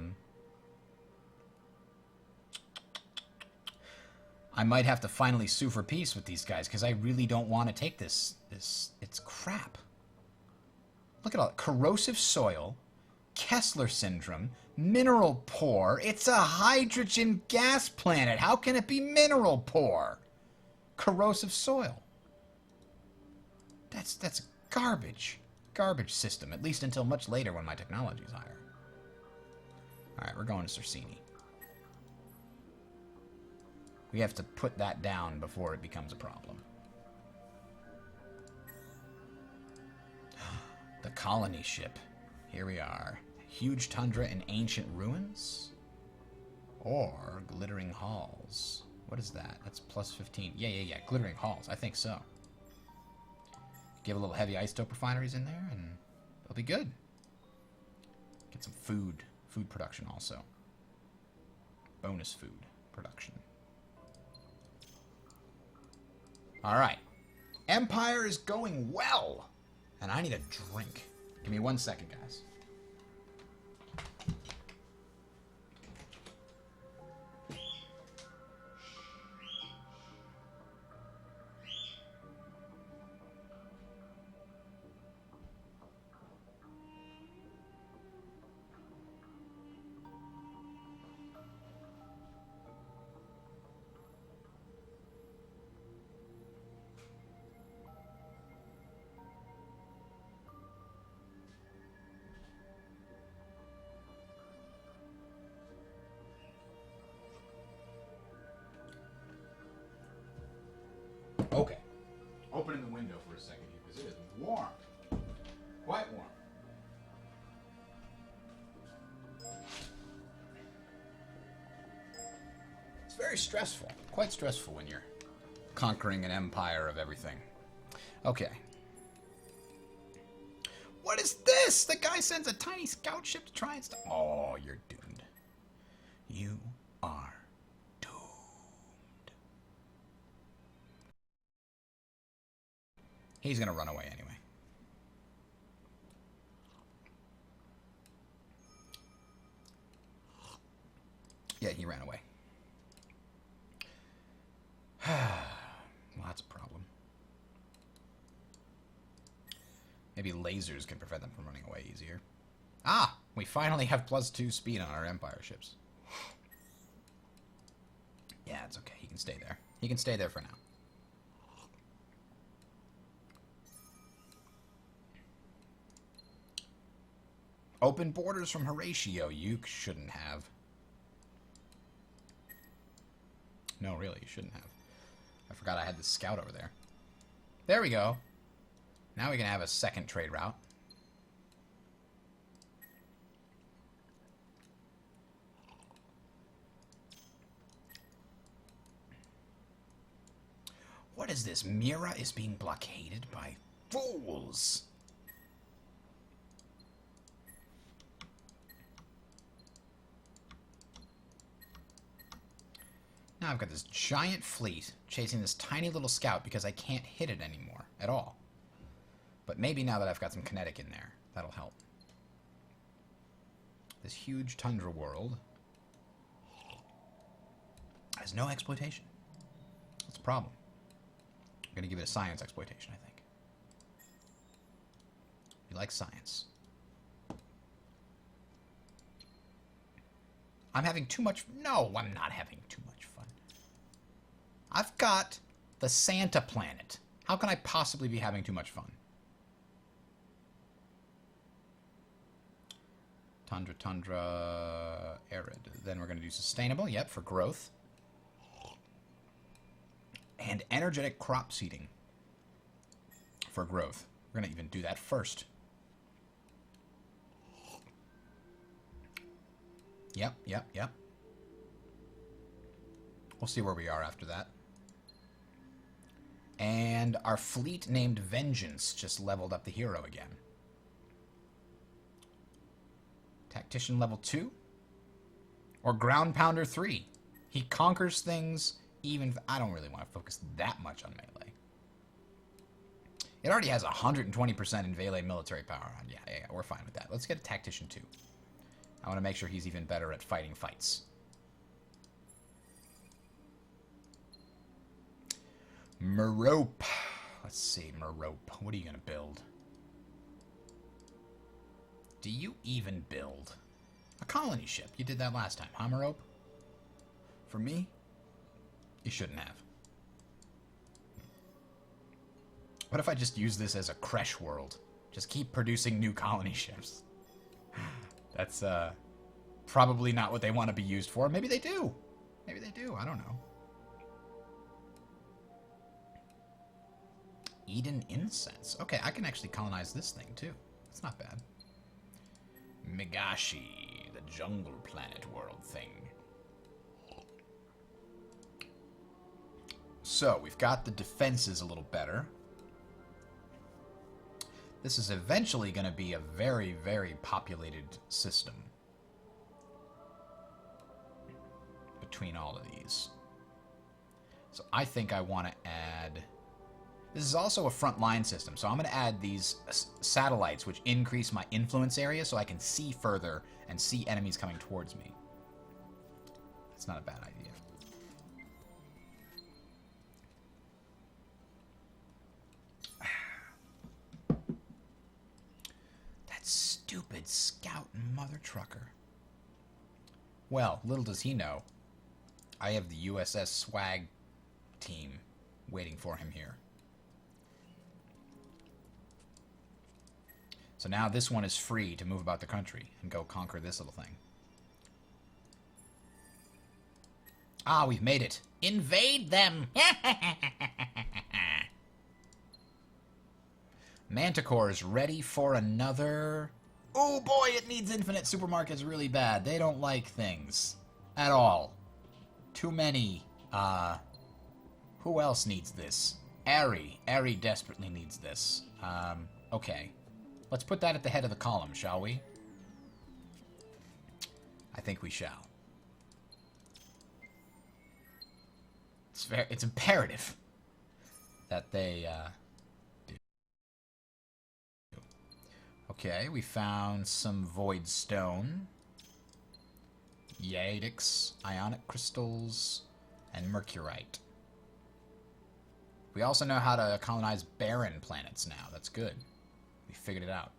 might have to finally sue for peace with these guys, because I really don't want to take this. It's crap. Look at all that. Corrosive soil, Kessler syndrome, mineral poor. It's a hydrogen gas planet. How can it be mineral poor? Corrosive soil. That's garbage. Garbage system, at least until much later when my technology is higher. Alright, we're going to Cersini. We have to put that down before it becomes a problem. The colony ship. Here we are. Huge tundra and ancient ruins? Or glittering halls. What is that? That's plus 15. Yeah. Glittering halls. I think so. Give a little heavy isotope refineries in there, and they'll be good. Get some food. Food production also. Bonus food production. Alright. Empire is going well. And I need a drink. Give me 1 second, guys. Okay. Opening the window for a second here, because it is warm. Quite warm. It's very stressful. Quite stressful when you're conquering an empire of everything. Okay. What is this? The guy sends a tiny scout ship to try and stop. Oh, you're doomed. You are doomed. He's gonna run away anyway. Yeah, he ran away. Well, that's a problem. Maybe lasers can prevent them from running away easier. Ah! We finally have +2 speed on our Empire ships. Yeah, it's okay. He can stay there. He can stay there for now. Open borders from Horatio. You shouldn't have. No, really, you shouldn't have. I forgot I had the scout over there. There we go. Now we can have a second trade route. What is this? Mira is being blockaded by fools. Now I've got this giant fleet chasing this tiny little scout because I can't hit it anymore at all. But maybe now that I've got some kinetic in there, that'll help. This huge tundra world has no exploitation. That's a problem. I'm going to give it a science exploitation, I think. We like science. I'm having too much... No, I'm not having too much fun. I've got the Santa planet. How can I possibly be having too much fun? Tundra, arid. Then we're going to do sustainable, yep, for growth. And energetic crop seeding for growth. We're going to even do that first. Yep. We'll see where we are after that. And our fleet named Vengeance just leveled up the hero again. Tactician level 2? Or Ground Pounder 3. He conquers things even if... I don't really want to focus that much on melee. It already has 120% in melee military power on. Yeah, we're fine with that. Let's get a Tactician 2. I want to make sure he's even better at fighting fights. Merope. Let's see, Merope. What are you going to build? Do you even build a colony ship? You did that last time, huh, Merope? For me, you shouldn't have. What if I just use this as a creche world? Just keep producing new colony ships. That's probably not what they want to be used for. Maybe they do. Maybe they do. I don't know. Eden Incense. Okay, I can actually colonize this thing, too. It's not bad. Megashi, the jungle planet world thing. So, we've got the defenses a little better. This is eventually going to be a very, very populated system. Between all of these. So I think I want to add... This is also a front line system, so I'm going to add these satellites which increase my influence area so I can see further and see enemies coming towards me. That's not a bad idea. That stupid scout mother trucker. Well, little does he know, I have the USS Swag team waiting for him here. So now this one is free to move about the country and go conquer this little thing. Ah, we've made it. Invade them! Manticore is ready for another... Oh boy, it needs infinite supermarkets really bad. They don't like things. At all. Too many. Who else needs this? Ari. Ari desperately needs this. Okay. Let's put that at the head of the column, shall we? I think we shall. It's imperative that they do. Okay, we found some void stone, Yadix, ionic crystals, and mercurite. We also know how to colonize barren planets now. That's good. We figured it out.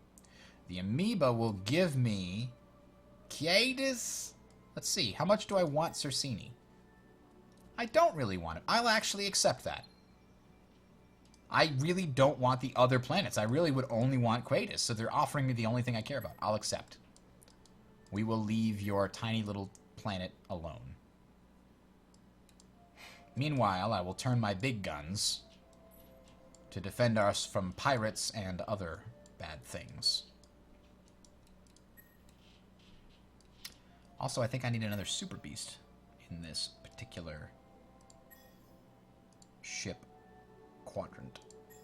The amoeba will give me Kiadis. Let's see. How much do I want Cersini? I don't really want it. I'll actually accept that. I really don't want the other planets. I really would only want Quaidus, so they're offering me the only thing I care about. I'll accept. We will leave your tiny little planet alone. Meanwhile, I will turn my big guns to defend us from pirates and other bad things. Also, I think I need another super beast in this particular ship quadrant.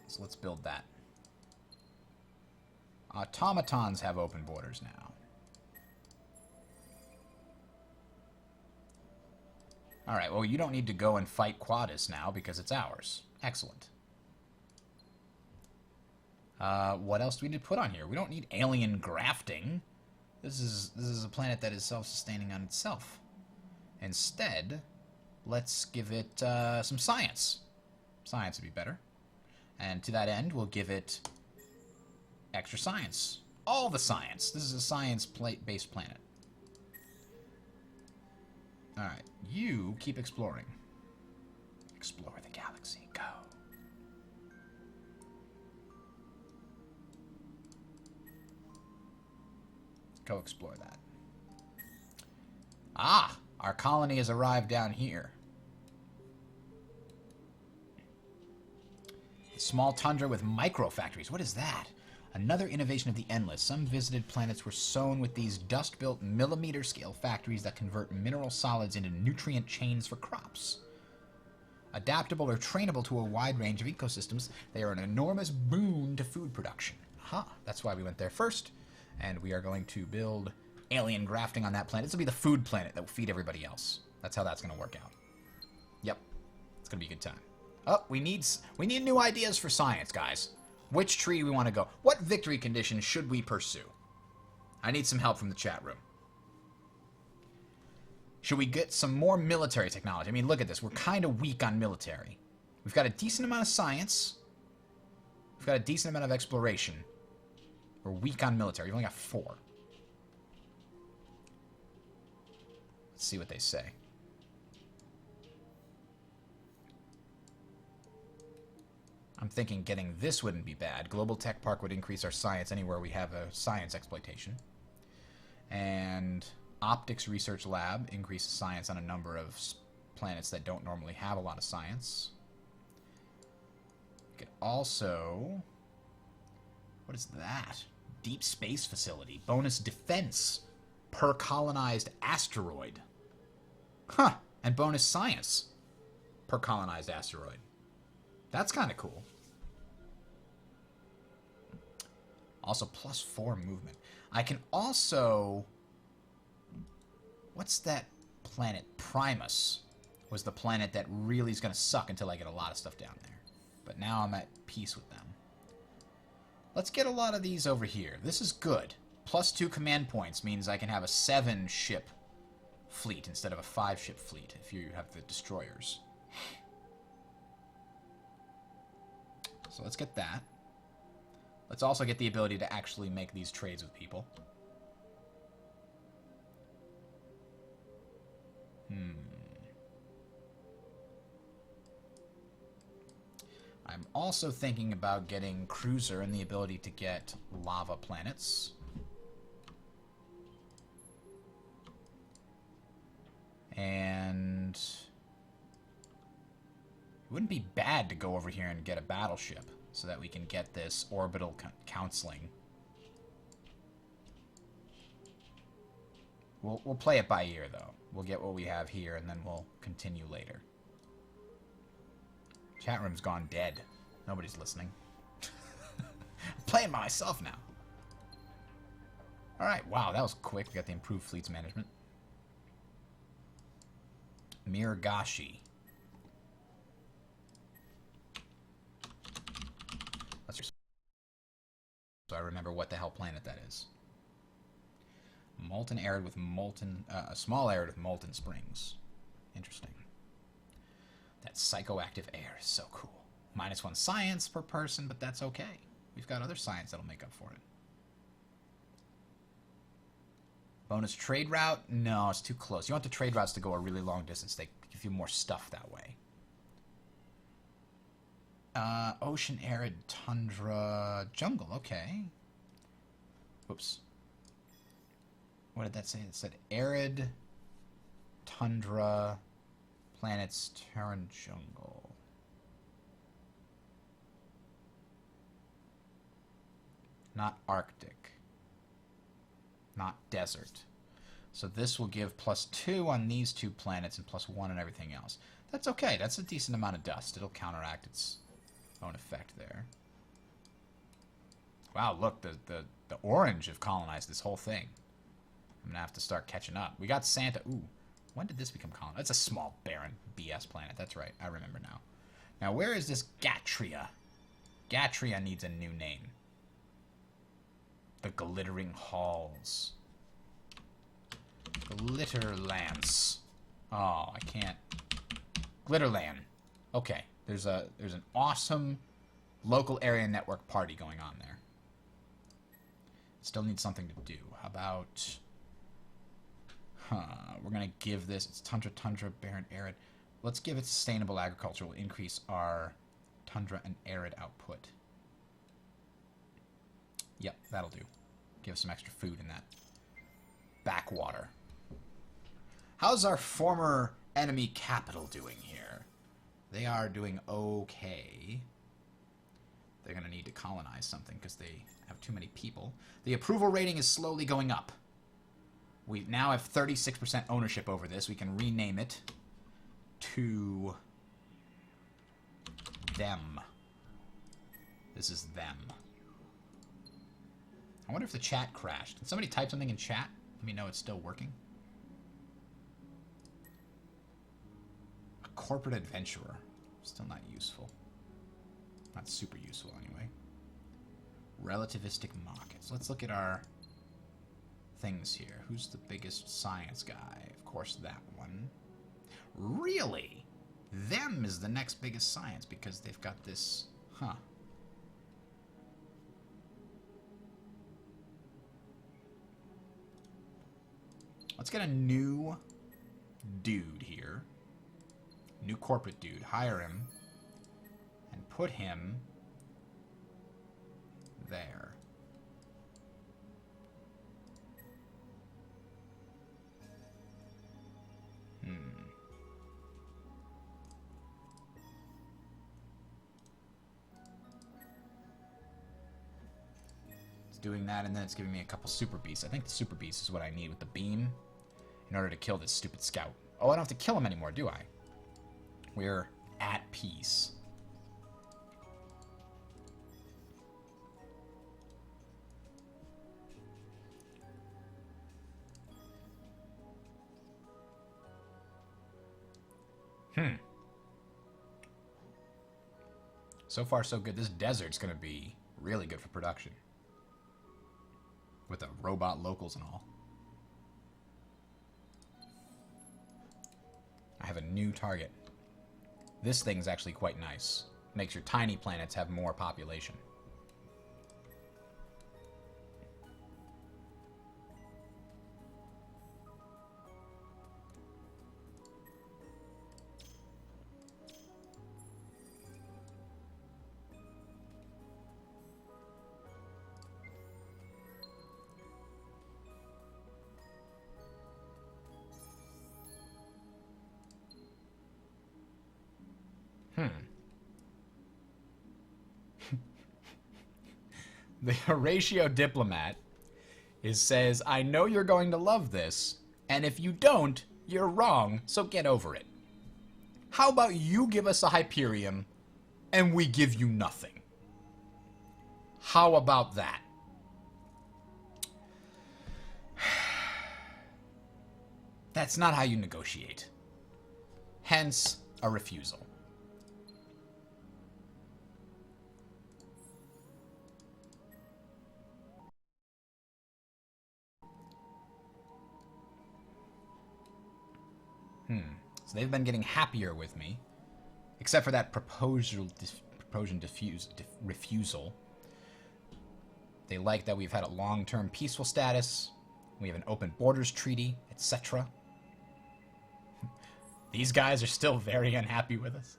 So let's build that. Automatons have open borders now. Alright, well, you don't need to go and fight Quadus now because it's ours. Excellent. What else do we need to put on here? We don't need alien grafting. This is a planet that is self-sustaining on itself. Instead, let's give it some science. Science would be better. And to that end, we'll give it extra science. All the science. This is a science-based planet. Alright, you keep exploring. Explore the galaxy. Go. Go explore that. Ah! Our colony has arrived down here. Small tundra with micro-factories. What is that? Another innovation of the Endless. Some visited planets were sown with these dust-built millimeter-scale factories that convert mineral solids into nutrient chains for crops. Adaptable or trainable to a wide range of ecosystems, they are an enormous boon to food production. Aha, that's why we went there first. And we are going to build alien grafting on that planet. This will be the food planet that will feed everybody else. That's how that's going to work out. Yep. It's going to be a good time. Oh, we need new ideas for science, guys. Which tree do we want to go? What victory condition should we pursue? I need some help from the chat room. Should we get some more military technology? I mean, look at this. We're kind of weak on military. We've got a decent amount of science. We've got a decent amount of exploration. We're weak on military. We've only got 4. Let's see what they say. I'm thinking getting this wouldn't be bad. Global Tech Park would increase our science anywhere we have a science exploitation. And Optics Research Lab increases science on a number of planets that don't normally have a lot of science. We could also... What is that? Deep Space Facility. Bonus defense per colonized asteroid. Huh. And bonus science per colonized asteroid. That's kind of cool. Also, +4 movement. I can also... What's that planet? Primus was the planet that really is going to suck until I get a lot of stuff down there. But now I'm at peace with them. Let's get a lot of these over here. This is good. +2 command points means I can have a 7-ship fleet instead of a 5-ship fleet if you have the destroyers. So let's get that. Let's also get the ability to actually make these trades with people. I'm also thinking about getting Cruiser and the ability to get lava planets. And it wouldn't be bad to go over here and get a battleship so that we can get this orbital counseling. We'll play it by ear, though. We'll get what we have here, and then we'll continue later. Chat room's gone dead. Nobody's listening. I'm playing by myself now. Alright, wow, that was quick. We got the improved fleets management. Miragashi. So I remember what the hell planet that is. Molten arid with molten... small arid with molten springs. Interesting. That psychoactive air is so cool. -1 science per person, but that's okay. We've got other science that'll make up for it. Bonus trade route? No, it's too close. You want the trade routes to go a really long distance. They give you more stuff that way. Ocean, arid, tundra, jungle. Okay. Whoops. What did that say? It said arid, tundra, planets, Terran, jungle. Not Arctic. Not desert. So this will give +2 on these 2 planets and +1 on everything else. That's okay. That's a decent amount of dust. It'll counteract its own effect there. Wow, look, the orange have colonized this whole thing. I'm gonna have to start catching up. We got Santa. Ooh, when did this become colonized? It's a small, barren BS planet. That's right. I remember now. Now, where is this Gatria? Gatria needs a new name. The glittering halls. Glitterlance. Oh, I can't. Glitterland. Okay, there's an awesome local area network party going on there. Still need something to do. How about... we're going to give this... It's tundra, barren, arid. Let's give it sustainable agriculture. We'll increase our tundra and arid output. Yep, that'll do. Give us some extra food in that backwater. How's our former enemy capital doing here? They are doing okay. They're going to need to colonize something because they have too many people. The approval rating is slowly going up. We now have 36% ownership over this. We can rename it to them. This is them. I wonder if the chat crashed. Can somebody type something in chat? Let me know it's still working. A corporate adventurer. Still not useful. Not super useful anyway. Relativistic markets. Let's look at our things here. Who's the biggest science guy? Of course, that one. Really? Them is the next biggest science because they've got this... Huh. Let's get a new dude here. New corporate dude. Hire him. And put him there. It's doing that, and then it's giving me a couple super beasts. I think the super beast is what I need with the beam in order to kill this stupid scout. Oh, I don't have to kill him anymore, do I? We're at peace. So far, so good. This desert's going to be really good for production. With the robot locals and all. I have a new target. This thing's actually quite nice. Makes your tiny planets have more population. The Horatio Diplomat says, I know you're going to love this, and if you don't, you're wrong, so get over it. How about you give us a Hyperium, and we give you nothing? How about that? That's not how you negotiate. Hence, a refusal. So they've been getting happier with me. Except for that refusal. They like that we've had a long-term peaceful status. We have an open borders treaty, etc. These guys are still very unhappy with us.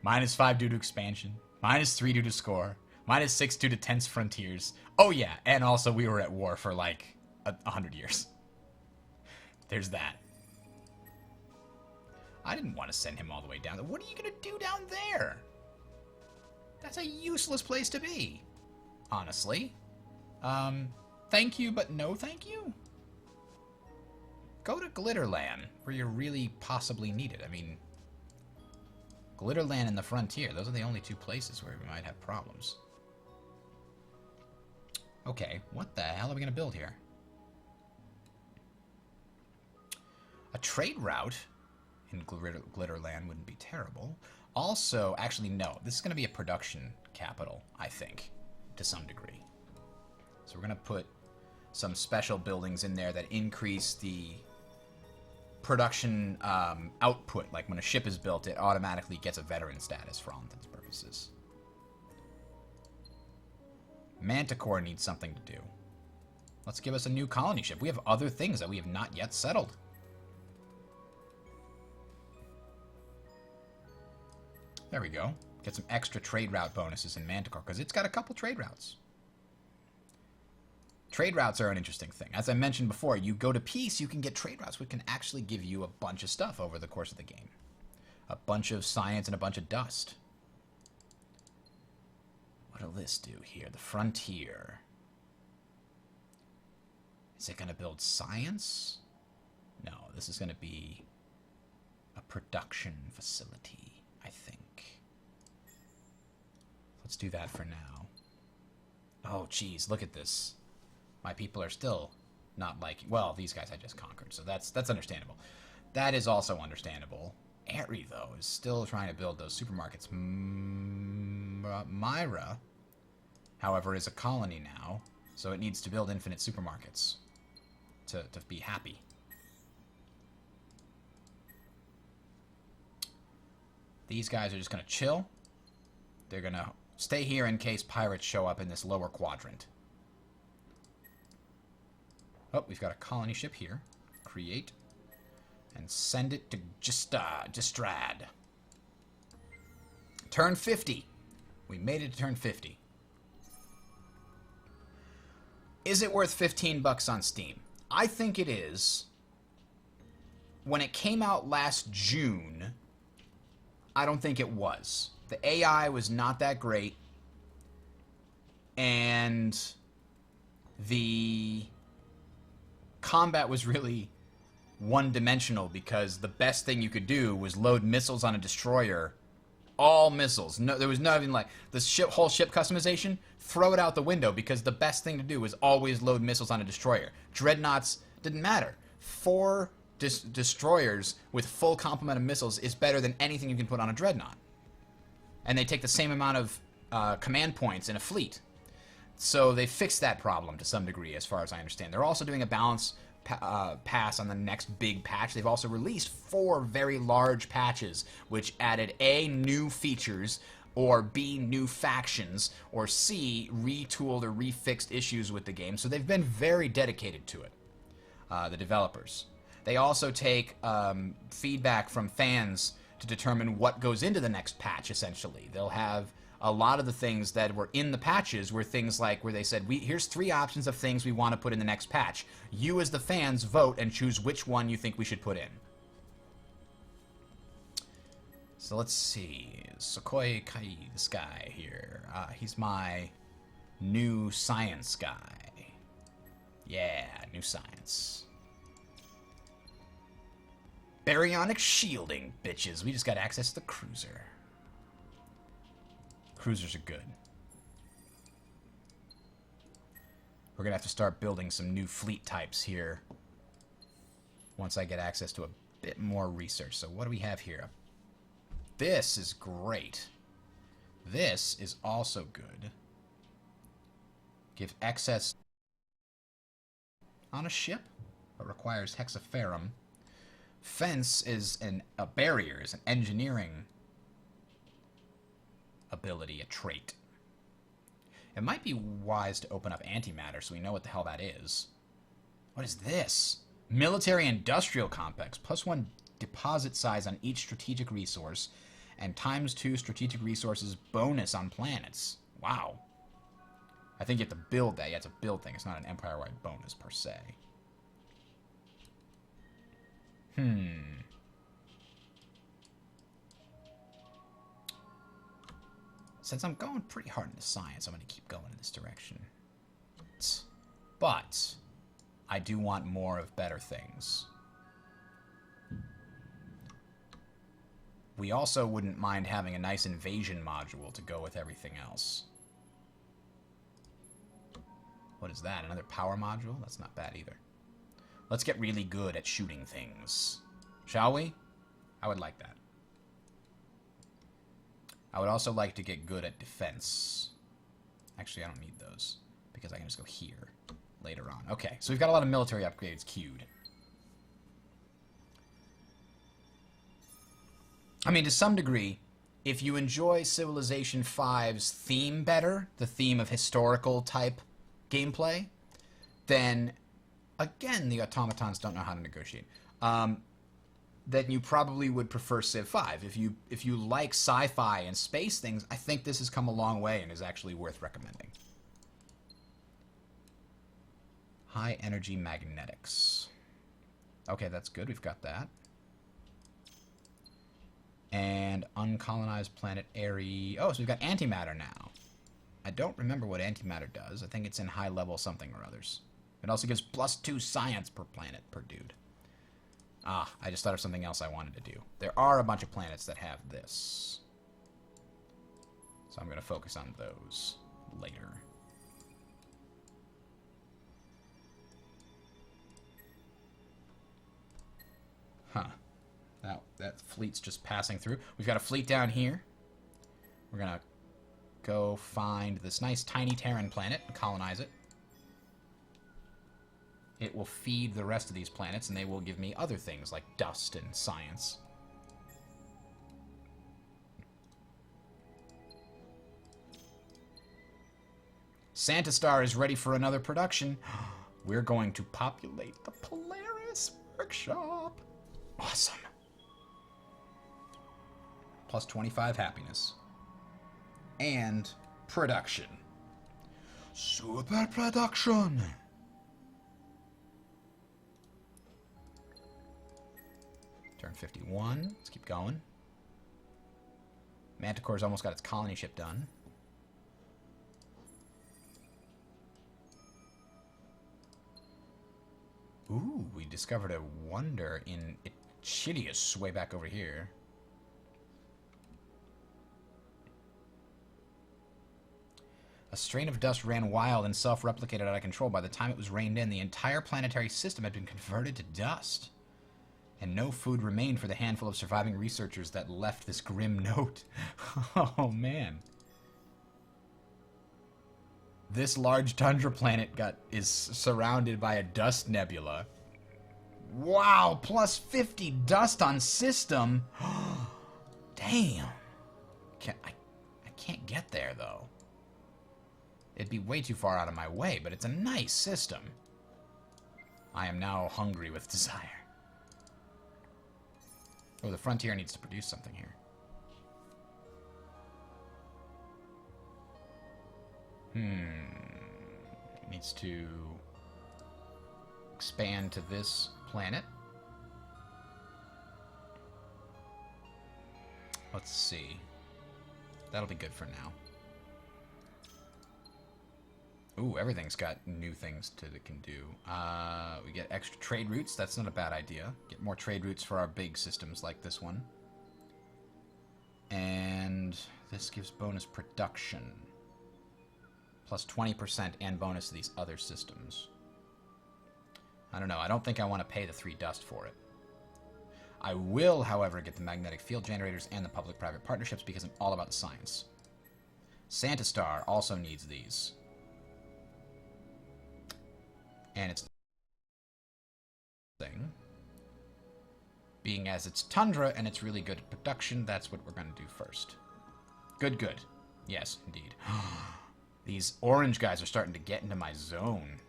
-5 due to expansion. -3 due to score. -6 due to tense frontiers. Oh yeah, and also we were at war for like 100 years. There's that. I didn't want to send him all the way down there. What are you going to do down there? That's a useless place to be. Honestly. Thank you, but no thank you. Go to Glitterland, where you're really possibly needed. I mean, Glitterland and the Frontier, those are the only two places where we might have problems. Okay, what the hell are we going to build here? A trade route in Glitterland wouldn't be terrible. Also, actually, no. This is going to be a production capital, I think, to some degree. So we're going to put some special buildings in there that increase the production output. Like when a ship is built, it automatically gets a veteran status for all intents and purposes. Manticore needs something to do. Let's give us a new colony ship. We have other things that we have not yet settled. There we go. Get some extra trade route bonuses in Manticore, because it's got a couple trade routes. Trade routes are an interesting thing. As I mentioned before, you go to peace, you can get trade routes, which can actually give you a bunch of stuff over the course of the game. A bunch of science and a bunch of dust. What'll this do here? The frontier. Is it going to build science? No, this is going to be a production facility, I think. Let's do that for now. Oh, geez, look at this. My people are still not liking... Well, these guys I just conquered, so that's understandable. That is also understandable. Eri, though, is still trying to build those supermarkets. Myra, however, is a colony now, so it needs to build infinite supermarkets to be happy. These guys are just going to chill. They're going to stay here in case pirates show up in this lower quadrant. Oh, we've got a colony ship here. Create. And send it to Gistrad. Turn 50. We made it to turn 50. Is it worth $15 on Steam? I think it is. When it came out last June, I don't think it was. The AI was not that great. And the combat was really one-dimensional because the best thing you could do was load missiles on a destroyer. All missiles. No, there was not even like the whole ship customization. Throw it out the window because the best thing to do was always load missiles on a destroyer. Dreadnoughts didn't matter. 4 destroyers with full complement of missiles is better than anything you can put on a dreadnought. And they take the same amount of command points in a fleet. So they fixed that problem to some degree, as far as I understand. They're also doing a balance pass on the next big patch. They've also released 4 very large patches, which added A, new features, or B, new factions, or C, retooled or refixed issues with the game. So they've been very dedicated to it, the developers. They also take feedback from fans to determine what goes into the next patch, essentially. They'll have a lot of the things that were in the patches were things like where they said, here's 3 options of things we want to put in the next patch. You as the fans vote and choose which one you think we should put in. So let's see. Sokoi Kai, this guy here. He's my new science guy. Yeah, new science. Baryonic shielding, bitches. We just got access to the cruiser. Cruisers are good. We're going to have to start building some new fleet types here once I get access to a bit more research. So what do we have here? This is great. This is also good. Give excess on a ship, but requires hexaferrum. Fence is a barrier, is an engineering ability, a trait. It might be wise to open up antimatter so we know what the hell that is. What is this? Military industrial complex. +1 deposit size on each strategic resource and ×2 strategic resources bonus on planets. Wow. I think you have to build that. Yeah, it's a build thing. It's not an empire-wide bonus per se. Since I'm going pretty hard into science, I'm going to keep going in this direction. But I do want more of better things. We also wouldn't mind having a nice invasion module to go with everything else. What is that? Another power module? That's not bad either. Let's get really good at shooting things. Shall we? I would like that. I would also like to get good at defense. Actually, I don't need those. because I can just go here later on. Okay, so we've got a lot of military upgrades queued. I mean, to some degree, if you enjoy Civilization V's theme better, the theme of historical type gameplay, then, again, the automatons don't know how to negotiate. Then you probably would prefer Civ 5. If you like sci-fi and space things, I think this has come a long way and is actually worth recommending. High energy magnetics. Okay, that's good. We've got that. And uncolonized planet Airy. Oh, so we've got antimatter now. I don't remember what antimatter does. I think it's in high level something or others. It also gives +2 science per planet per dude. Ah, I just thought of something else I wanted to do. There are a bunch of planets that have this. So I'm going to focus on those later. Huh. Now, that fleet's just passing through. We've got a fleet down here. We're going to go find this nice tiny Terran planet and colonize it. It will feed the rest of these planets, and they will give me other things like dust and science. Santa Star is ready for another production. We're going to populate the Polaris workshop. Awesome. Plus 25 happiness. And production. Super production. Turn 51. Let's keep going. Manticore's almost got its colony ship done. Ooh, we discovered a wonder in Ichidius way back over here. A strain of dust ran wild and self-replicated out of control. By the time it was reined in, the entire planetary system had been converted to dust. And no food remained for the handful of surviving researchers that left this grim note. Oh, man. This large tundra planet is surrounded by a dust nebula. Wow, plus 50 dust on system. Damn. I can't get there, though. It'd be way too far out of my way, but it's a nice system. I am now hungry with desire. Oh, the frontier needs to produce something here. It needs to expand to this planet. Let's see. That'll be good for now. Ooh, everything's got new things it can do. We get extra trade routes. That's not a bad idea. Get more trade routes for our big systems like this one. And this gives bonus production. Plus 20% and bonus to these other systems. I don't know. I don't think I want to pay the 3 dust for it. I will, however, get the magnetic field generators and the public-private partnerships because I'm all about the science. Santa Star also needs these. And it's thing. Being as it's tundra and it's really good at production, that's what we're going to do first. Good, good. Yes, indeed. These orange guys are starting to get into my zone.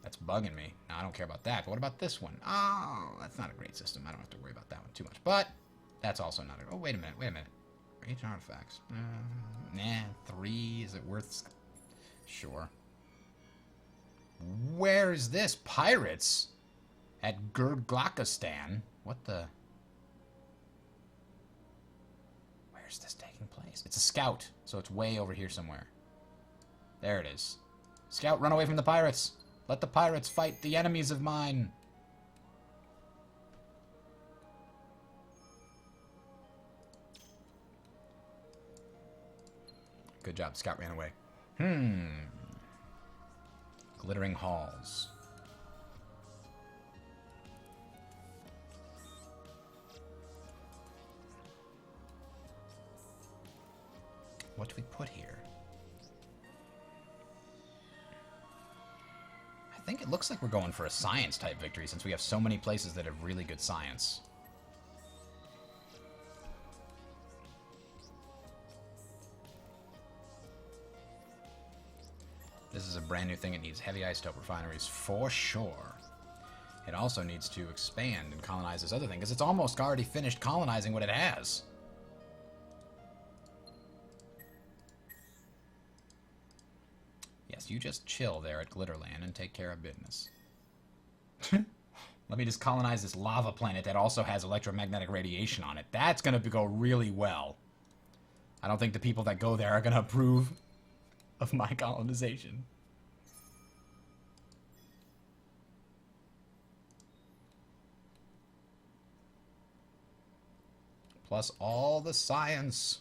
That's bugging me. No, I don't care about that. But what about this one? Oh, that's not a great system. I don't have to worry about that one too much. But that's also not a... Oh, wait a minute. Wait a minute. Rage artifacts. Nah, 3. Is it worth... Sure. Where is this? Pirates? At Gurglakistan? What the... Where's this taking place? It's a scout, so it's way over here somewhere. There it is. Scout, run away from the pirates. Let the pirates fight the enemies of mine. Good job. Scout ran away. Glittering halls. What do we put here? think it looks like we're going for a science-type victory since we have so many places that have really good science. This is a brand new thing. It needs heavy isotope refineries for sure. It also needs to expand and colonize this other thing because it's almost already finished colonizing what it has. Yes, you just chill there at Glitterland and take care of business. Let me just colonize this lava planet that also has electromagnetic radiation on it. That's going to go really well. I don't think the people that go there are going to approve of my colonization. Plus all the science.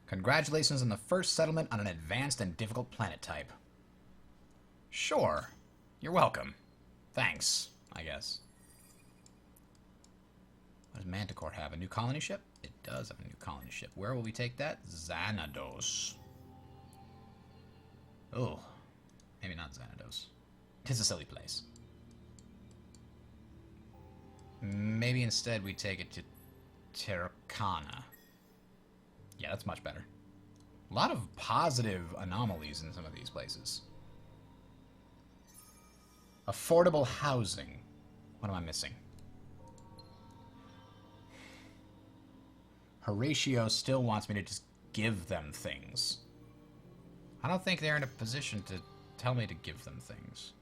Congratulations on the first settlement on an advanced and difficult planet type. Sure. You're welcome. Thanks, I guess. What does Manticore have? A new colony ship? It does have a new colony ship. Where will we take that? Xanados. Oh. Maybe not Xanados. Tis a silly place. Maybe instead we take it to Terracana. Yeah, that's much better. A lot of positive anomalies in some of these places. Affordable housing. What am I missing? Horatio still wants me to just give them things. I don't think they're in a position to tell me to give them things.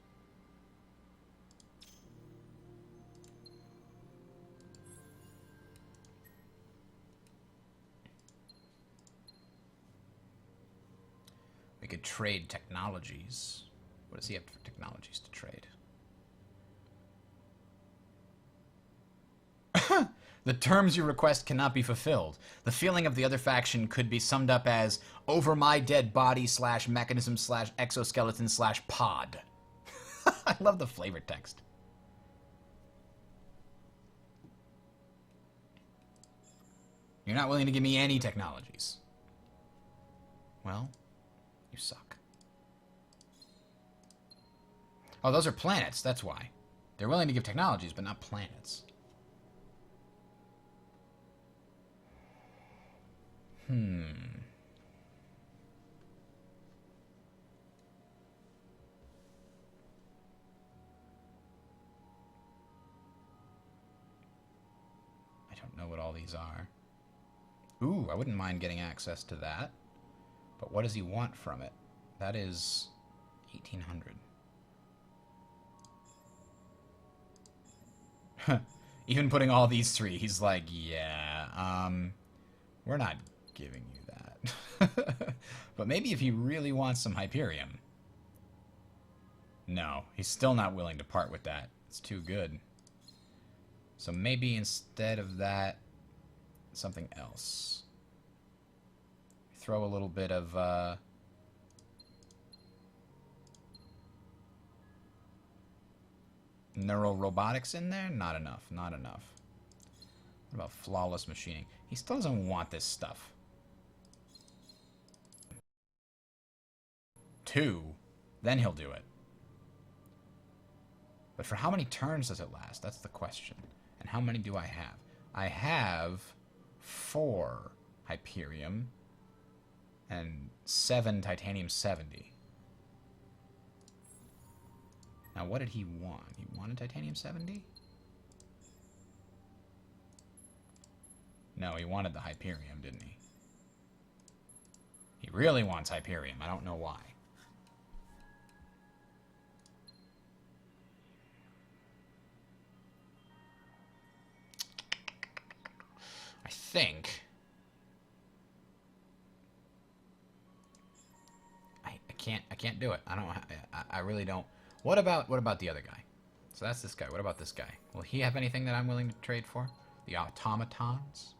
We could trade technologies. What does he have for technologies to trade? The terms you request cannot be fulfilled. The feeling of the other faction could be summed up as over my dead body / mechanism / exoskeleton / pod. I love the flavor text. You're not willing to give me any technologies. Well, you suck. Oh, those are planets, that's why. They're willing to give technologies, but not planets. I don't know what all these are. Ooh, I wouldn't mind getting access to that. But what does he want from it? That is 1,800. Even putting all these three, he's like, yeah, we're not giving you that. But maybe if he really wants some Hyperium. No, he's still not willing to part with that. It's too good. So maybe instead of that, something else. Throw a little bit of, neural robotics in there? Not enough, not enough. What about flawless machining? He still doesn't want this stuff. 2, then he'll do it. But for how many turns does it last? That's the question. And how many do I have? I have 4 Hyperium and 7 Titanium 70. Now, what did he want? He wanted Titanium 70? No, he wanted the Hyperium, didn't he? He really wants Hyperium. I don't know why. I think I can't do it. I really don't. What about the other guy? So that's this guy. What about this guy? Will he have anything that I'm willing to trade for? The automatons?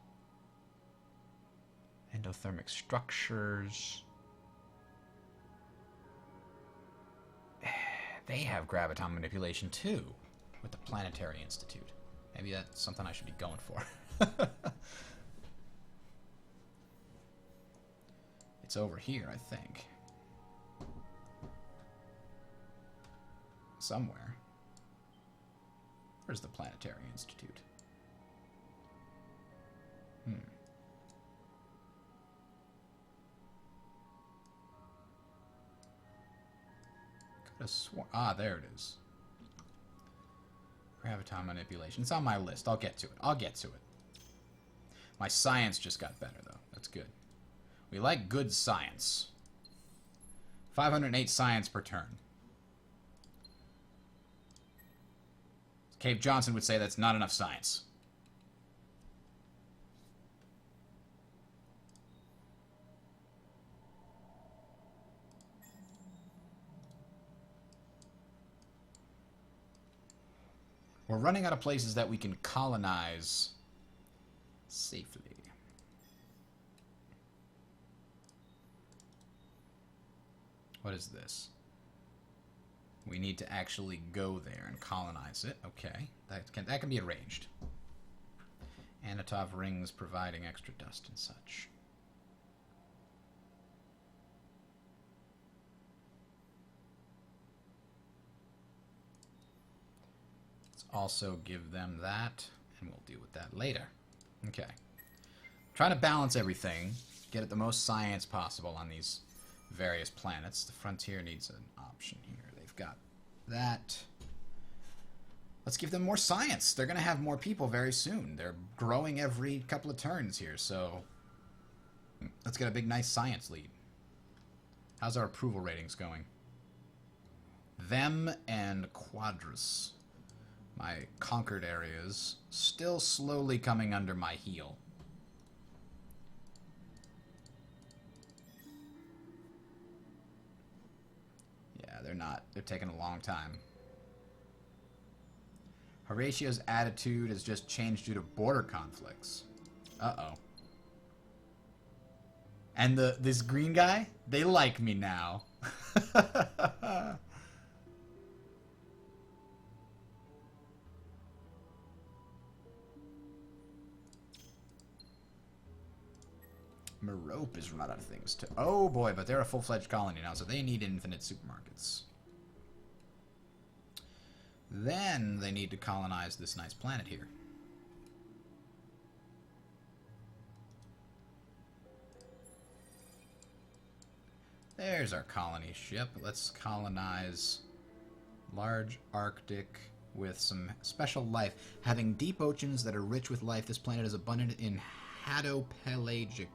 Endothermic structures. They have graviton manipulation too, with the Planetary Institute. Maybe that's something I should be going for. It's over here, I think. Somewhere. Where's the Planetary Institute? Could have sworn. Ah, there it is. Graviton manipulation. It's on my list. I'll get to it. I'll get to it. My science just got better, though. That's good. We like good science. 508 science per turn. Cave Johnson would say that's not enough science. We're running out of places that we can colonize safely. What is this? We need to actually go there and colonize it. Okay, that can be arranged. Anatov rings providing extra dust and such. Let's also give them that, and we'll deal with that later. Okay. Trying to balance everything, get it the most science possible on these various planets. The Frontier needs an option here. They've got that. Let's give them more science. They're going to have more people very soon. They're growing every couple of turns here, so let's get a big, nice science lead. How's our approval ratings going? Them and Quadrus, my conquered areas, still slowly coming under my heel. They're not. They're taking a long time. Horatio's attitude has just changed due to border conflicts. Uh-oh. And this green guy? They like me now. Merope is run out of things to... Oh boy, but they're a full-fledged colony now, so they need infinite supermarkets. Then they need to colonize this nice planet here. There's our colony ship. Let's colonize large Arctic with some special life. Having deep oceans that are rich with life, this planet is abundant in hadopelagic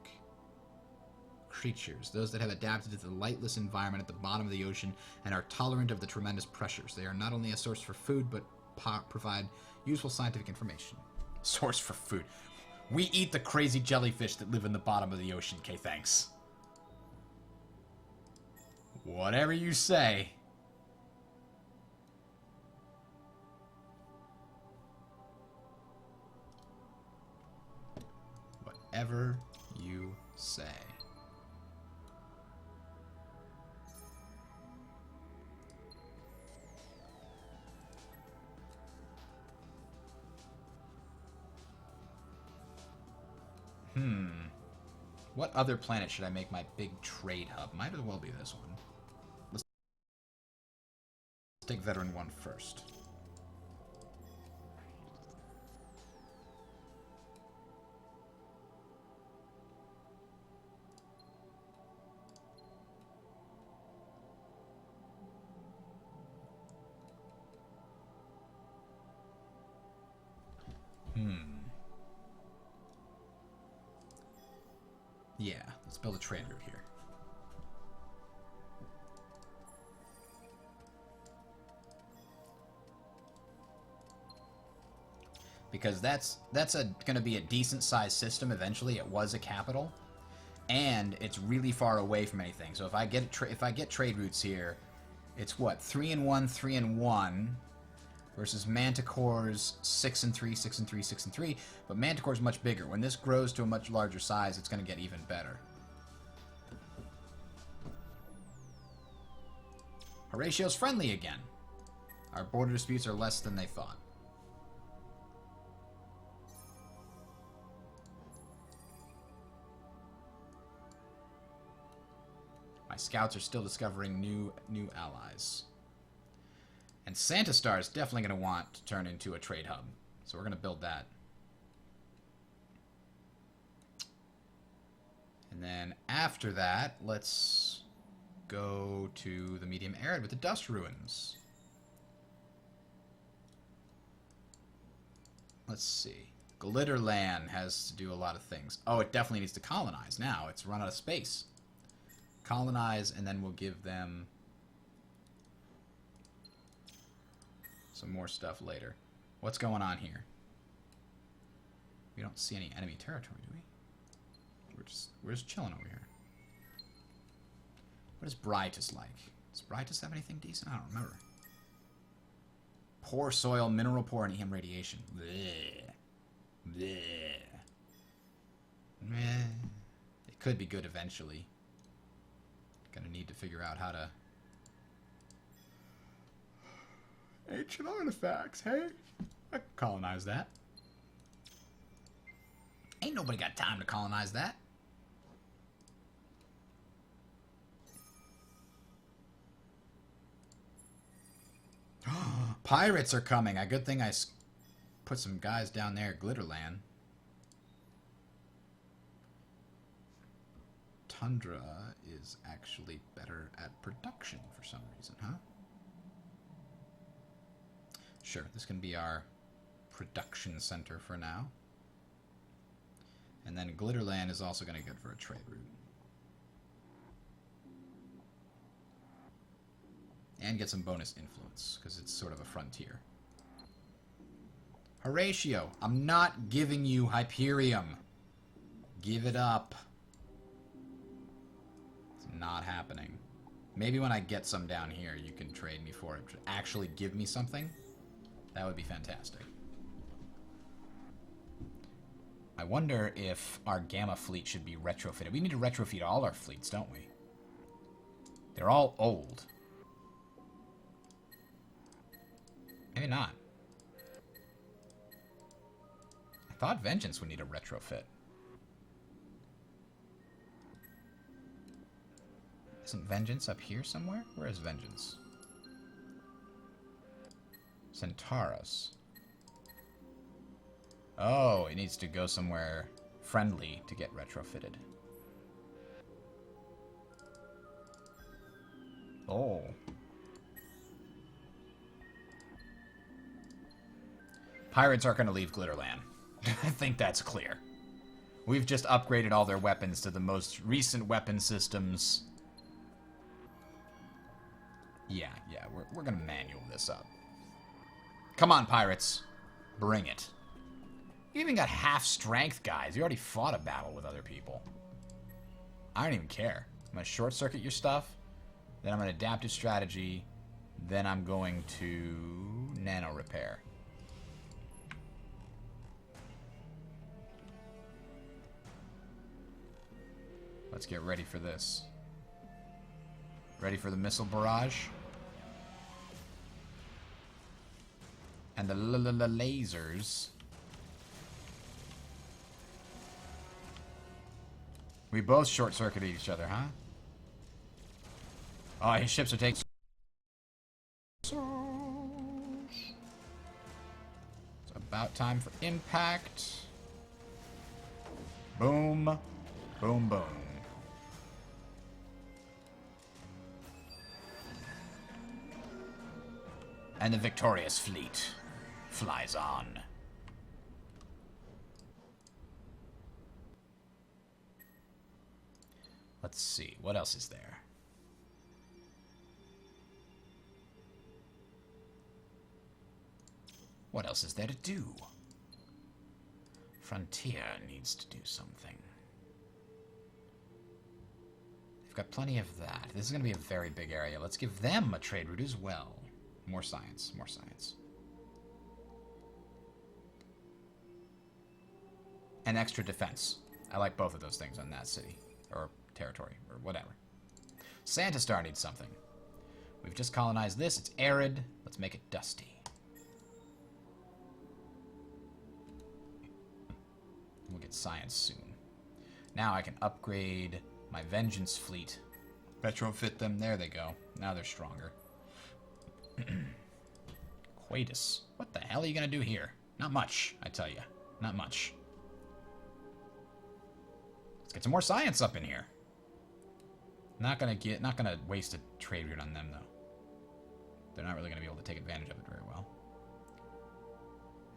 creatures, those that have adapted to the lightless environment at the bottom of the ocean and are tolerant of the tremendous pressures. They are not only a source for food, but provide useful scientific information. Source for food. We eat the crazy jellyfish that live in the bottom of the ocean, okay, thanks. Whatever you say. Whatever you say. What other planet should I make my big trade hub? Might as well be this one. Let's take Veteran 1 first. Yeah, let's build a trade route here. Because that's going to be a decent sized system eventually. It was a capital, and it's really far away from anything. So if I get trade routes here, it's what, 3 and 1, 3 and 1. Versus Manticore's 6 and 3, 6 and 3, 6 and 3. But Manticore's much bigger. When this grows to a much larger size, it's going to get even better. Horatio's friendly again. Our border disputes are less than they thought. My scouts are still discovering new allies. And Santa Star is definitely going to want to turn into a trade hub. So we're going to build that. And then after that, let's go to the medium arid with the dust ruins. Let's see. Glitterland has to do a lot of things. Oh, it definitely needs to colonize now. It's run out of space. Colonize, and then we'll give them some more stuff later. What's going on here? We don't see any enemy territory, do we? We're just chilling over here. What is Brytus like? Does Brytus have anything decent? I don't remember. Poor soil, mineral poor, and EM radiation. Blech. Blech. Meh. It could be good eventually. Gonna need to figure out how to... Ancient artifacts, hey? I can colonize that. Ain't nobody got time to colonize that. Pirates are coming. A good thing I put some guys down there at Glitterland. Tundra is actually better at production for some reason, huh? Sure, this can be our production center for now. And then Glitterland is also going to be good for a trade route. And get some bonus influence, because it's sort of a frontier. Horatio, I'm not giving you Hyperium. Give it up. It's not happening. Maybe when I get some down here, you can trade me for it. Actually give me something? That would be fantastic. I wonder if our Gamma fleet should be retrofitted. We need to retrofit all our fleets, don't we? They're all old. Maybe not. I thought Vengeance would need a retrofit. Isn't Vengeance up here somewhere? Where is Vengeance? Centaurus. Oh, it needs to go somewhere friendly to get retrofitted. Oh. Pirates aren't going to leave Glitterland. I think that's clear. We've just upgraded all their weapons to the most recent weapon systems. Yeah, we're going to manual this up. Come on, pirates. Bring it. You even got half strength, guys. You already fought a battle with other people. I don't even care. I'm going to short circuit your stuff. Then I'm going to adapt to strategy. Then I'm going to nano repair. Let's get ready for this. Ready for the missile barrage? And the lasers. We both short-circuited each other, huh? Oh, his ships are taking... It's about time for impact. Boom. Boom, boom. And the victorious fleet flies on. Let's see, what else is there? What else is there to do? Frontier needs to do something. They've got plenty of that. This is going to be a very big area. Let's give them a trade route as well. More science, more science. And extra defense. I like both of those things on that city. Or territory, or whatever. Santa Star needs something. We've just colonized this. It's arid. Let's make it dusty. We'll get science soon. Now I can upgrade my Vengeance fleet Retrofit them. There they go. Now they're stronger. Quatus. What the hell are you going to do here? Not much, I tell you. Not much. Let's get some more science up in here. Not gonna waste a trade route on them, though. They're not really going to be able to take advantage of it very well.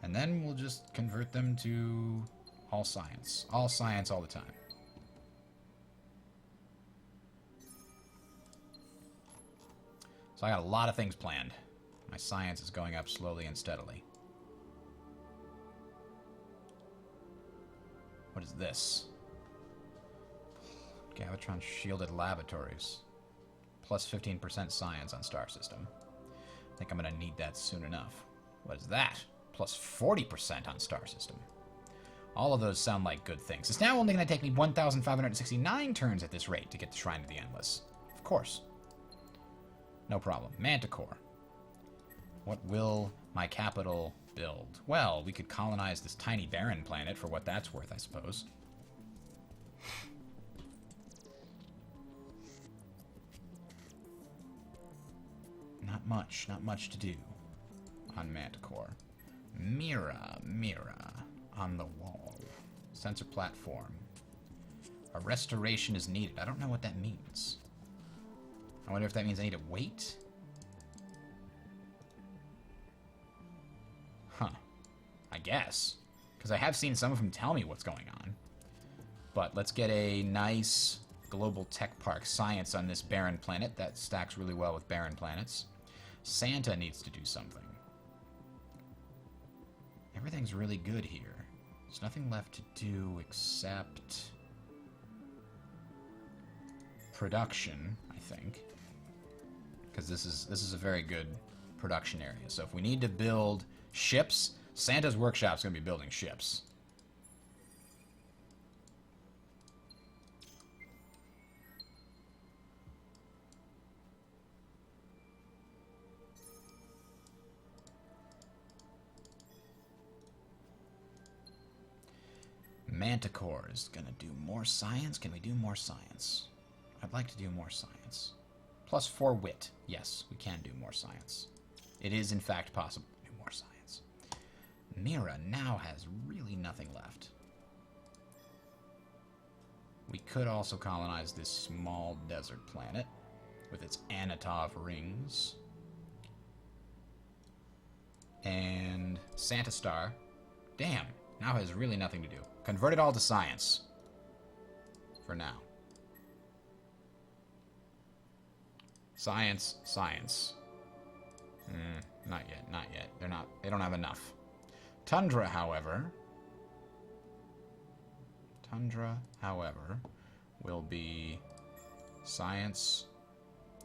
And then we'll just convert them to all science. All science all the time. So I got a lot of things planned. My science is going up slowly and steadily. What is this? Gavatron Shielded Laboratories. Plus 15% science on Star System. I think I'm going to need that soon enough. What is that? Plus 40% on Star System. All of those sound like good things. It's now only going to take me 1,569 turns at this rate to get the Shrine of the Endless. Of course. No problem. Manticore. What will my capital build? Well, we could colonize this tiny barren planet for what that's worth, I suppose. Not much to do on Manticore. Mira on the wall. Sensor platform. A restoration is needed. I don't know what that means. I wonder if that means I need to wait? Huh. I guess. Because I have seen some of them tell me what's going on. But let's get a nice global tech park science on this barren planet. That stacks really well with barren planets. Santa needs to do something. Everything's really good here. There's nothing left to do except production, I think. Because this is a very good production area. So if we need to build ships, Santa's workshop's going to be building ships. Manticore is going to do more science. Can we do more science? I'd like to do more science. Plus 4 wit. Yes, we can do more science. It is, in fact, possible to do more science. Mira now has really nothing left. We could also colonize this small desert planet with its Anatov rings. And Santa Star, damn, now has really nothing to do. Convert it all to science. For now. Science, science. Not yet, not yet. They don't have enough. Tundra, however, will be science,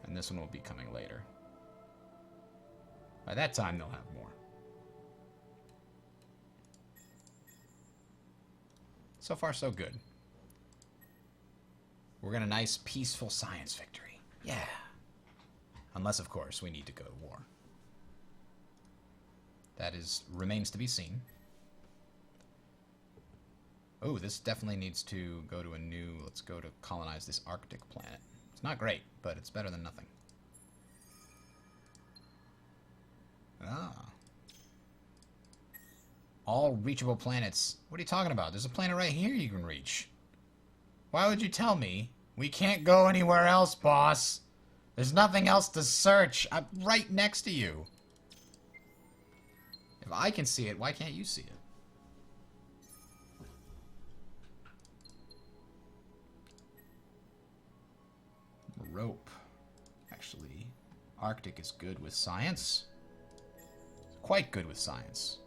and this one will be coming later. By that time, they'll have more. So far, so good. We're gonna nice, peaceful science victory. Yeah. Unless, of course, we need to go to war. That remains to be seen. Oh, this definitely needs to go to a new... Let's go to colonize this Arctic planet. It's not great, but it's better than nothing. Ah. All reachable planets. What are you talking about? There's a planet right here you can reach. Why would you tell me? We can't go anywhere else, boss. There's nothing else to search. I'm right next to you. If I can see it, why can't you see it? Rope. Actually, Arctic is good with science. Quite good with science.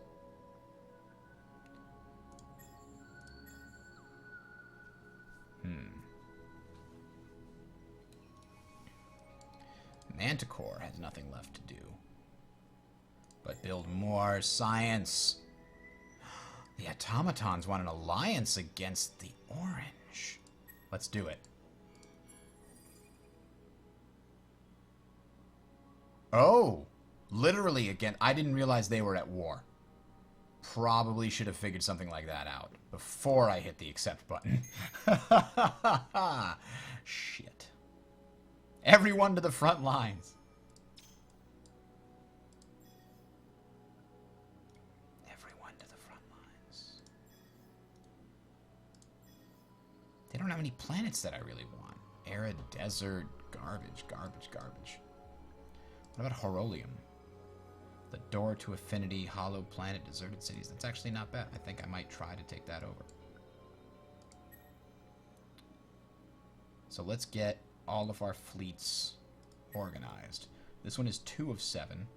Manticore has nothing left to do. But build more science. The automatons want an alliance against the orange. Let's do it. Oh! Literally again. I didn't realize they were at war. Probably should have figured something like that out before I hit the accept button. Shit. Everyone to the front lines. Everyone to the front lines. They don't have any planets that I really want. Arid, desert, garbage, garbage, garbage. What about Horolium? The door to affinity, hollow planet, deserted cities. That's actually not bad. I think I might try to take that over. So let's get all of our fleets organized. This one is 2 of 7.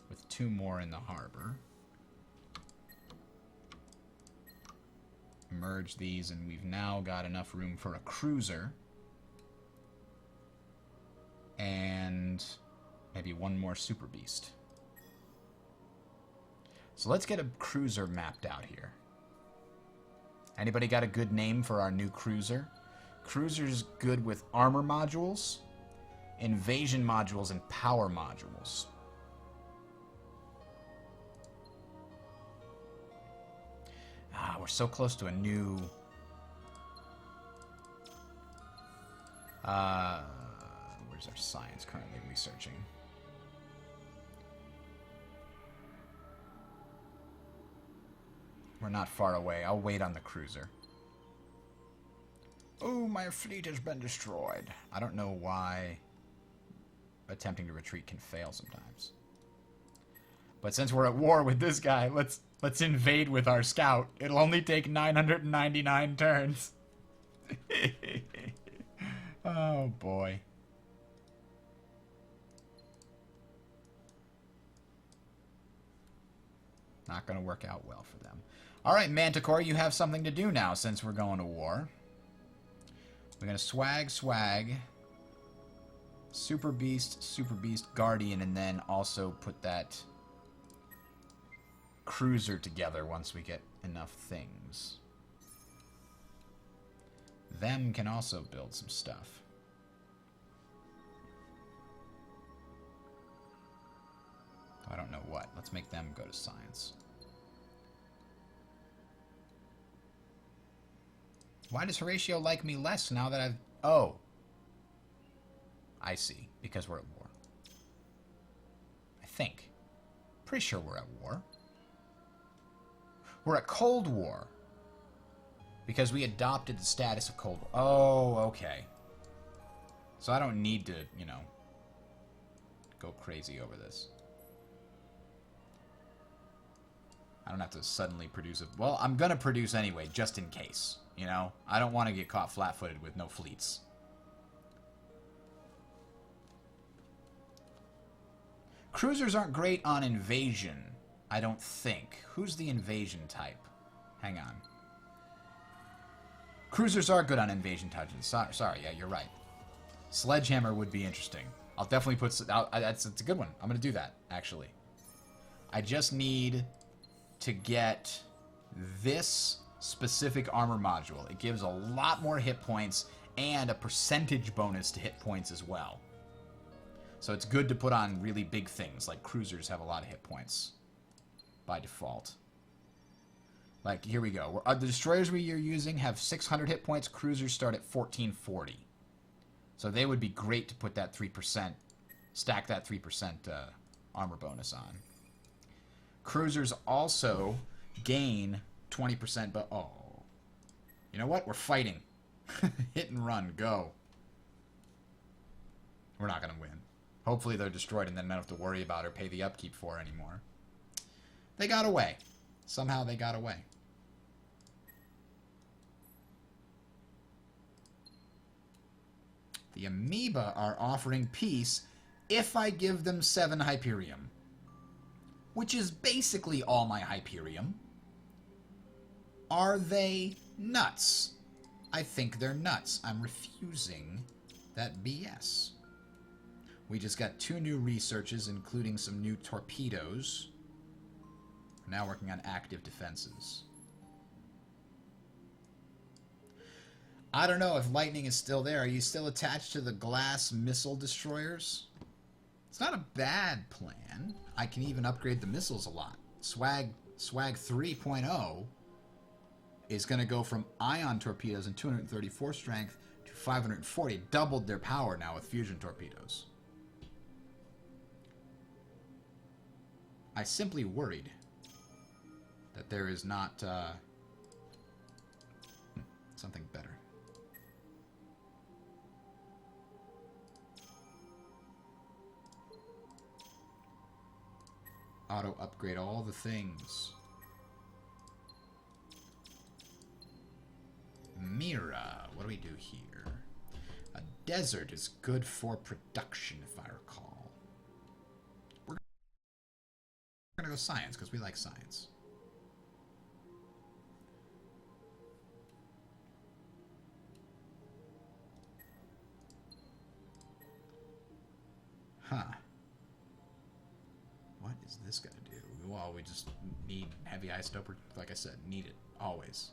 With 2 more in the harbor. Merge these, and we've now got enough room for a cruiser. And maybe 1 more super beast. So let's get a cruiser mapped out here. Anybody got a good name for our new cruiser? Cruiser's good with armor modules, invasion modules, and power modules. Ah, we're so close to a new... where's our science currently researching? We're not far away. I'll wait on the cruiser. Oh, my fleet has been destroyed. I don't know why attempting to retreat can fail sometimes. But since we're at war with this guy, let's invade with our scout. It'll only take 999 turns. Oh, boy. Not going to work out well for them. All right, Manticore, you have something to do now since we're going to war. We're going to swag, Super Beast, Guardian, and then also put that cruiser together once we get enough things. Them can also build some stuff. I don't know what. Let's make them go to science. Why does Horatio like me less now that I've... Oh. I see. Because we're at war. I think. Pretty sure we're at war. We're at Cold War. Because we adopted the status of Cold War. Oh, okay. So I don't need to, you know, go crazy over this. I don't have to suddenly produce it. Well, I'm going to produce anyway, just in case. You know? I don't want to get caught flat-footed with no fleets. Cruisers aren't great on invasion, I don't think. Who's the invasion type? Hang on. Cruisers are good on invasion types. Sorry, yeah, you're right. Sledgehammer would be interesting. I'll definitely put... It's a good one. I'm going to do that, actually. I just need to get this specific armor module. It gives a lot more hit points and a percentage bonus to hit points as well. So it's good to put on really big things, like cruisers have a lot of hit points by default. Like, here we go. The destroyers we are using have 600 hit points. Cruisers start at 1440. So they would be great to put that 3%, stack that 3% armor bonus on. Cruisers also gain 20%, but oh. You know what? We're fighting. Hit and run. Go. We're not going to win. Hopefully they're destroyed and then I don't have to worry about or pay the upkeep for anymore. They got away. Somehow they got away. The amoeba are offering peace if I give them 7 Hyperium. Which is basically all my Hyperium. Are they nuts? I think they're nuts. I'm refusing that BS. We just got 2 new researches, including some new torpedoes. We're now working on active defenses. I don't know if Lightning is still there. Are you still attached to the glass missile destroyers? It's not a bad plan. I can even upgrade the missiles a lot. Swag 3.0 is going to go from ion torpedoes and 234 strength to 540. Doubled their power now with fusion torpedoes. I simply worried that there is not something better. Auto upgrade all the things. Mira, what do we do here? A desert is good for production, if I recall. We're gonna go science, because we like science. Huh. What is this gonna do? Well, we just need heavy isotoper. Like I said, need it. Always.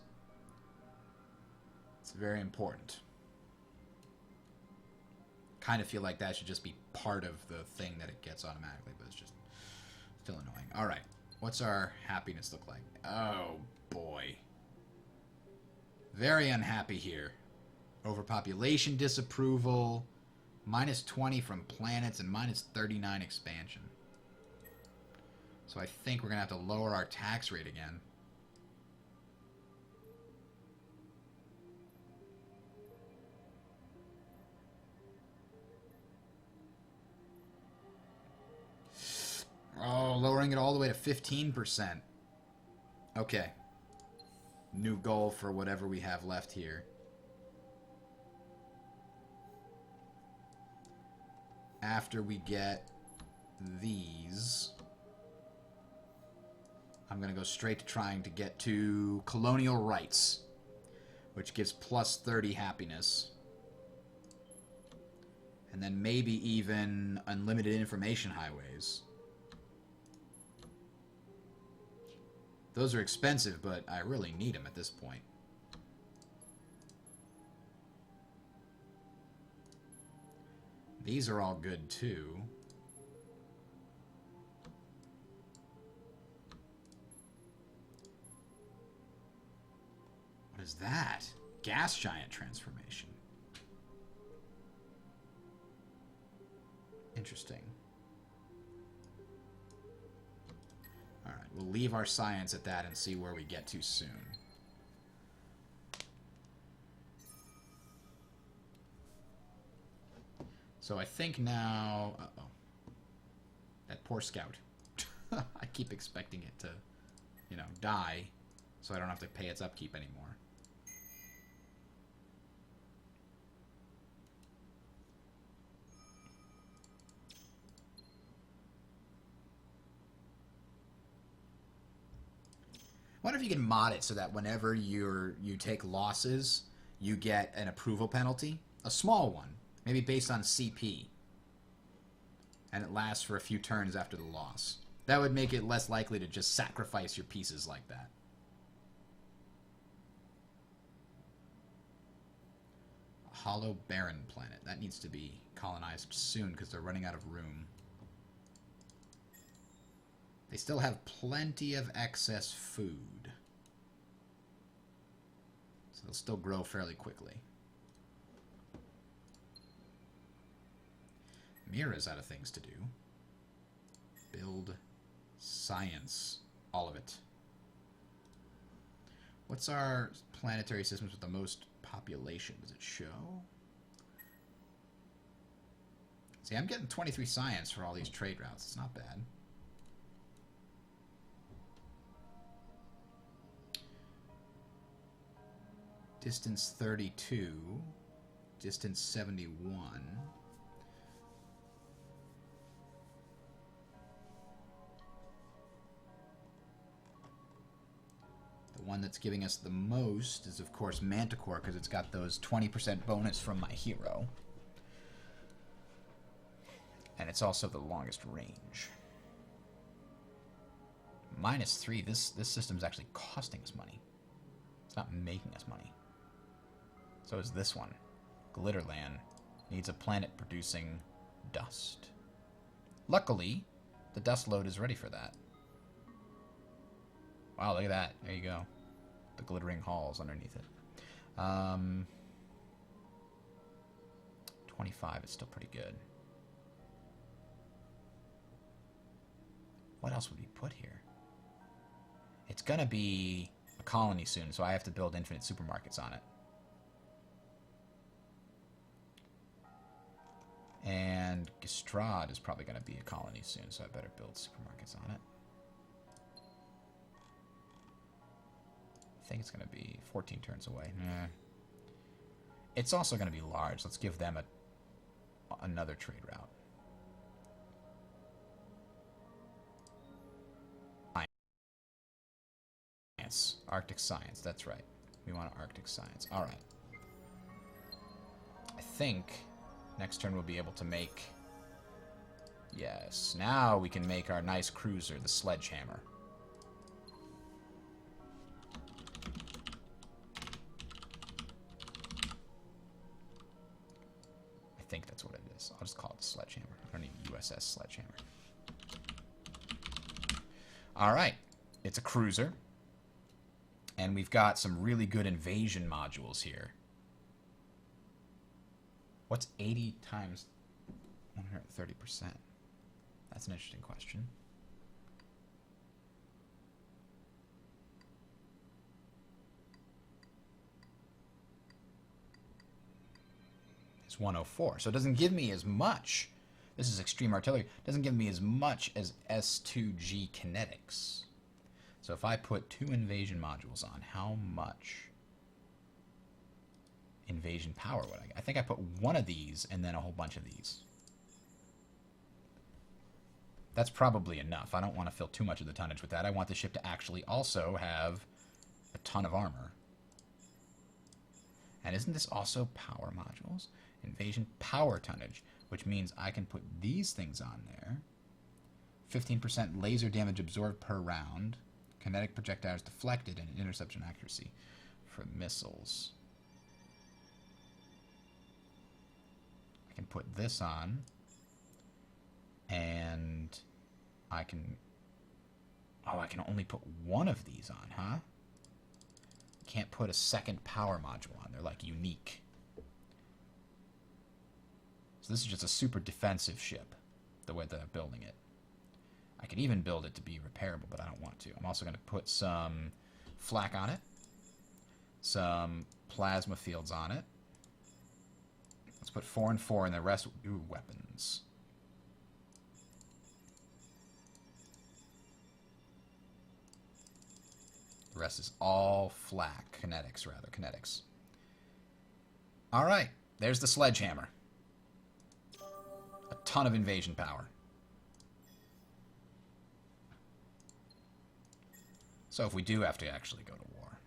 It's very important. Kind of feel like that should just be part of the thing that it gets automatically, but it's just still annoying. Alright. What's our happiness look like? Oh, boy. Very unhappy here. Overpopulation disapproval. Minus 20 from planets and minus 39 expansion. So I think we're going to have to lower our tax rate again. Oh, lowering it all the way to 15%. Okay. New goal for whatever we have left here. After we get these, I'm going to go straight to trying to get to colonial rights, which gives plus 30 happiness. And then maybe even unlimited information highways. Those are expensive, but I really need them at this point. These are all good, too. What is that? Gas giant transformation. Interesting. Alright, we'll leave our science at that and see where we get to soon. So I think now... Uh-oh. That poor scout. I keep expecting it to, you know, die, so I don't have to pay its upkeep anymore. I wonder if you can mod it so that whenever you take losses, you get an approval penalty. A small one. Maybe based on CP. And it lasts for a few turns after the loss. That would make it less likely to just sacrifice your pieces like that. A hollow barren planet. That needs to be colonized soon because they're running out of room. They still have plenty of excess food. So they'll still grow fairly quickly. Mira's out of things to do. Build science. All of it. What's our planetary systems with the most population? Does it show? See, I'm getting 23 science for all these trade routes. It's not bad. Distance 32. Distance 71. The one that's giving us the most is, of course, Manticore, because it's got those 20% bonus from my hero. And it's also the longest range. -3. This system's actually costing us money. It's not making us money. So is this one. Glitterland needs a planet producing dust. Luckily, the dust load is ready for that. Wow, look at that. There you go. The glittering halls underneath it. 25 is still pretty good. What else would we put here? It's going to be a colony soon, so I have to build infinite supermarkets on it. And Gistrad is probably going to be a colony soon, so I better build supermarkets on it. I think it's going to be 14 turns away. Nah. It's also going to be large. Let's give them another trade route. Science. Arctic science. That's right. We want Arctic science. All right. I think next turn we'll be able to make... Yes. Now we can make our nice cruiser, the Sledgehammer. I think that's what it is. I'll just call it the Sledgehammer. I don't need USS Sledgehammer. Alright. It's a cruiser. And we've got some really good invasion modules here. What's 80 times 130%? That's an interesting question. It's 104. So it doesn't give me as much. This is extreme artillery. It doesn't give me as much as S2G kinetics. So if I put 2 invasion modules on, how much invasion power would I get? I think I put 1 of these and then a whole bunch of these. That's probably enough. I don't want to fill too much of the tonnage with that. I want the ship to actually also have a ton of armor. And isn't this also power modules? Invasion power tonnage, which means I can put these things on there. 15% laser damage absorbed per round. Kinetic projectiles deflected and interception accuracy for missiles. I can put this on. And I can... Oh, I can only put 1 of these on, huh? Can't put a second power module on. They're like unique. So this is just a super defensive ship, the way that I'm building it. I could even build it to be repairable, but I don't want to. I'm also going to put some flak on it. Some plasma fields on it. Let's put 4 and 4, and the rest... Ooh, weapons. The rest is all flak. Kinetics, rather. Kinetics. Alright. There's the Sledgehammer. A ton of invasion power. So if we do have to actually go to war,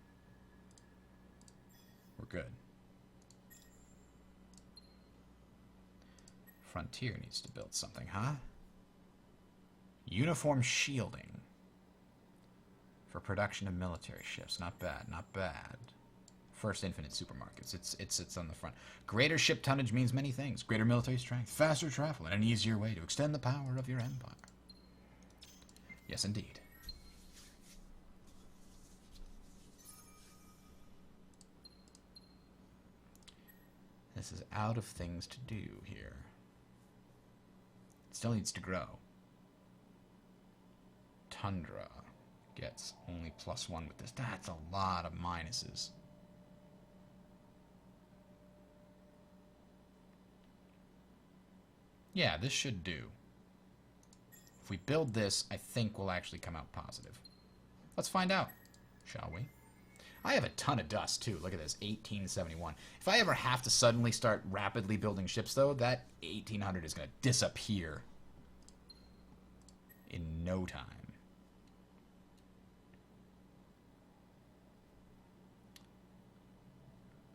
we're good. Frontier needs to build something, huh? Uniform shielding. For production of military ships. Not bad, not bad. First infinite supermarkets. It sits on the front. Greater ship tonnage means many things. Greater military strength, faster travel, and an easier way to extend the power of your empire. Yes, indeed. This is out of things to do here. It still needs to grow. Tundra gets only +1 with this. That's a lot of minuses. Yeah, this should do. If we build this, I think we'll actually come out positive. Let's find out, shall we? I have a ton of dust, too. Look at this, 1871. If I ever have to suddenly start rapidly building ships, though, that 1800 is going to disappear in no time.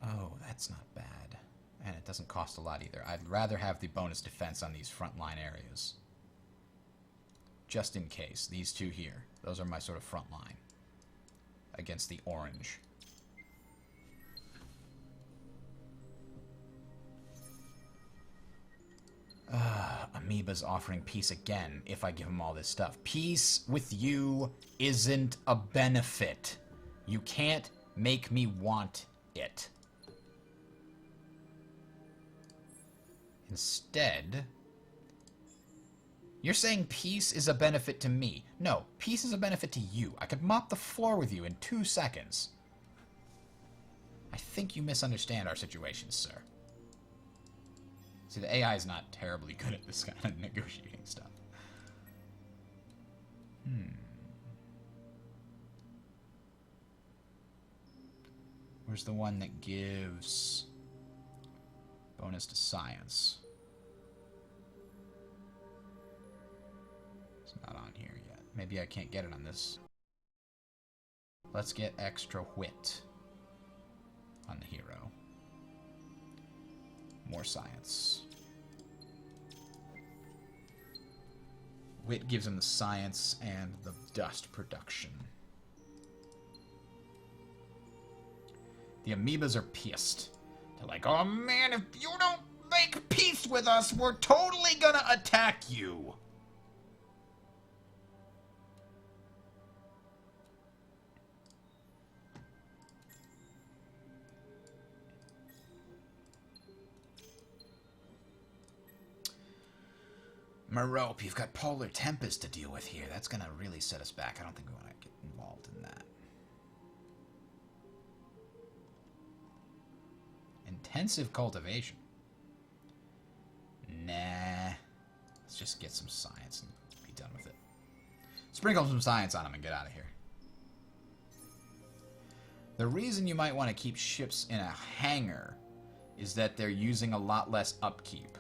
Oh, that's not bad. And it doesn't cost a lot either. I'd rather have the bonus defense on these frontline areas. Just in case. These two here. Those are my sort of front line. Against the orange. Amoeba's offering peace again if I give him all this stuff. Peace with you isn't a benefit. You can't make me want it. Instead, you're saying peace is a benefit to me. No, peace is a benefit to you. I could mop the floor with you in 2 seconds. I think you misunderstand our situation, sir. See, the AI is not terribly good at this kind of negotiating stuff. Where's the one that gives bonus to science? It's not on here yet. Maybe I can't get it on this. Let's get extra wit on the hero. More science. Wit gives him the science and the dust production. The amoebas are pissed. They're like, oh man, if you don't make peace with us, we're totally gonna attack you. Merope, you've got Polar Tempest to deal with here. That's gonna really set us back. I don't think we want to get involved in that. Intensive cultivation. Nah. Let's just get some science and be done with it. Sprinkle some science on them and get out of here. The reason you might want to keep ships in a hangar is that they're using a lot less upkeep.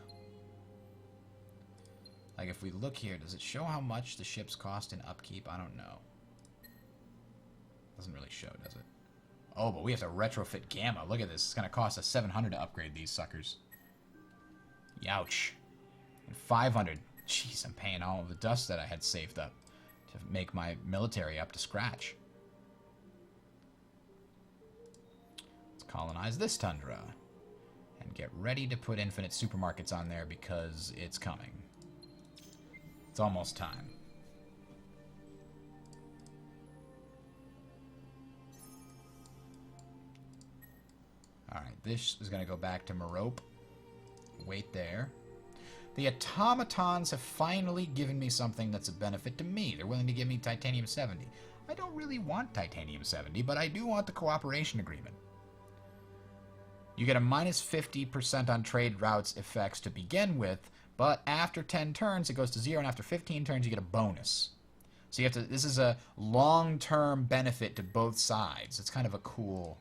Like, if we look here, does it show how much the ships cost in upkeep? I don't know. Doesn't really show, does it? Oh, but we have to retrofit Gamma. Look at this. It's going to cost us 700 to upgrade these suckers. Youch. And 500. Jeez, I'm paying all of the dust that I had saved up to make my military up to scratch. Let's colonize this tundra. And get ready to put infinite supermarkets on there because it's coming. It's almost time. Alright, this is going to go back to Merope. Wait there. The automatons have finally given me something that's a benefit to me. They're willing to give me Titanium 70. I don't really want Titanium 70, but I do want the cooperation agreement. You get a minus 50% on trade routes effects to begin with, but after 10 turns it goes to 0, and after 15 turns you get a bonus. So you have to. This is a long-term benefit to both sides. It's kind of a cool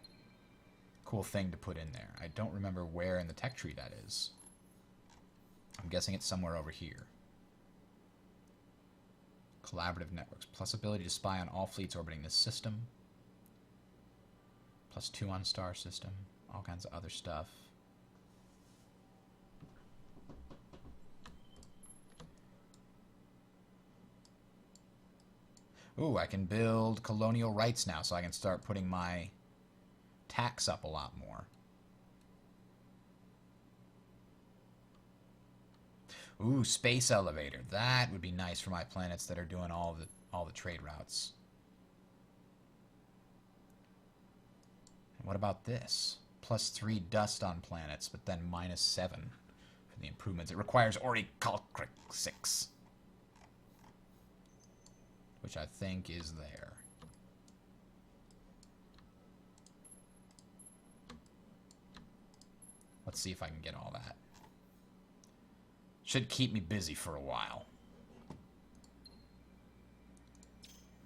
thing to put in there. I don't remember where in the tech tree that is. I'm guessing it's somewhere over here. Collaborative networks. Plus ability to spy on all fleets orbiting this system. Plus 2 on star system. All kinds of other stuff. Ooh, I can build colonial rights now, so I can start putting my tax up a lot more. Ooh, space elevator. That would be nice for my planets that are doing all the trade routes. And what about this? Plus 3 dust on planets, but then minus 7 for the improvements. It requires Orichalcric 6. Which I think is there. Let's see if I can get all that. Should keep me busy for a while.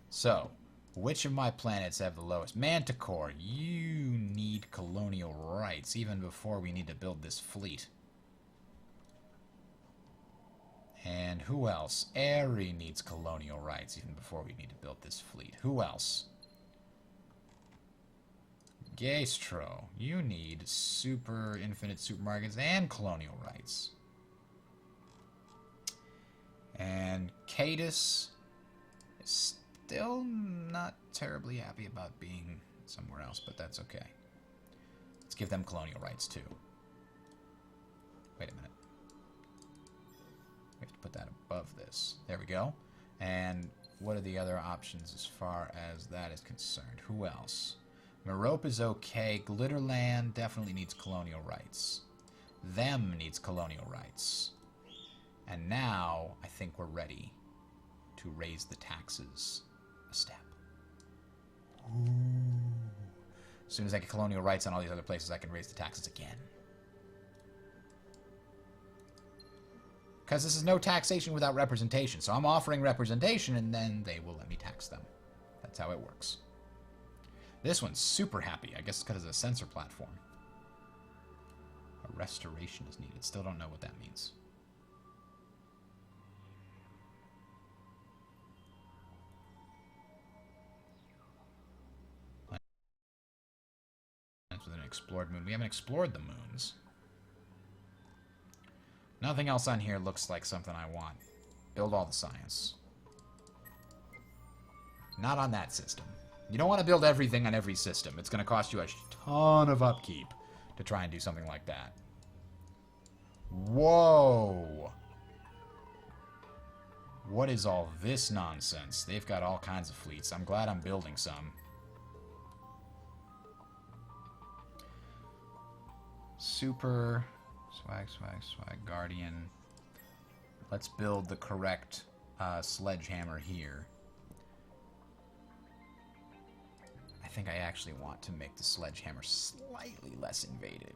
So, which of my planets have the lowest? Manticore, you need colonial rights even before we need to build this fleet. And who else? Aerie needs colonial rights even before we need to build this fleet. Who else? Gaestro, you need infinite supermarkets and colonial rights. And Cadus is still not terribly happy about being somewhere else, but that's okay. Let's give them colonial rights too. Wait a minute. We have to put that above this. There we go. And what are the other options as far as that is concerned? Who else? Merope is okay. Glitterland definitely needs colonial rights. them needs colonial rights. And now, I think we're ready to raise the taxes a step. Ooh. As soon as I get colonial rights on all these other places, I can raise the taxes again. Because this is no taxation without representation. So I'm offering representation, and then they will let me tax them. That's how it works. This one's super happy. I guess it's because it's a sensor platform. A restoration is needed. Still don't know what that means. With an explored moon. We haven't explored the moons. Nothing else on here looks like something I want. Build all the science. Not on that system. You don't want to build everything on every system. It's going to cost you a ton of upkeep to try and do something like that. Whoa! What is all this nonsense? They've got all kinds of fleets. I'm glad I'm building some. Super, swag, guardian. Let's build the correct sledgehammer here. I think I actually want to make the sledgehammer slightly less invaded.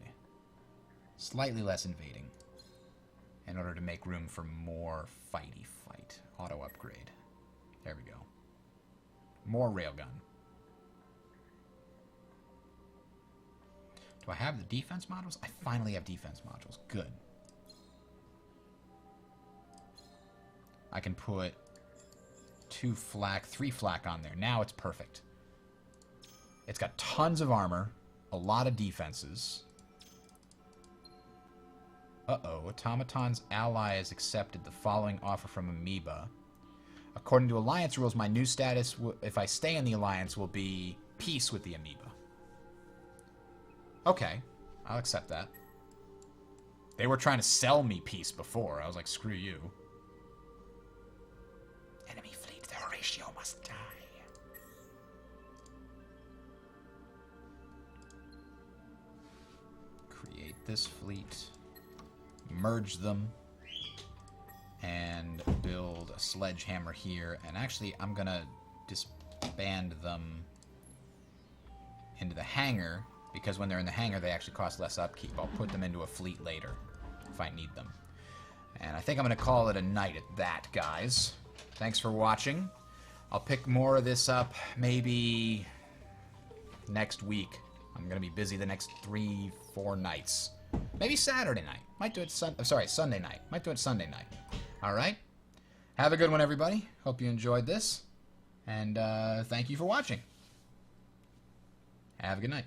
Slightly less invading. In order to make room for more fighty fight. Auto upgrade. There we go. More railgun. Do I have the defense modules? I finally have defense modules. Good. I can put 2 flak, 3 flak on there. Now it's perfect. It's got tons of armor, a lot of defenses. Uh-oh. Automaton's ally has accepted the following offer from Amoeba. According to Alliance rules, my new status, if I stay in the Alliance, will be peace with the Amoeba. Okay, I'll accept that. They were trying to sell me peace before. I was like, screw you. Enemy fleet, the Horatio must die. Create this fleet. Merge them. And build a sledgehammer here. And actually, I'm going to disband them into the hangar. Because when they're in the hangar, they actually cost less upkeep. I'll put them into a fleet later if I need them. And I think I'm going to call it a night at that, guys. Thanks for watching. I'll pick more of this up maybe next week. I'm going to be busy the next 3-4 nights. Maybe Saturday night. Might do it Sunday night. Might do it Sunday night. All right? Have a good one, everybody. Hope you enjoyed this. And thank you for watching. Have a good night.